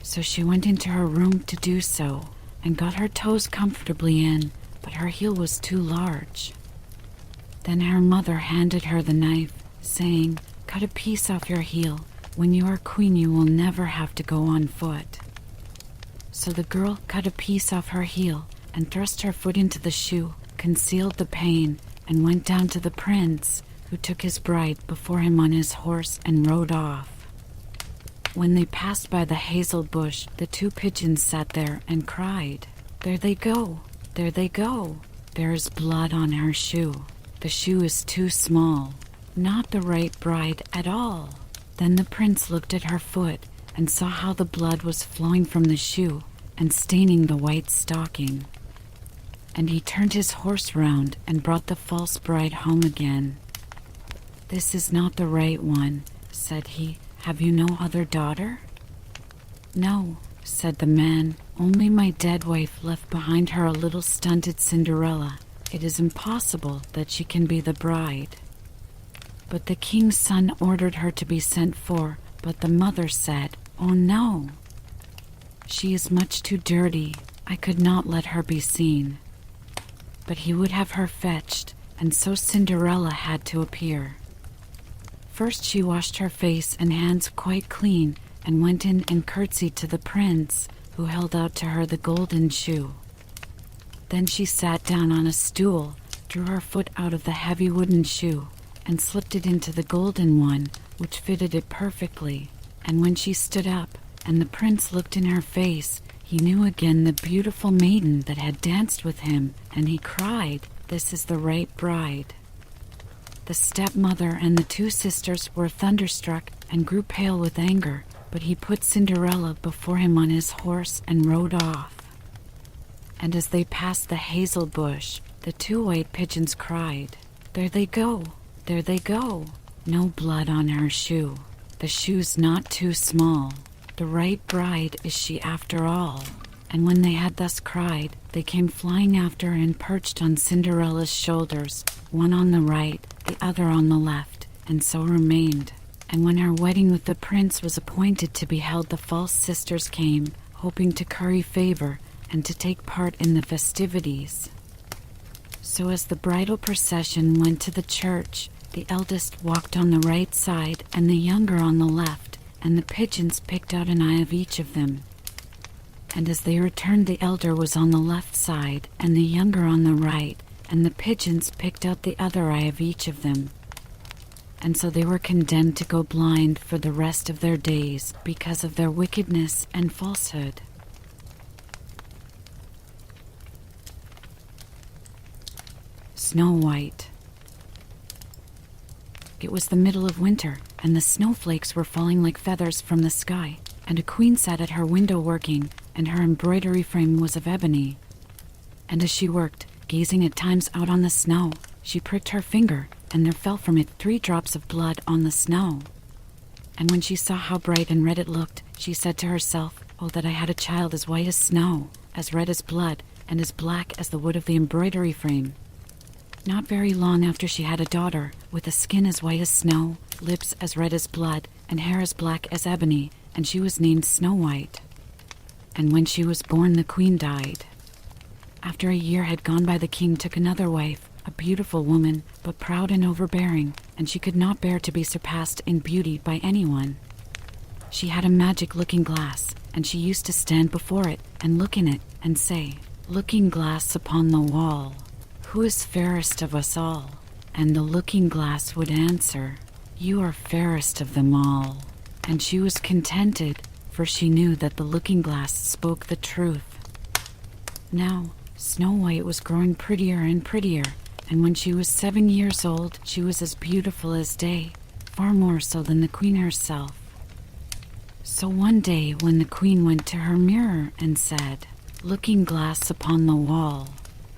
So she went into her room to do so, and got her toes comfortably in, but her heel was too large. Then her mother handed her the knife, saying, "Cut a piece off your heel. When you are queen you will never have to go on foot." So the girl cut a piece off her heel, and thrust her foot into the shoe, concealed the pain, and went down to the prince, who took his bride before him on his horse and rode off. When they passed by the hazel bush, the two pigeons sat there and cried, "There they go, there they go. There is blood on her shoe. The shoe is too small. Not the right bride at all." Then the prince looked at her foot, and saw how the blood was flowing from the shoe, and staining the white stocking. And he turned his horse round, and brought the false bride home again. "This is not the right one," said he. "Have you no other daughter?" "No," said the man, "only my dead wife left behind her a little stunted Cinderella. It is impossible that she can be the bride." But the king's son ordered her to be sent for, but the mother said, "Oh no, she is much too dirty. I could not let her be seen." But he would have her fetched, and so Cinderella had to appear. First she washed her face and hands quite clean, and went in and curtsied to the prince, who held out to her the golden shoe. Then she sat down on a stool, drew her foot out of the heavy wooden shoe, and slipped it into the golden one, which fitted it perfectly. And when she stood up, and the prince looked in her face, he knew again the beautiful maiden that had danced with him, and he cried, "This is the right bride." The stepmother and the two sisters were thunderstruck and grew pale with anger, but he put Cinderella before him on his horse and rode off. And as they passed the hazel bush, the two white pigeons cried, "There they go, there they go. No blood on her shoe. The shoe's not too small. The right bride is she after all." And when they had thus cried, they came flying after and perched on Cinderella's shoulders, one on the right, the other on the left, and so remained. And when her wedding with the prince was appointed to be held, the false sisters came, hoping to curry favor and to take part in the festivities. So as the bridal procession went to the church, the eldest walked on the right side and the younger on the left, and the pigeons picked out an eye of each of them. And as they returned, the elder was on the left side and the younger on the right, and the pigeons picked out the other eye of each of them. And so they were condemned to go blind for the rest of their days because of their wickedness and falsehood. Snow White. It was the middle of winter, and the snowflakes were falling like feathers from the sky, and a queen sat at her window working, and her embroidery frame was of ebony. And as she worked, gazing at times out on the snow, she pricked her finger, and there fell from it 3 drops of blood on the snow. And when she saw how bright and red it looked, she said to herself, "Oh, that I had a child as white as snow, as red as blood, and as black as the wood of the embroidery frame." Not very long after she had a daughter, with a skin as white as snow, lips as red as blood, and hair as black as ebony, and she was named Snow White. And when she was born, the queen died. After a year had gone by, the king took another wife, a beautiful woman, but proud and overbearing, and she could not bear to be surpassed in beauty by anyone. She had a magic looking glass, and she used to stand before it and look in it and say, "Looking glass upon the wall, who is fairest of us all?" And the looking glass would answer, "You are fairest of them all." And she was contented, for she knew that the looking glass spoke the truth. Now, Snow White was growing prettier and prettier, and when she was 7 years old, she was as beautiful as day, far more so than the queen herself. So one day, when the queen went to her mirror and said, "Looking glass upon the wall,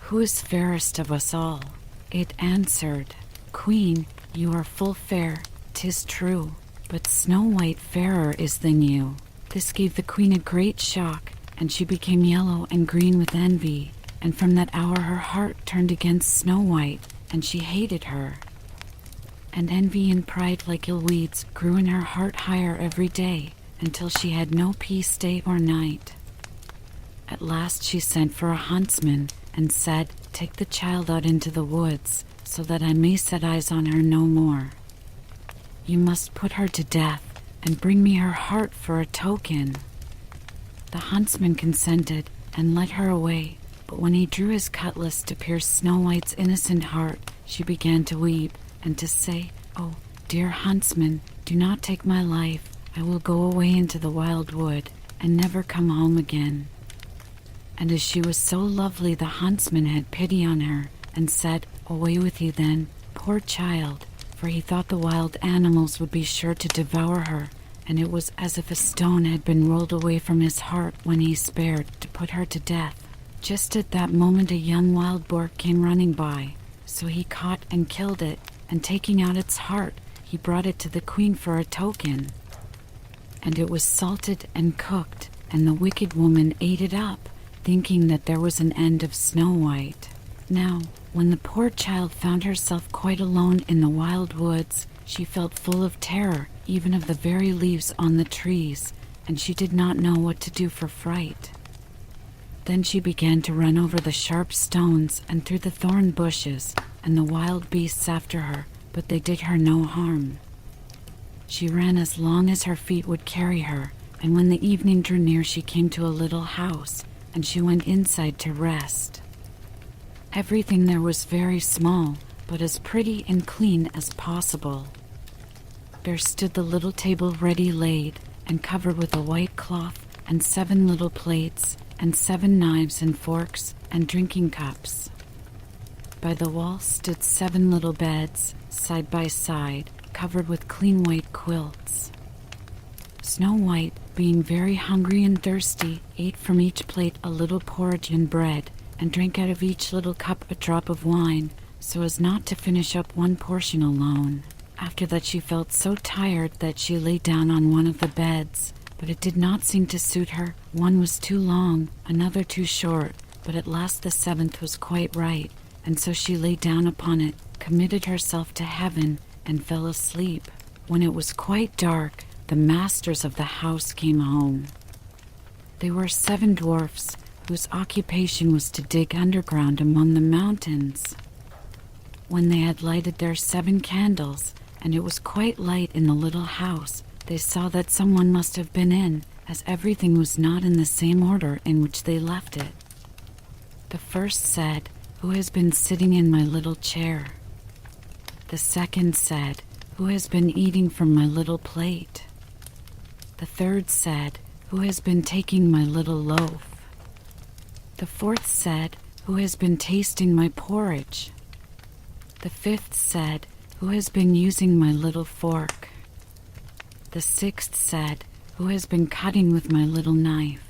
who is fairest of us all?" it answered, "Queen, you are full fair, 'tis true, but Snow White fairer is than you." This gave the queen a great shock, and she became yellow and green with envy, and from that hour her heart turned against Snow White, and she hated her. And envy and pride, like ill weeds, grew in her heart higher every day, until she had no peace day or night. At last she sent for a huntsman, and said, "Take the child out into the woods, so that I may set eyes on her no more. You must put her to death, and bring me her heart for a token." The huntsman consented, and led her away, but when he drew his cutlass to pierce Snow White's innocent heart, she began to weep, and to say, "Oh, dear huntsman, do not take my life. I will go away into the wild wood, and never come home again." And as she was so lovely, the huntsman had pity on her, and said, "Away with you then, poor child," for he thought the wild animals would be sure to devour her, and it was as if a stone had been rolled away from his heart when he spared to put her to death. Just at that moment a young wild boar came running by, so he caught and killed it, and taking out its heart, he brought it to the queen for a token. And it was salted and cooked, and the wicked woman ate it up, thinking that there was an end of Snow White. Now, when the poor child found herself quite alone in the wild woods, she felt full of terror, even of the very leaves on the trees, and she did not know what to do for fright. Then she began to run over the sharp stones and through the thorn bushes, and the wild beasts after her, but they did her no harm. She ran as long as her feet would carry her, and when the evening drew near she came to a little house, and she went inside to rest. Everything there was very small, but as pretty and clean as possible. There stood the little table ready laid, and covered with a white cloth, and 7 little plates, and 7 knives and forks, and drinking cups. By the wall stood 7 little beds, side by side, covered with clean white quilts. Snow White, being very hungry and thirsty, ate from each plate a little porridge and bread, and drank out of each little cup a drop of wine, so as not to finish up one portion alone. After that she felt so tired that she lay down on one of the beds, but it did not seem to suit her. One was too long, another too short, but at last the 7th was quite right, and so she lay down upon it, committed herself to heaven, and fell asleep. When it was quite dark, the masters of the house came home. They were 7 dwarfs, whose occupation was to dig underground among the mountains. When they had lighted their 7 candles, and it was quite light in the little house, they saw that someone must have been in, as everything was not in the same order in which they left it. The first said, "Who has been sitting in my little chair?" The second said, "Who has been eating from my little plate?" The third said, "Who has been taking my little loaf?" The fourth said, "Who has been tasting my porridge?" The fifth said, "Who has been using my little fork?" The sixth said, "Who has been cutting with my little knife?"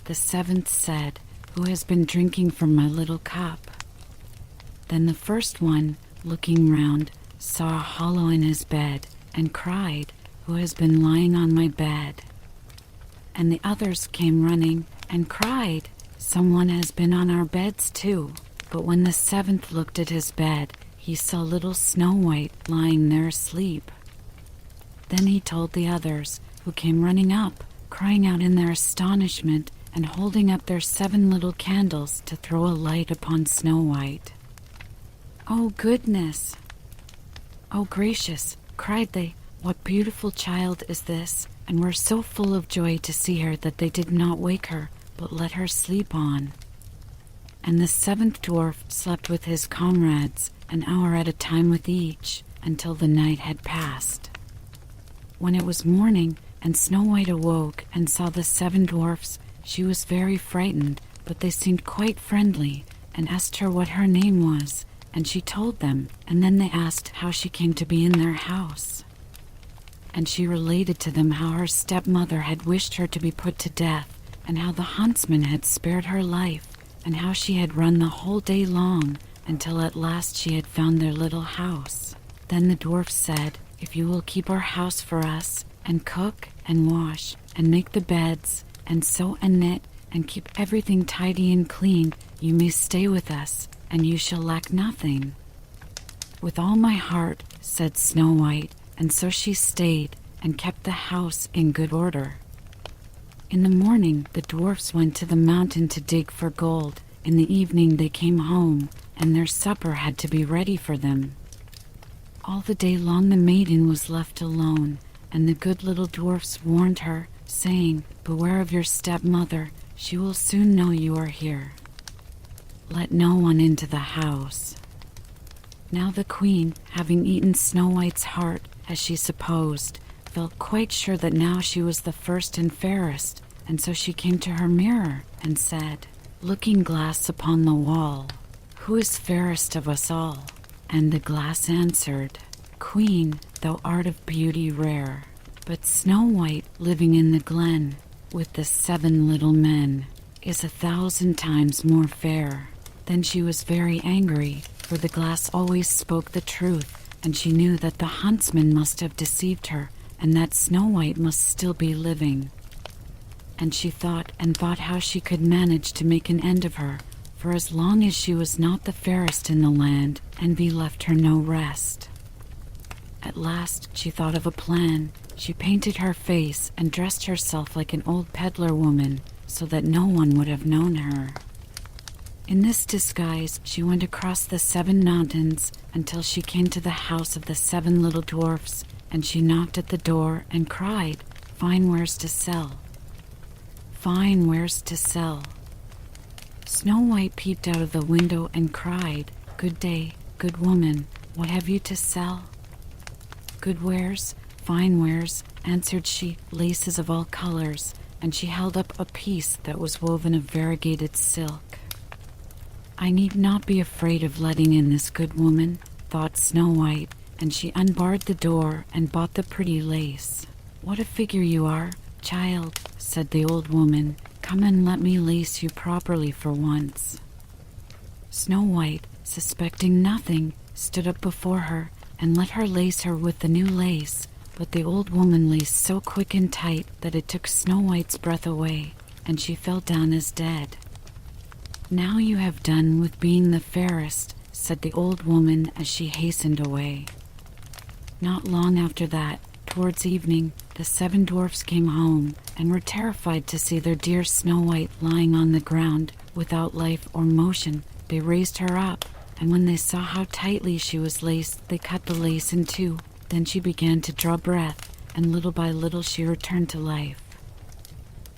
The 7th said, "Who has been drinking from my little cup?" Then the first one, looking round, saw a hollow in his bed, and cried, "Who has been lying on my bed?" And the others came running, and cried, "Someone has been on our beds too." But when the 7th looked at his bed, he saw little Snow White lying there asleep. Then he told the others, who came running up, crying out in their astonishment, and holding up their 7 little candles to throw a light upon Snow White. "Oh, goodness! Oh, gracious!" cried they. "What beautiful child is this?" And were so full of joy to see her that they did not wake her, but let her sleep on. And the 7th dwarf slept with his comrades, an hour at a time with each, until the night had passed. When it was morning, and Snow White awoke and saw the 7 dwarfs, she was very frightened, but they seemed quite friendly, and asked her what her name was, and she told them, and then they asked how she came to be in their house. And she related to them how her stepmother had wished her to be put to death, and how the huntsman had spared her life, and how she had run the whole day long, until at last she had found their little house. Then the dwarfs said, "If you will keep our house for us, and cook, and wash, and make the beds, and sew and knit, and keep everything tidy and clean, you may stay with us, and you shall lack nothing." "With all my heart," said Snow White, and so she stayed, and kept the house in good order. In the morning the dwarfs went to the mountain to dig for gold. In the evening they came home, and their supper had to be ready for them. All the day long the maiden was left alone, and the good little dwarfs warned her, saying, "Beware of your stepmother, she will soon know you are here. Let no one into the house." Now the queen, having eaten Snow White's heart, as she supposed, felt quite sure that now she was the first and fairest, and so she came to her mirror and said, "Looking glass upon the wall, who is fairest of us all?" And the glass answered, "Queen, thou art of beauty rare, but Snow White, living in the glen, with the 7 little men, is 1,000 times more fair." Then she was very angry, for the glass always spoke the truth, and she knew that the huntsman must have deceived her, and that Snow White must still be living. And she thought and thought how she could manage to make an end of her, for as long as she was not the fairest in the land, envy left her no rest. At last she thought of a plan. She painted her face and dressed herself like an old peddler woman, so that no one would have known her. In this disguise she went across the 7 mountains until she came to the house of the 7 little dwarfs, and she knocked at the door and cried, "Fine wares to sell. Fine wares to sell." Snow White peeped out of the window and cried, "Good day, good woman, what have you to sell?" "Good wares, fine wares," answered she, "laces of all colors," and she held up a piece that was woven of variegated silk. "I need not be afraid of letting in this good woman," thought Snow White, and she unbarred the door and bought the pretty lace. "What a figure you are, child," said the old woman. "Come and let me lace you properly for once." Snow White, suspecting nothing, stood up before her and let her lace her with the new lace, but the old woman laced so quick and tight that it took Snow White's breath away, and she fell down as dead. "Now you have done with being the fairest," said the old woman as she hastened away. Not long after that, towards evening, the 7 dwarfs came home and were terrified to see their dear Snow White lying on the ground without life or motion. They raised her up, and when they saw how tightly she was laced, they cut the lace in two. Then she began to draw breath, and little by little she returned to life.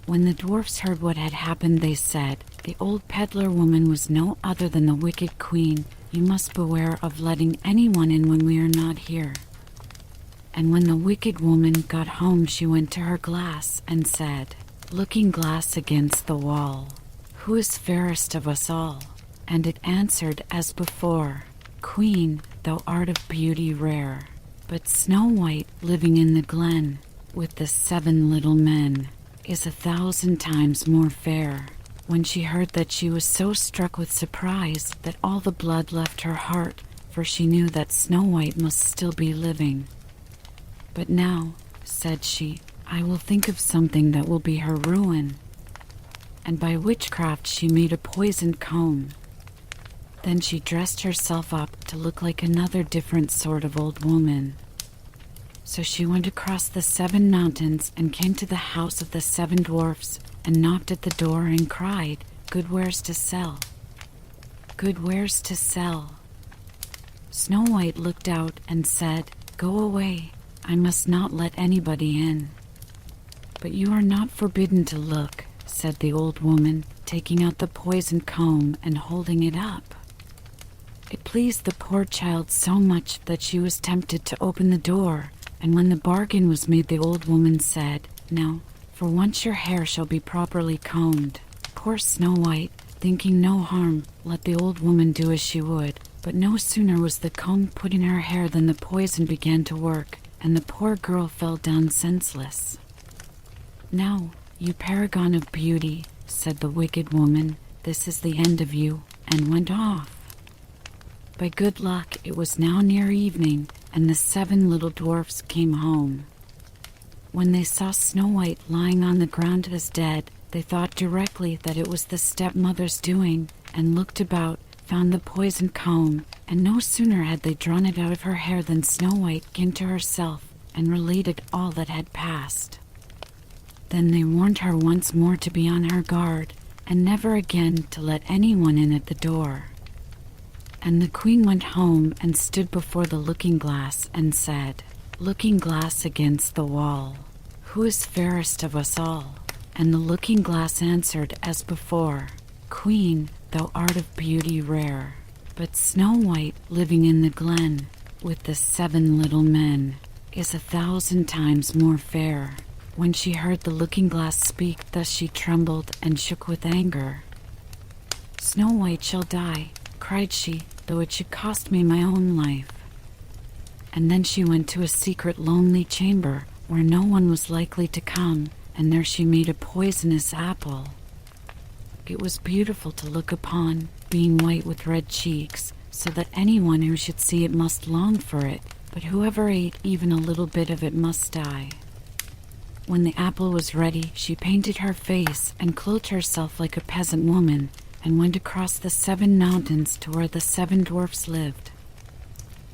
When the dwarfs heard what had happened, they said, "The old peddler woman was no other than the wicked queen. You must beware of letting anyone in when we are not here." And when the wicked woman got home, she went to her glass and said, "Looking glass against the wall, who is fairest of us all?" And it answered as before, "Queen, thou art of beauty rare." But Snow White, living in the glen with the 7 little men, is 1,000 times more fair. When she heard that, she was so struck with surprise that all the blood left her heart, for she knew that Snow White must still be living. "But now," said she, "I will think of something that will be her ruin." And by witchcraft she made a poisoned comb. Then she dressed herself up to look like another different sort of old woman. So she went across the 7 mountains and came to the house of the 7 dwarfs and knocked at the door and cried, "Good wares to sell. Good wares to sell." Snow White looked out and said, "Go away. I must not let anybody in." "But you are not forbidden to look," said the old woman, taking out the poisoned comb and holding it up. It pleased the poor child so much that she was tempted to open the door, and when the bargain was made, the old woman said, "Now, for once your hair shall be properly combed." Poor Snow White, thinking no harm, let the old woman do as she would, but no sooner was the comb put in her hair than the poison began to work, and the poor girl fell down senseless. "Now, you paragon of beauty," said the wicked woman, "this is the end of you," and went off. By good luck, it was now near evening, and the 7 little dwarfs came home. When they saw Snow White lying on the ground as dead, they thought directly that it was the stepmother's doing, and looked about, found the poisoned comb, and no sooner had they drawn it out of her hair than Snow White came to herself and related all that had passed. Then they warned her once more to be on her guard, and never again to let anyone in at the door. And the queen went home and stood before the looking-glass and said, "Looking glass against the wall, who is fairest of us all?" And the looking-glass answered as before, "Queen, thou art of beauty rare." But Snow White, living in the glen with the 7 little men, is 1,000 times more fair. When she heard the looking-glass speak thus, she trembled and shook with anger. "Snow White shall die," cried she, "though it should cost me my own life." And then she went to a secret lonely chamber where no one was likely to come, and there she made a poisonous apple. It was beautiful to look upon, being white with red cheeks, so that anyone who should see it must long for it, but whoever ate even a little bit of it must die. When the apple was ready, she painted her face and clothed herself like a peasant woman, and went across the 7 mountains to where the 7 dwarfs lived.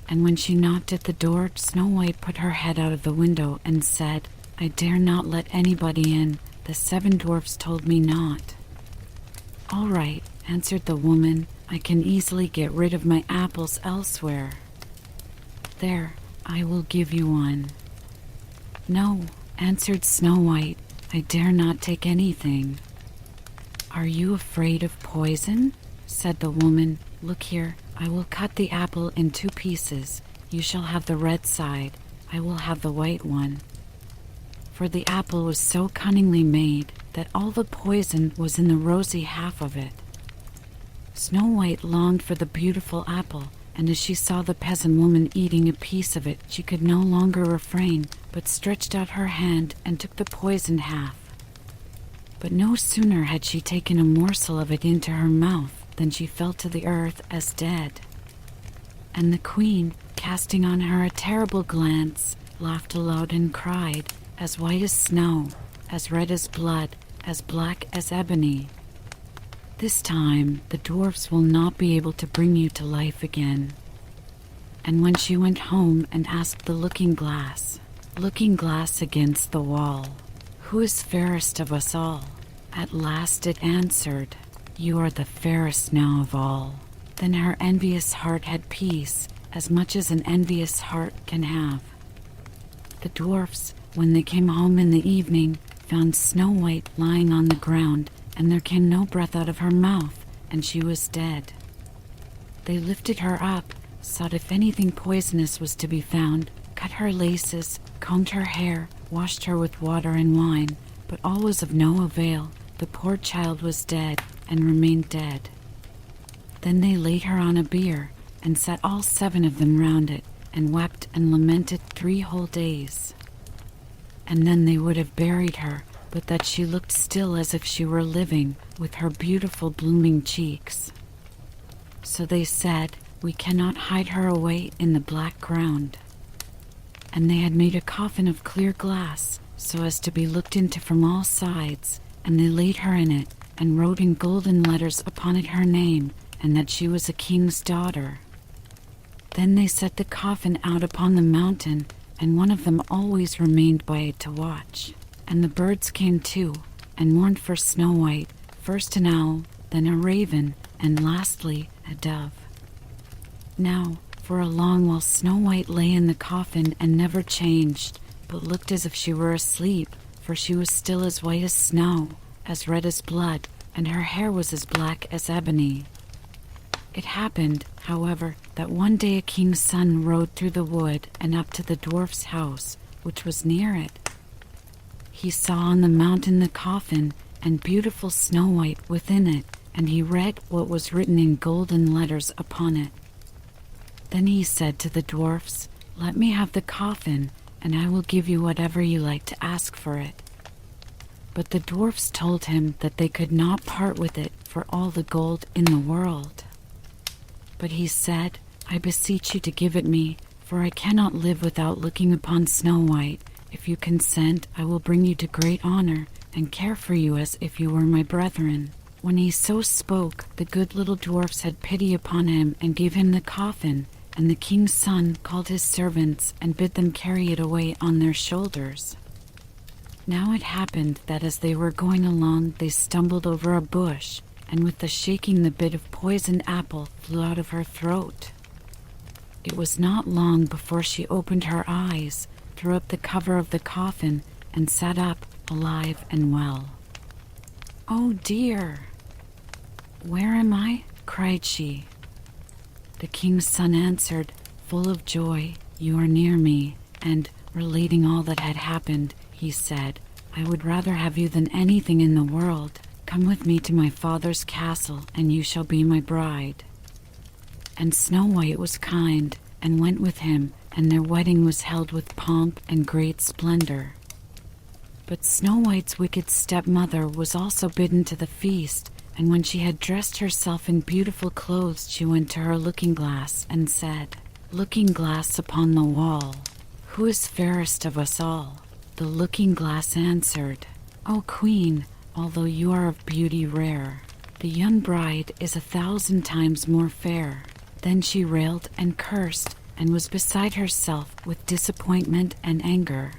And when she knocked at the door, Snow White put her head out of the window and said, "I dare not let anybody in. The 7 dwarfs told me not." "All right," answered the woman, "I can easily get rid of my apples elsewhere. There, I will give you one." "No," answered Snow White, "I dare not take anything." "Are you afraid of poison?" said the woman. "Look here, I will cut the apple in 2 pieces. You shall have the red side, I will have the white one." For the apple was so cunningly made that all the poison was in the rosy half of it. Snow White longed for the beautiful apple, and as she saw the peasant woman eating a piece of it, she could no longer refrain, but stretched out her hand and took the poisoned half. But no sooner had she taken a morsel of it into her mouth than she fell to the earth as dead. And the queen, casting on her a terrible glance, laughed aloud and cried, "As white as snow, as red as blood, as black as ebony. This time the dwarfs will not be able to bring you to life again." And when she went home and asked the looking glass against the wall, "Who is fairest of us all?" at last it answered, "You are the fairest now of all." Then her envious heart had peace, as much as an envious heart can have. The dwarfs, when they came home in the evening, found Snow White lying on the ground, and there came no breath out of her mouth, and she was dead. They lifted her up, sought if anything poisonous was to be found, cut her laces, combed her hair, washed her with water and wine, but all was of no avail. The poor child was dead, and remained dead. Then they laid her on a bier, and sat all 7 of them round it, and wept and lamented 3 whole days. And then they would have buried her, but that she looked still as if she were living, with her beautiful blooming cheeks. So they said, "We cannot hide her away in the black ground." And they had made a coffin of clear glass, so as to be looked into from all sides, and they laid her in it, and wrote in golden letters upon it her name, and that she was a king's daughter. Then they set the coffin out upon the mountain, and one of them always remained by it to watch. And the birds came too, and mourned for Snow White, first an owl, then a raven, and lastly a dove. Now, for a long while Snow White lay in the coffin and never changed, but looked as if she were asleep, for she was still as white as snow, as red as blood, and her hair was as black as ebony. It happened, however, that one day a king's son rode through the wood and up to the dwarf's house, which was near it. He saw on the mountain the coffin, and beautiful Snow White within it, and he read what was written in golden letters upon it. Then he said to the dwarfs, "Let me have the coffin, and I will give you whatever you like to ask for it." But the dwarfs told him that they could not part with it for all the gold in the world. But he said, "I beseech you to give it me, for I cannot live without looking upon Snow White. If you consent, I will bring you to great honor, and care for you as if you were my brethren." When he so spoke, the good little dwarfs had pity upon him and gave him the coffin, and the king's son called his servants and bid them carry it away on their shoulders. Now it happened that as they were going along, they stumbled over a bush, and with the shaking the bit of poisoned apple flew out of her throat. It was not long before she opened her eyes, threw up the cover of the coffin, and sat up, alive and well. "Oh dear! Where am I?" cried she. The king's son answered, full of joy, "You are near me," and, relating all that had happened, he said, "I would rather have you than anything in the world. Come with me to my father's castle, and you shall be my bride." And Snow White was kind, and went with him, and their wedding was held with pomp and great splendor. But Snow White's wicked stepmother was also bidden to the feast, and when she had dressed herself in beautiful clothes, she went to her looking-glass and said, "Looking-glass upon the wall, who is fairest of us all?" The looking-glass answered, "O Queen, although you are of beauty rare, the young bride is 1,000 times more fair." Then she railed and cursed, and was beside herself with disappointment and anger.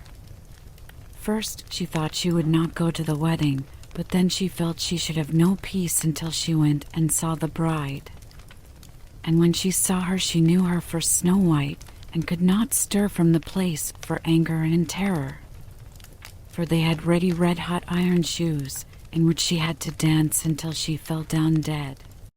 First she thought she would not go to the wedding, but then she felt she should have no peace until she went and saw the bride. And when she saw her, she knew her for Snow White, and could not stir from the place for anger and terror. for they had ready red-hot iron shoes, in which she had to dance until she fell down dead.